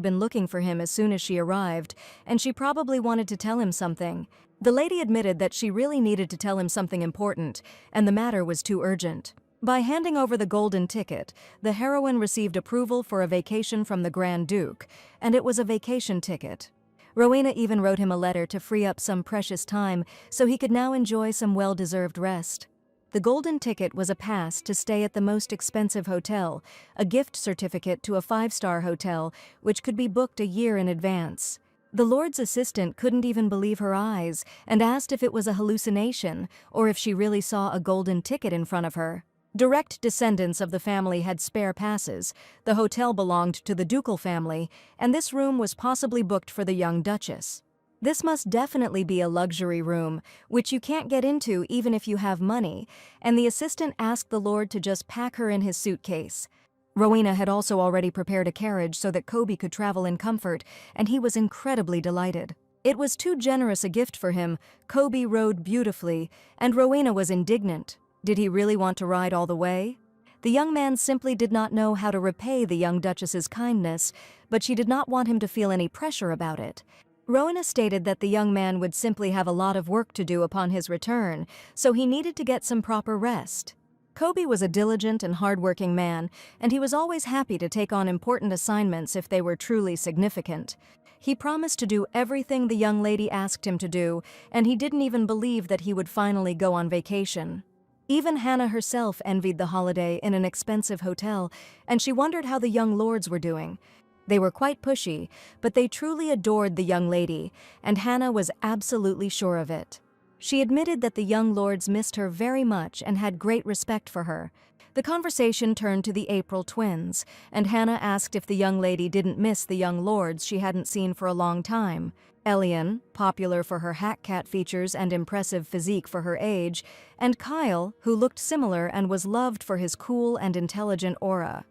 been looking for him as soon as she arrived, and she probably wanted to tell him something. The lady admitted that she really needed to tell him something important, and the matter was too urgent. By handing over the golden ticket, the heroine received approval for a vacation from the Grand Duke, and it was a vacation ticket. Rowena even wrote him a letter to free up some precious time so he could now enjoy some well-deserved rest. The golden ticket was a pass to stay at the most expensive hotel, a gift certificate to a 5-star hotel, which could be booked a year in advance. The Lord's assistant couldn't even believe her eyes and asked if it was a hallucination or if she really saw a golden ticket in front of her. Direct descendants of the family had spare passes. The hotel belonged to the ducal family, and this room was possibly booked for the young duchess. This must definitely be a luxury room, which you can't get into even if you have money, and the assistant asked the Lord to just pack her in his suitcase. Rowena had also already prepared a carriage so that Kobe could travel in comfort, and he was incredibly delighted. It was too generous a gift for him. Kobe rode beautifully, and Rowena was indignant. Did he really want to ride all the way? The young man simply did not know how to repay the young duchess's kindness, but she did not want him to feel any pressure about it. Rowena stated that the young man would simply have a lot of work to do upon his return, so he needed to get some proper rest. Kobe was a diligent and hardworking man, and he was always happy to take on important assignments if they were truly significant. He promised to do everything the young lady asked him to do, and he didn't even believe that he would finally go on vacation. Even Hannah herself envied the holiday in an expensive hotel, and she wondered how the young lords were doing. They were quite pushy, but they truly adored the young lady, and Hannah was absolutely sure of it. She admitted that the young lords missed her very much and had great respect for her. The conversation turned to the April twins, and Hannah asked if the young lady didn't miss the young lords she hadn't seen for a long time. Elian, popular for her hat-cat features and impressive physique for her age, and Kyle, who looked similar and was loved for his cool and intelligent aura.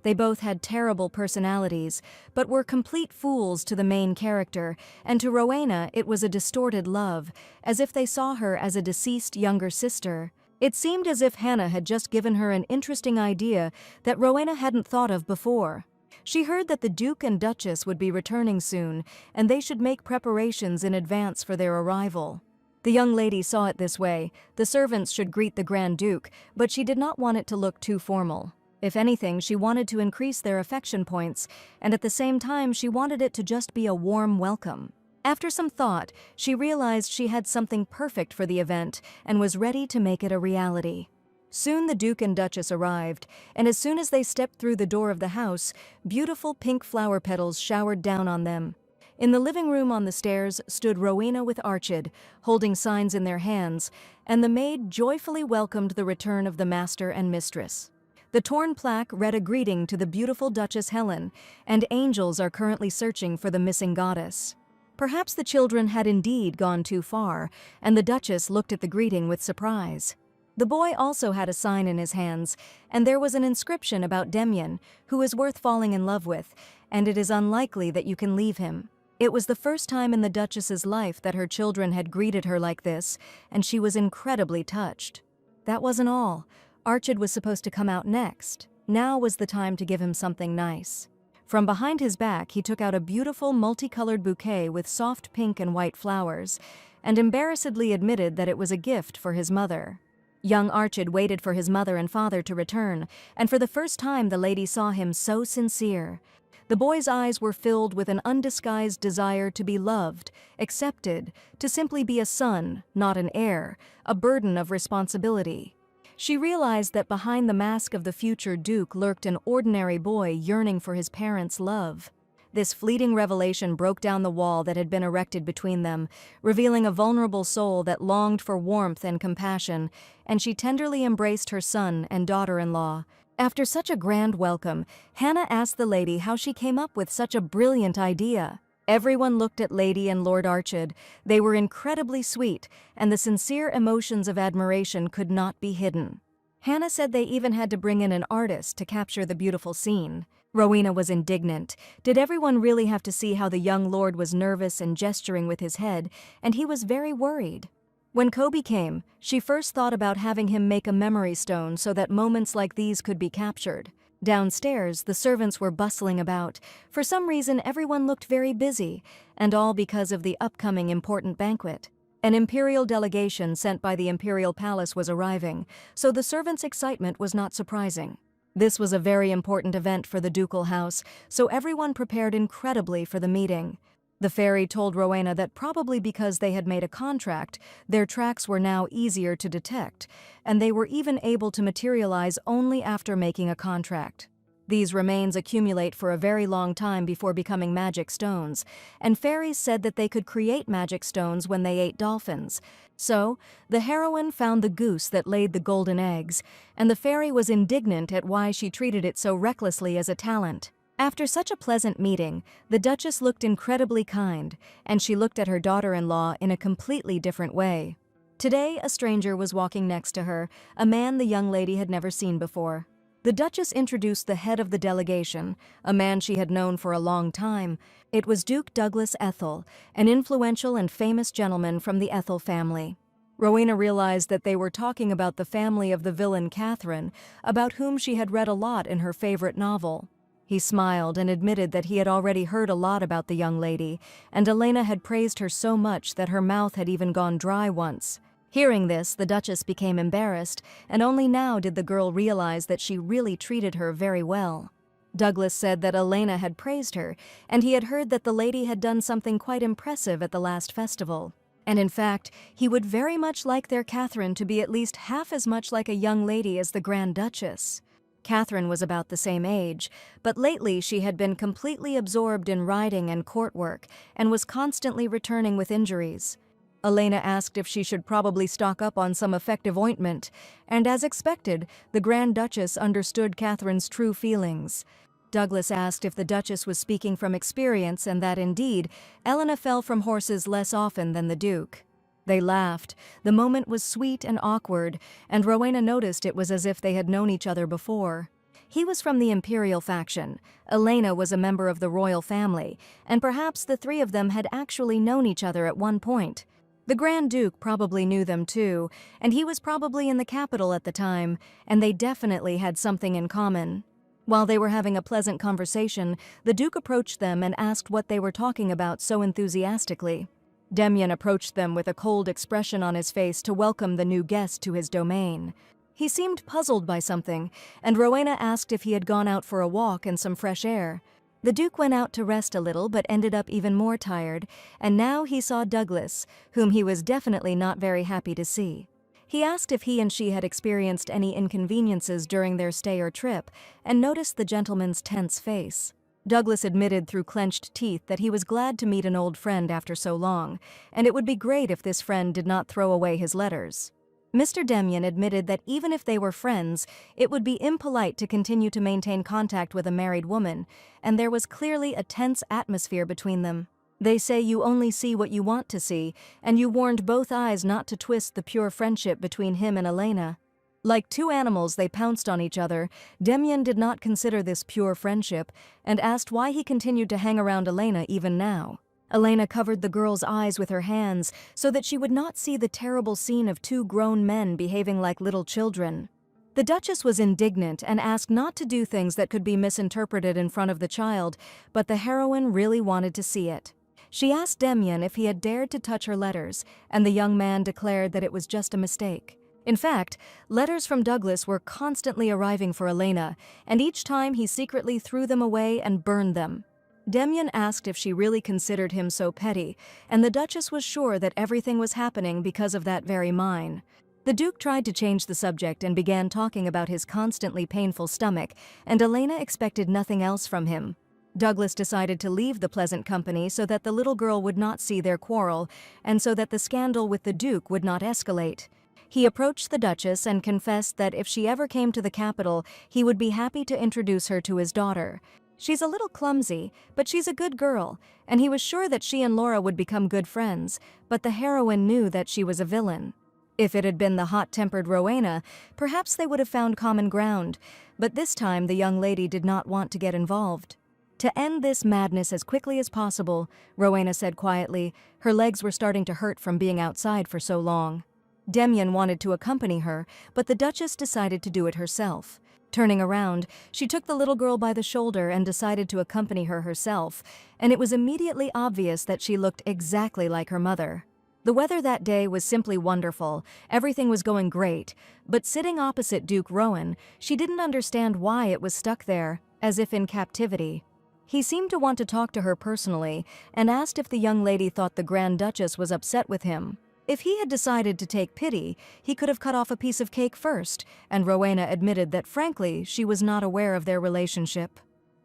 They both had terrible personalities, but were complete fools to the main character, and to Rowena it was a distorted love, as if they saw her as a deceased younger sister. It seemed as if Hannah had just given her an interesting idea that Rowena hadn't thought of before. She heard that the Duke and Duchess would be returning soon, and they should make preparations in advance for their arrival. The young lady saw it this way: the servants should greet the Grand Duke, but she did not want it to look too formal. If anything, she wanted to increase their affection points, and at the same time she wanted it to just be a warm welcome. After some thought, she realized she had something perfect for the event and was ready to make it a reality. Soon the Duke and Duchess arrived, and as soon as they stepped through the door of the house, beautiful pink flower petals showered down on them. In the living room on the stairs stood Rowena with Archid, holding signs in their hands, and the maid joyfully welcomed the return of the master and mistress. The torn plaque read a greeting to the beautiful Duchess Helen, and angels are currently searching for the missing goddess. Perhaps the children had indeed gone too far, and the Duchess looked at the greeting with surprise. The boy also had a sign in his hands, and there was an inscription about Demyan, who is worth falling in love with, and it is unlikely that you can leave him. It was the first time in the Duchess's life that her children had greeted her like this, and she was incredibly touched. That wasn't all. Archid was supposed to come out next. Now was the time to give him something nice. From behind his back, he took out a beautiful multicolored bouquet with soft pink and white flowers, and embarrassedly admitted that it was a gift for his mother. Young Archid waited for his mother and father to return, and for the first time the lady saw him so sincere. The boy's eyes were filled with an undisguised desire to be loved, accepted, to simply be a son, not an heir, a burden of responsibility. She realized that behind the mask of the future Duke lurked an ordinary boy yearning for his parents' love. This fleeting revelation broke down the wall that had been erected between them, revealing a vulnerable soul that longed for warmth and compassion, and she tenderly embraced her son and daughter-in-law. After such a grand welcome, Hannah asked the lady how she came up with such a brilliant idea. Everyone looked at Lady and Lord Archid. They were incredibly sweet, and the sincere emotions of admiration could not be hidden. Hannah said they even had to bring in an artist to capture the beautiful scene. Rowena was indignant. Did everyone really have to see how the young lord was nervous and gesturing with his head, and he was very worried? When Kobe came, she first thought about having him make a memory stone so that moments like these could be captured. Downstairs, the servants were bustling about. For some reason, everyone looked very busy, and all because of the upcoming important banquet. An imperial delegation sent by the imperial palace was arriving, so the servants' excitement was not surprising. This was a very important event for the ducal house, so everyone prepared incredibly for the meeting. The fairy told Rowena that probably because they had made a contract, their tracks were now easier to detect, and they were even able to materialize only after making a contract. These remains accumulate for a very long time before becoming magic stones, and fairies said that they could create magic stones when they ate dolphins. So, the heroine found the goose that laid the golden eggs, and the fairy was indignant at why she treated it so recklessly as a talent. After such a pleasant meeting, the Duchess looked incredibly kind, and she looked at her daughter-in-law in a completely different way. Today, a stranger was walking next to her, a man the young lady had never seen before. The Duchess introduced the head of the delegation, a man she had known for a long time. It was Duke Douglas Ethel, an influential and famous gentleman from the Ethel family. Rowena realized that they were talking about the family of the villain Catherine, about whom she had read a lot in her favorite novel. He smiled and admitted that he had already heard a lot about the young lady, and Elena had praised her so much that her mouth had even gone dry once. Hearing this, the Duchess became embarrassed, and only now did the girl realize that she really treated her very well. Douglas said that Elena had praised her, and he had heard that the lady had done something quite impressive at the last festival. And in fact, he would very much like their Catherine to be at least half as much like a young lady as the Grand Duchess. Catherine was about the same age, but lately she had been completely absorbed in riding and court work, and was constantly returning with injuries. Elena asked if she should probably stock up on some effective ointment, and as expected, the Grand Duchess understood Catherine's true feelings. Douglas asked if the Duchess was speaking from experience, and that indeed, Elena fell from horses less often than the Duke. They laughed. The moment was sweet and awkward, and Rowena noticed it was as if they had known each other before. He was from the imperial faction. Elena was a member of the royal family, and perhaps the three of them had actually known each other at one point. The Grand Duke probably knew them too, and he was probably in the capital at the time, and they definitely had something in common. While they were having a pleasant conversation, the Duke approached them and asked what they were talking about so enthusiastically. Demyan approached them with a cold expression on his face to welcome the new guest to his domain. He seemed puzzled by something, and Rowena asked if he had gone out for a walk and some fresh air. The Duke went out to rest a little but ended up even more tired, and now he saw Douglas, whom he was definitely not very happy to see. He asked if he and she had experienced any inconveniences during their stay or trip, and noticed the gentleman's tense face. Douglas admitted through clenched teeth that he was glad to meet an old friend after so long, and it would be great if this friend did not throw away his letters. Mr. Demyan admitted that even if they were friends, it would be impolite to continue to maintain contact with a married woman, and there was clearly a tense atmosphere between them. They say you only see what you want to see, and you warned both eyes not to twist the pure friendship between him and Elena. Like two animals, they pounced on each other. Demyan did not consider this pure friendship, and asked why he continued to hang around Elena even now. Elena covered the girl's eyes with her hands so that she would not see the terrible scene of two grown men behaving like little children. The Duchess was indignant and asked not to do things that could be misinterpreted in front of the child, but the heroine really wanted to see it. She asked Demyan if he had dared to touch her letters, and the young man declared that it was just a mistake. In fact, letters from Douglas were constantly arriving for Elena, and each time he secretly threw them away and burned them. Demyan asked if she really considered him so petty, and the Duchess was sure that everything was happening because of that very mine. The Duke tried to change the subject and began talking about his constantly painful stomach, and Elena expected nothing else from him. Douglas decided to leave the pleasant company so that the little girl would not see their quarrel, and so that the scandal with the Duke would not escalate. He approached the Duchess and confessed that if she ever came to the capital, he would be happy to introduce her to his daughter. She's a little clumsy, but she's a good girl, and he was sure that she and Laura would become good friends, but the heroine knew that she was a villain. If it had been the hot-tempered Rowena, perhaps they would have found common ground, but this time the young lady did not want to get involved. To end this madness as quickly as possible, Rowena said quietly, her legs were starting to hurt from being outside for so long. Demyan wanted to accompany her, but the Duchess decided to do it herself. Turning around, she took the little girl by the shoulder and decided to accompany her herself, and it was immediately obvious that she looked exactly like her mother. The weather that day was simply wonderful, everything was going great, but sitting opposite Duke Rowan, she didn't understand why it was stuck there, as if in captivity. He seemed to want to talk to her personally, and asked if the young lady thought the Grand Duchess was upset with him. If he had decided to take pity, he could have cut off a piece of cake first, and Rowena admitted that frankly she was not aware of their relationship.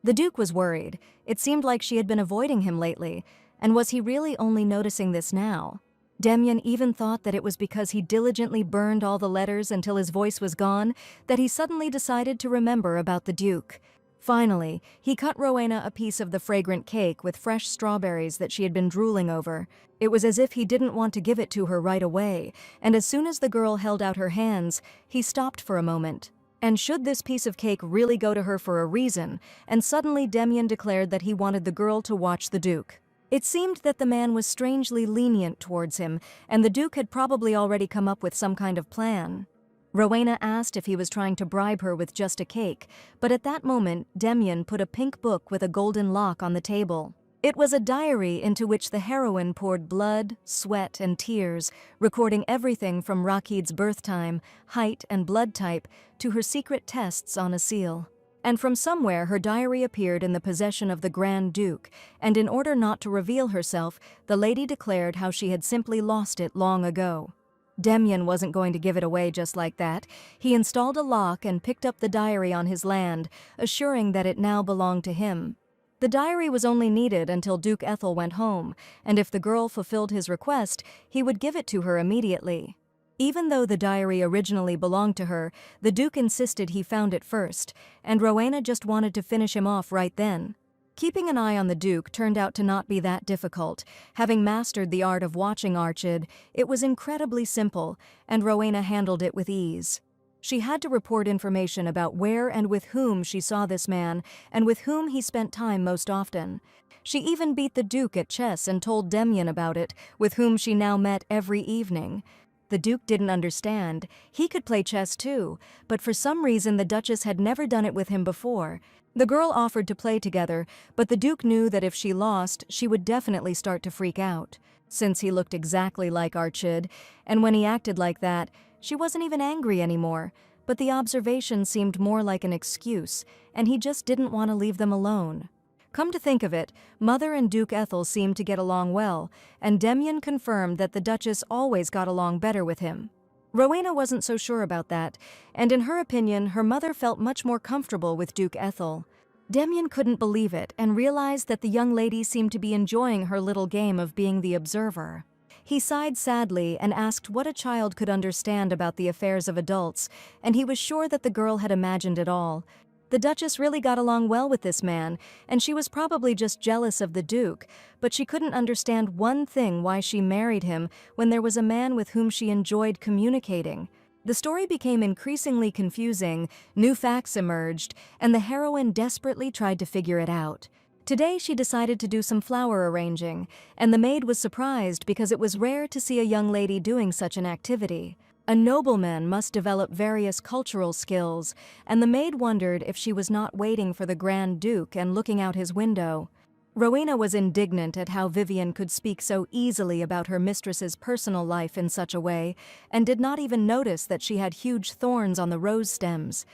The Duke was worried. It seemed like she had been avoiding him lately, and was he really only noticing this now? Demyan even thought that it was because he diligently burned all the letters until his voice was gone that he suddenly decided to remember about the Duke. Finally, he cut Rowena a piece of the fragrant cake with fresh strawberries that she had been drooling over. It was as if he didn't want to give it to her right away, and as soon as the girl held out her hands, he stopped for a moment. And should this piece of cake really go to her for a reason? And suddenly Demyan declared that he wanted the girl to watch the Duke. It seemed that the man was strangely lenient towards him, and the Duke had probably already come up with some kind of plan. Rowena asked if he was trying to bribe her with just a cake, but at that moment, Demyan put a pink book with a golden lock on the table. It was a diary into which the heroine poured blood, sweat, and tears, recording everything from Rakid's birth time, height, and blood type to her secret tests on a seal. And from somewhere her diary appeared in the possession of the Grand Duke, and in order not to reveal herself, the lady declared how she had simply lost it long ago. Demyan wasn't going to give it away just like that. He installed a lock and picked up the diary on his land, assuring that it now belonged to him. The diary was only needed until Duke Ethel went home, and if the girl fulfilled his request, he would give it to her immediately. Even though the diary originally belonged to her, the Duke insisted he found it first, and Rowena just wanted to finish him off right then. Keeping an eye on the Duke turned out to not be that difficult. Having mastered the art of watching Archid, it was incredibly simple, and Rowena handled it with ease. She had to report information about where and with whom she saw this man, and with whom he spent time most often. She even beat the Duke at chess and told Demyan about it, with whom she now met every evening. The Duke didn't understand. He could play chess too, but for some reason the Duchess had never done it with him before. The girl offered to play together, but the Duke knew that if she lost, she would definitely start to freak out. Since he looked exactly like Archid, and when he acted like that, she wasn't even angry anymore, but the observation seemed more like an excuse, and he just didn't want to leave them alone. Come to think of it, Mother and Duke Ethel seemed to get along well, and Demyan confirmed that the Duchess always got along better with him. Rowena wasn't so sure about that, and in her opinion, her mother felt much more comfortable with Duke Ethel. Demyan couldn't believe it and realized that the young lady seemed to be enjoying her little game of being the observer. He sighed sadly and asked what a child could understand about the affairs of adults, and he was sure that the girl had imagined it all. The Duchess really got along well with this man, and she was probably just jealous of the Duke, but she couldn't understand one thing: why she married him when there was a man with whom she enjoyed communicating. The story became increasingly confusing, new facts emerged, and the heroine desperately tried to figure it out. Today she decided to do some flower arranging, and the maid was surprised because it was rare to see a young lady doing such an activity. A nobleman must develop various cultural skills, and the maid wondered if she was not waiting for the Grand Duke and looking out his window. Rowena was indignant at how Vivian could speak so easily about her mistress's personal life in such a way, and did not even notice that she had huge thorns on the rose stems.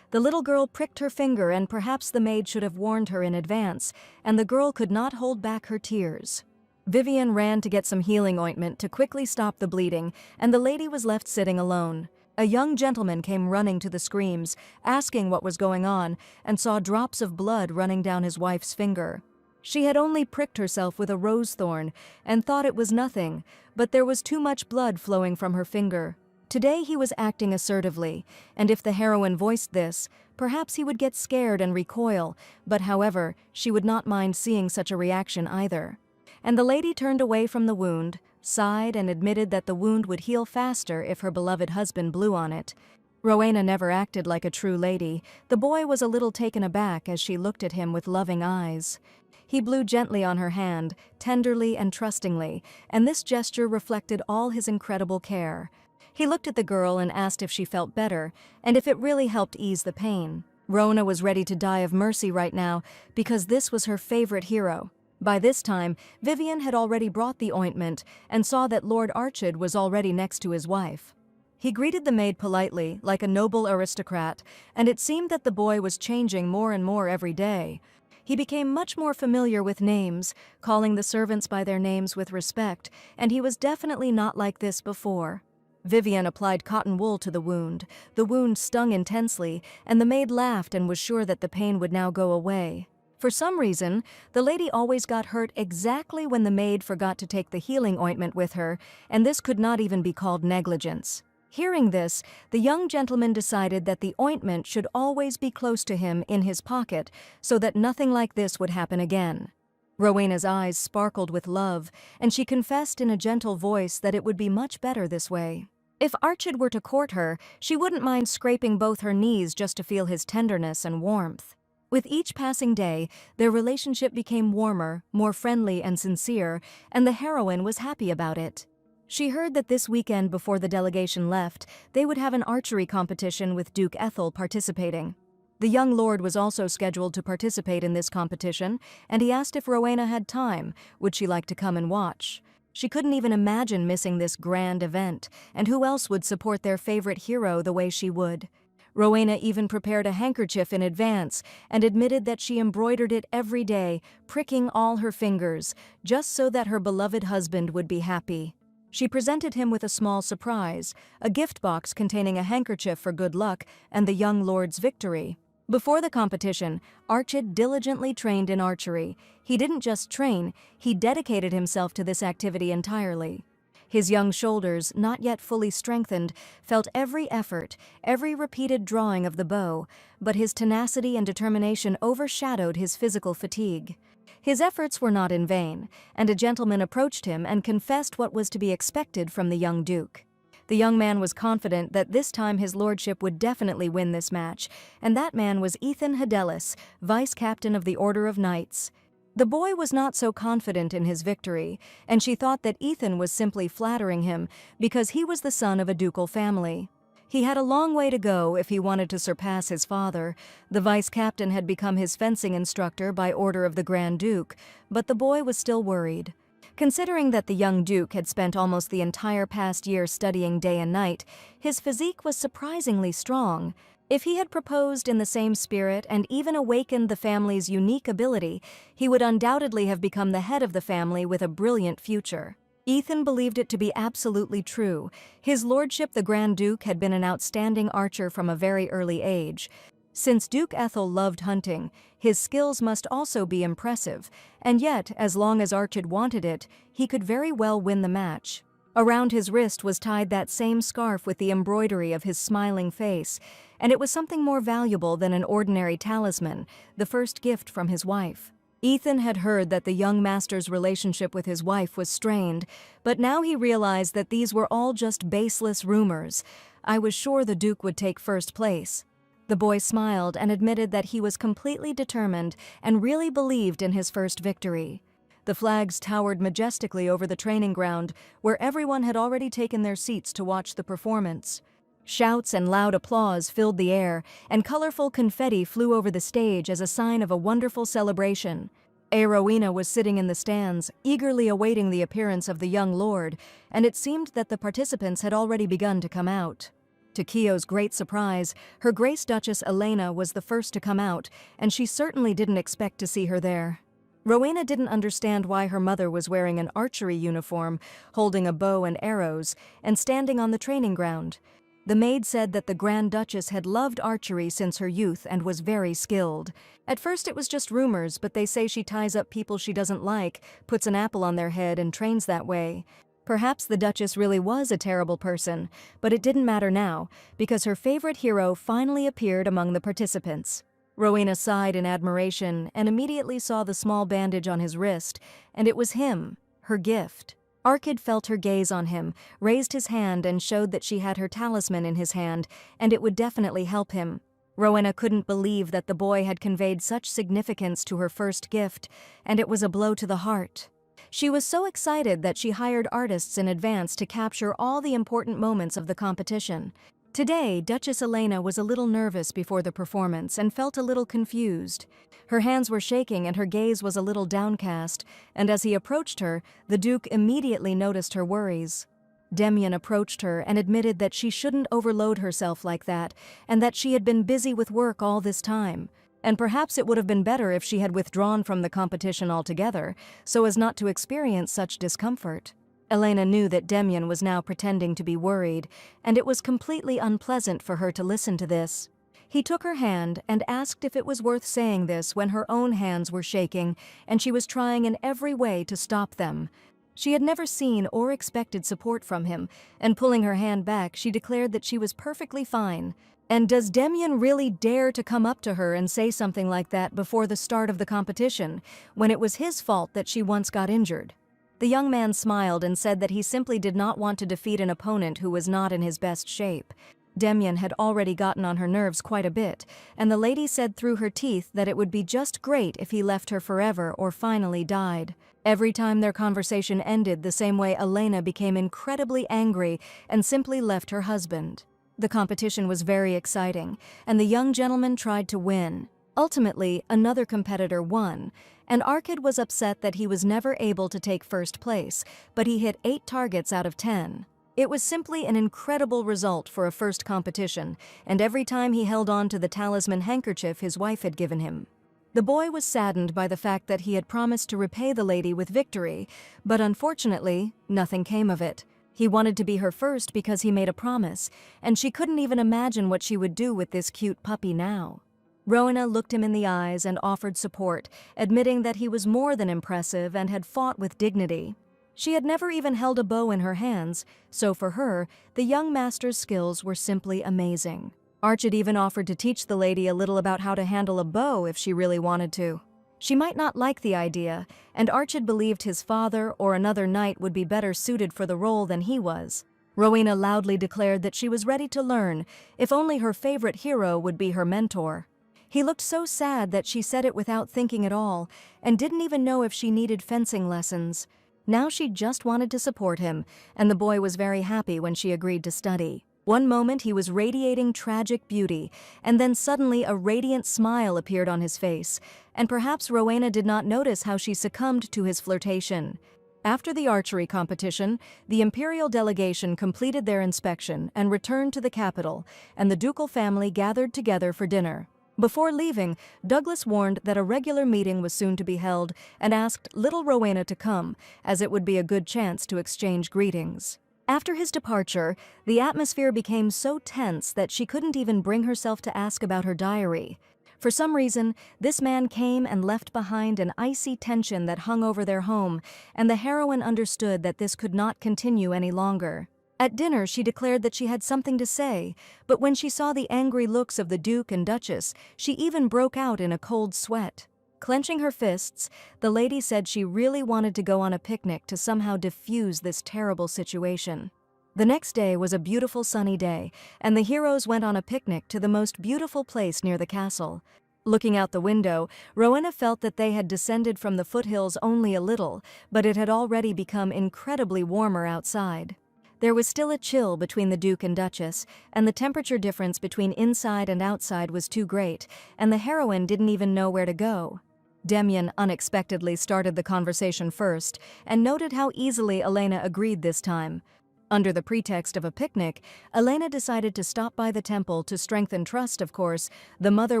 The little girl pricked her finger, and perhaps the maid should have warned her in advance, and the girl could not hold back her tears. Vivian ran to get some healing ointment to quickly stop the bleeding, and the lady was left sitting alone. A young gentleman came running to the screams, asking what was going on, and saw drops of blood running down his wife's finger. She had only pricked herself with a rose thorn and thought it was nothing, but there was too much blood flowing from her finger. Today he was acting assertively, and if the heroine voiced this, perhaps he would get scared and recoil, but however, she would not mind seeing such a reaction either. And the lady turned away from the wound, sighed, and admitted that the wound would heal faster if her beloved husband blew on it. Rowena never acted like a true lady. The boy was a little taken aback as she looked at him with loving eyes. He blew gently on her hand, tenderly and trustingly, and this gesture reflected all his incredible care. He looked at the girl and asked if she felt better, and if it really helped ease the pain. Rowena was ready to die of mercy right now, because this was her favorite hero. By this time, Vivian had already brought the ointment and saw that Lord Archid was already next to his wife. He greeted the maid politely, like a noble aristocrat, and it seemed that the boy was changing more and more every day. He became much more familiar with names, calling the servants by their names with respect, and he was definitely not like this before. Vivian applied cotton wool to the wound. The wound stung intensely, and the maid laughed and was sure that the pain would now go away. For some reason, the lady always got hurt exactly when the maid forgot to take the healing ointment with her, and this could not even be called negligence. Hearing this, the young gentleman decided that the ointment should always be close to him in his pocket so that nothing like this would happen again. Rowena's eyes sparkled with love, and she confessed in a gentle voice that it would be much better this way. If Archid were to court her, she wouldn't mind scraping both her knees just to feel his tenderness and warmth. With each passing day, their relationship became warmer, more friendly and sincere, and the heroine was happy about it. She heard that this weekend before the delegation left, they would have an archery competition with Duke Ethel participating. The young lord was also scheduled to participate in this competition, and he asked if Rowena had time, would she like to come and watch. She couldn't even imagine missing this grand event, and who else would support their favorite hero the way she would? Rowena even prepared a handkerchief in advance and admitted that she embroidered it every day, pricking all her fingers, just so that her beloved husband would be happy. She presented him with a small surprise, a gift box containing a handkerchief for good luck and the young lord's victory. Before the competition, Archid diligently trained in archery. He didn't just train, he dedicated himself to this activity entirely. His young shoulders, not yet fully strengthened, felt every effort, every repeated drawing of the bow, but his tenacity and determination overshadowed his physical fatigue. His efforts were not in vain, and a gentleman approached him and confessed what was to be expected from the young duke. The young man was confident that this time his lordship would definitely win this match, and that man was Ethan Hadelis, vice captain of the Order of Knights. The boy was not so confident in his victory, and she thought that Ethan was simply flattering him because he was the son of a ducal family. He had a long way to go if he wanted to surpass his father. The vice captain had become his fencing instructor by order of the Grand Duke, but the boy was still worried. Considering that the young duke had spent almost the entire past year studying day and night, his physique was surprisingly strong. If he had proposed in the same spirit and even awakened the family's unique ability, he would undoubtedly have become the head of the family with a brilliant future. Ethan believed it to be absolutely true. His lordship the Grand Duke had been an outstanding archer from a very early age. Since Duke Ethel loved hunting, his skills must also be impressive, and yet, as long as Archid wanted it, he could very well win the match. Around his wrist was tied that same scarf with the embroidery of his smiling face, and it was something more valuable than an ordinary talisman, the first gift from his wife. Ethan had heard that the young master's relationship with his wife was strained, but now he realized that these were all just baseless rumors. I was sure the Duke would take first place. The boy smiled and admitted that he was completely determined and really believed in his first victory. The flags towered majestically over the training ground, where everyone had already taken their seats to watch the performance. Shouts and loud applause filled the air, and colorful confetti flew over the stage as a sign of a wonderful celebration. Rowena was sitting in the stands, eagerly awaiting the appearance of the young lord, and it seemed that the participants had already begun to come out. To Kyo's great surprise, Her Grace Duchess Elena was the first to come out, and she certainly didn't expect to see her there. Rowena didn't understand why her mother was wearing an archery uniform, holding a bow and arrows, and standing on the training ground. The maid said that the Grand Duchess had loved archery since her youth and was very skilled. At first it was just rumors, but they say she ties up people she doesn't like, puts an apple on their head, and trains that way. Perhaps the Duchess really was a terrible person, but it didn't matter now, because her favorite hero finally appeared among the participants. Rowena sighed in admiration and immediately saw the small bandage on his wrist, and it was him, her gift. Arkid felt her gaze on him, raised his hand and showed that she had her talisman in his hand, and it would definitely help him. Rowena couldn't believe that the boy had conveyed such significance to her first gift, and it was a blow to the heart. She was so excited that she hired artists in advance to capture all the important moments of the competition. Today, Duchess Elena was a little nervous before the performance and felt a little confused. Her hands were shaking and her gaze was a little downcast, and as he approached her, the Duke immediately noticed her worries. Demian approached her and admitted that she shouldn't overload herself like that, and that she had been busy with work all this time. And perhaps it would have been better if she had withdrawn from the competition altogether, so as not to experience such discomfort. Elena knew that Demian was now pretending to be worried, and it was completely unpleasant for her to listen to this. He took her hand and asked if it was worth saying this when her own hands were shaking, and she was trying in every way to stop them. She had never seen or expected support from him, and pulling her hand back, she declared that she was perfectly fine. And does Demian really dare to come up to her and say something like that before the start of the competition, when it was his fault that she once got injured? The young man smiled and said that he simply did not want to defeat an opponent who was not in his best shape. Demian had already gotten on her nerves quite a bit, and the lady said through her teeth that it would be just great if he left her forever or finally died. Every time their conversation ended the same way, Elena became incredibly angry and simply left her husband. The competition was very exciting, and the young gentleman tried to win. Ultimately, another competitor won, and Arkid was upset that he was never able to take first place, but he hit 8 targets out of 10. It was simply an incredible result for a first competition, and every time he held on to the talisman handkerchief his wife had given him. The boy was saddened by the fact that he had promised to repay the lady with victory, but unfortunately, nothing came of it. He wanted to be her first because he made a promise, and she couldn't even imagine what she would do with this cute puppy now. Rowena looked him in the eyes and offered support, admitting that he was more than impressive and had fought with dignity. She had never even held a bow in her hands, so for her, the young master's skills were simply amazing. Archid even offered to teach the lady a little about how to handle a bow if she really wanted to. She might not like the idea, and Archid believed his father or another knight would be better suited for the role than he was. Rowena loudly declared that she was ready to learn, if only her favorite hero would be her mentor. He looked so sad that she said it without thinking at all, and didn't even know if she needed fencing lessons. Now she just wanted to support him, and the boy was very happy when she agreed to study. One moment he was radiating tragic beauty, and then suddenly a radiant smile appeared on his face, and perhaps Rowena did not notice how she succumbed to his flirtation. After the archery competition, the imperial delegation completed their inspection and returned to the capital, and the ducal family gathered together for dinner. Before leaving, Douglas warned that a regular meeting was soon to be held and asked little Rowena to come, as it would be a good chance to exchange greetings. After his departure, the atmosphere became so tense that she couldn't even bring herself to ask about her diary. For some reason, this man came and left behind an icy tension that hung over their home, and the heroine understood that this could not continue any longer. At dinner, she declared that she had something to say, but when she saw the angry looks of the Duke and Duchess, she even broke out in a cold sweat. Clenching her fists, the lady said she really wanted to go on a picnic to somehow diffuse this terrible situation. The next day was a beautiful sunny day, and the heroes went on a picnic to the most beautiful place near the castle. Looking out the window, Rowena felt that they had descended from the foothills only a little, but it had already become incredibly warmer outside. There was still a chill between the Duke and Duchess, and the temperature difference between inside and outside was too great, and the heroine didn't even know where to go. Demian unexpectedly started the conversation first, and noted how easily Elena agreed this time. Under the pretext of a picnic, Elena decided to stop by the temple to strengthen trust, of course. The mother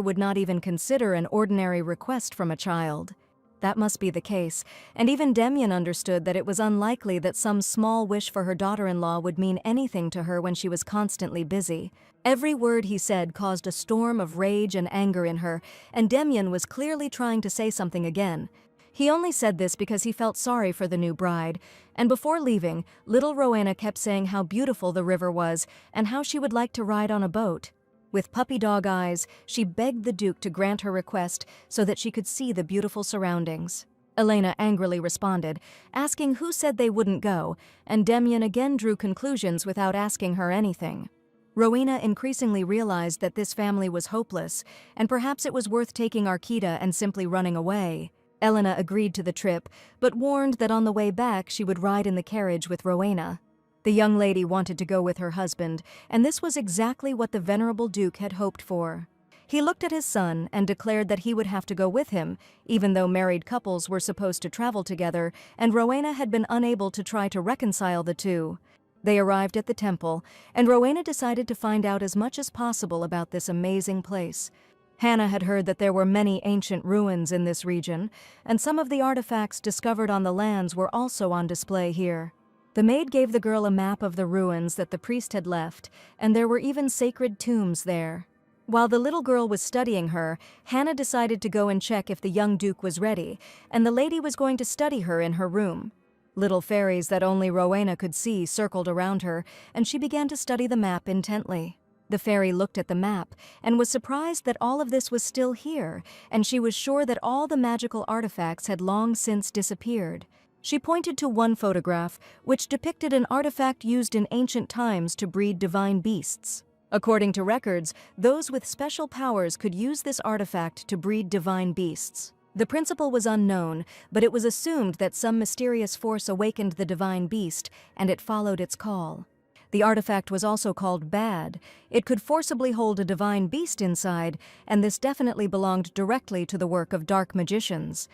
would not even consider an ordinary request from a child. That must be the case, and even Demian understood that it was unlikely that some small wish for her daughter-in-law would mean anything to her when she was constantly busy. Every word he said caused a storm of rage and anger in her, and Demian was clearly trying to say something again. He only said this because he felt sorry for the new bride, and before leaving, little Rowena kept saying how beautiful the river was and how she would like to ride on a boat. With puppy dog eyes, she begged the Duke to grant her request so that she could see the beautiful surroundings. Elena angrily responded, asking who said they wouldn't go, and Demian again drew conclusions without asking her anything. Rowena increasingly realized that this family was hopeless, and perhaps it was worth taking Arkita and simply running away. Elena agreed to the trip, but warned that on the way back she would ride in the carriage with Rowena. The young lady wanted to go with her husband, and this was exactly what the venerable Duke had hoped for. He looked at his son and declared that he would have to go with him, even though married couples were supposed to travel together, and Rowena had been unable to try to reconcile the two. They arrived at the temple, and Rowena decided to find out as much as possible about this amazing place. Hannah had heard that there were many ancient ruins in this region, and some of the artifacts discovered on the lands were also on display here. The maid gave the girl a map of the ruins that the priest had left, and there were even sacred tombs there. While the little girl was studying her, Hannah decided to go and check if the young Duke was ready, and the lady was going to study her in her room. Little fairies that only Rowena could see circled around her, and she began to study the map intently. The fairy looked at the map and was surprised that all of this was still here, and she was sure that all the magical artifacts had long since disappeared. She pointed to one photograph, which depicted an artifact used in ancient times to breed divine beasts. According to records, those with special powers could use this artifact to breed divine beasts. The principle was unknown, but it was assumed that some mysterious force awakened the divine beast, and it followed its call. The artifact was also called Bad. It could forcibly hold a divine beast inside, and this definitely belonged directly to the work of dark magicians.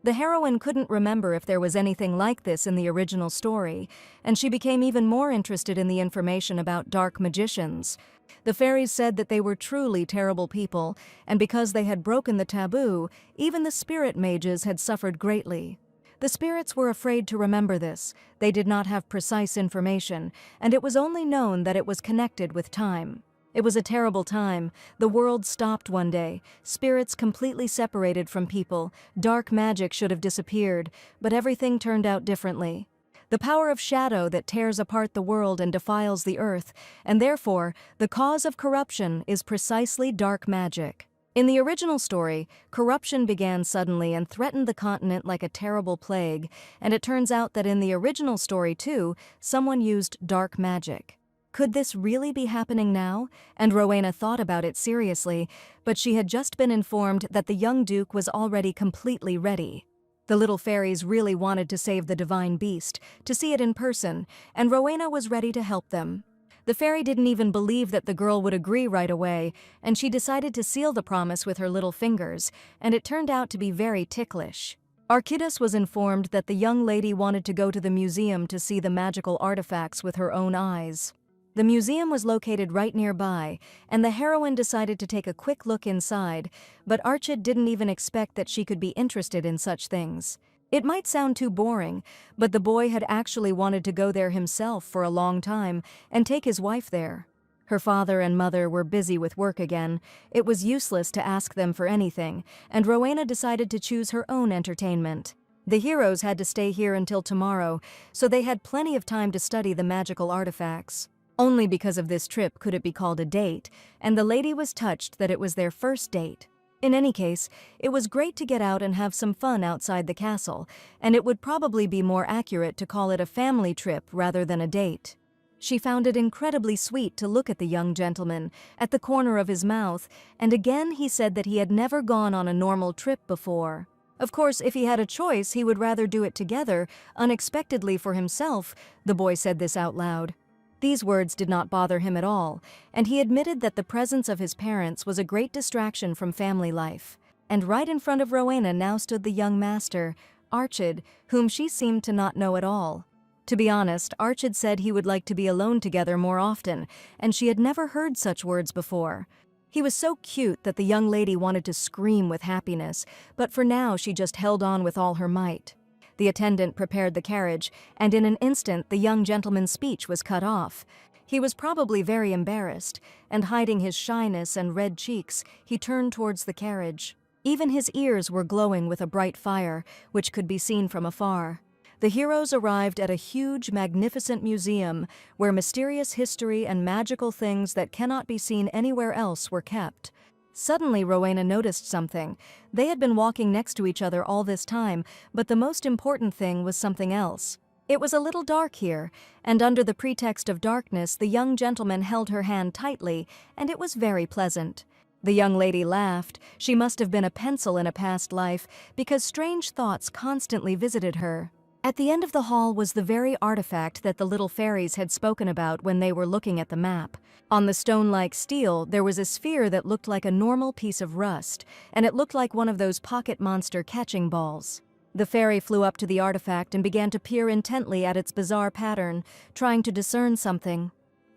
The heroine couldn't remember if there was anything like this in the original story, and she became even more interested in the information about dark magicians. The fairies said that they were truly terrible people, and because they had broken the taboo, even the spirit mages had suffered greatly. The spirits were afraid to remember this. They did not have precise information, and it was only known that it was connected with time. It was a terrible time. The world stopped one day. Spirits completely separated from people. Dark magic should have disappeared, but everything turned out differently. The power of shadow that tears apart the world and defiles the earth, and therefore, the cause of corruption is precisely dark magic. In the original story, corruption began suddenly and threatened the continent like a terrible plague, and it turns out that in the original story too, someone used dark magic. Could this really be happening now? And Rowena thought about it seriously, but she had just been informed that the young Duke was already completely ready. The little fairies really wanted to save the divine beast, to see it in person, and Rowena was ready to help them. The fairy didn't even believe that the girl would agree right away, and she decided to seal the promise with her little fingers, and it turned out to be very ticklish. Archidas was informed that the young lady wanted to go to the museum to see the magical artifacts with her own eyes. The museum was located right nearby, and the heroine decided to take a quick look inside, but Archid didn't even expect that she could be interested in such things. It might sound too boring, but the boy had actually wanted to go there himself for a long time and take his wife there. Her father and mother were busy with work again. It was useless to ask them for anything, and Rowena decided to choose her own entertainment. The heroes had to stay here until tomorrow, so they had plenty of time to study the magical artifacts. Only because of this trip could it be called a date, and the lady was touched that it was their first date. In any case, it was great to get out and have some fun outside the castle, and it would probably be more accurate to call it a family trip rather than a date. She found it incredibly sweet to look at the young gentleman, at the corner of his mouth, and again he said that he had never gone on a normal trip before. Of course, if he had a choice, he would rather do it together, unexpectedly for himself. The boy said this out loud. These words did not bother him at all, and he admitted that the presence of his parents was a great distraction from family life. And right in front of Rowena now stood the young master, Archid, whom she seemed to not know at all. To be honest, Archid said he would like to be alone together more often, and she had never heard such words before. He was so cute that the young lady wanted to scream with happiness, but for now she just held on with all her might. The attendant prepared the carriage, and in an instant the young gentleman's speech was cut off. He was probably very embarrassed, and hiding his shyness and red cheeks, he turned towards the carriage. Even his ears were glowing with a bright fire, which could be seen from afar. The heroes arrived at a huge, magnificent museum where mysterious history and magical things that cannot be seen anywhere else were kept. Suddenly, Rowena noticed something. They had been walking next to each other all this time, but the most important thing was something else. It was a little dark here, and under the pretext of darkness, the young gentleman held her hand tightly, and it was very pleasant. The young lady laughed. She must have been a pencil in a past life, because strange thoughts constantly visited her. At the end of the hall was the very artifact that the little fairies had spoken about when they were looking at the map. On the stone-like steel, there was a sphere that looked like a normal piece of rust, and it looked like one of those pocket monster catching balls. The fairy flew up to the artifact and began to peer intently at its bizarre pattern, trying to discern something.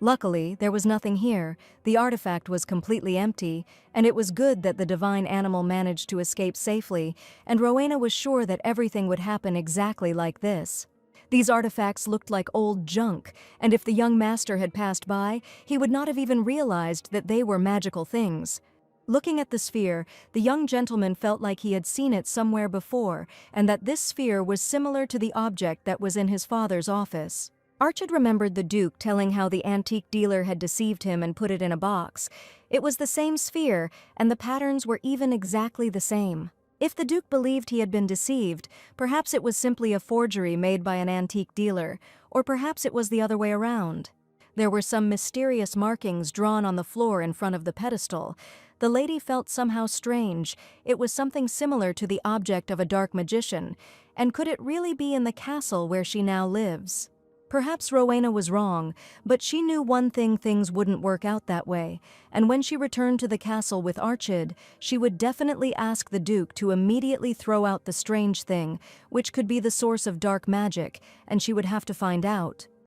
Luckily, there was nothing here. The artifact was completely empty, and it was good that the divine animal managed to escape safely, and Rowena was sure that everything would happen exactly like this. These artifacts looked like old junk, and if the young master had passed by, he would not have even realized that they were magical things. Looking at the sphere, the young gentleman felt like he had seen it somewhere before, and that this sphere was similar to the object that was in his father's office. Archid remembered the Duke telling how the antique dealer had deceived him and put it in a box. It was the same sphere, and the patterns were even exactly the same. If the Duke believed he had been deceived, perhaps it was simply a forgery made by an antique dealer, or perhaps it was the other way around. There were some mysterious markings drawn on the floor in front of the pedestal. The lady felt somehow strange. It was something similar to the object of a dark magician, and could it really be in the castle where she now lives? Perhaps Rowena was wrong, but she knew one thing: things wouldn't work out that way, and when she returned to the castle with Archid, she would definitely ask the Duke to immediately throw out the strange thing, which could be the source of dark magic, and she would have to find out.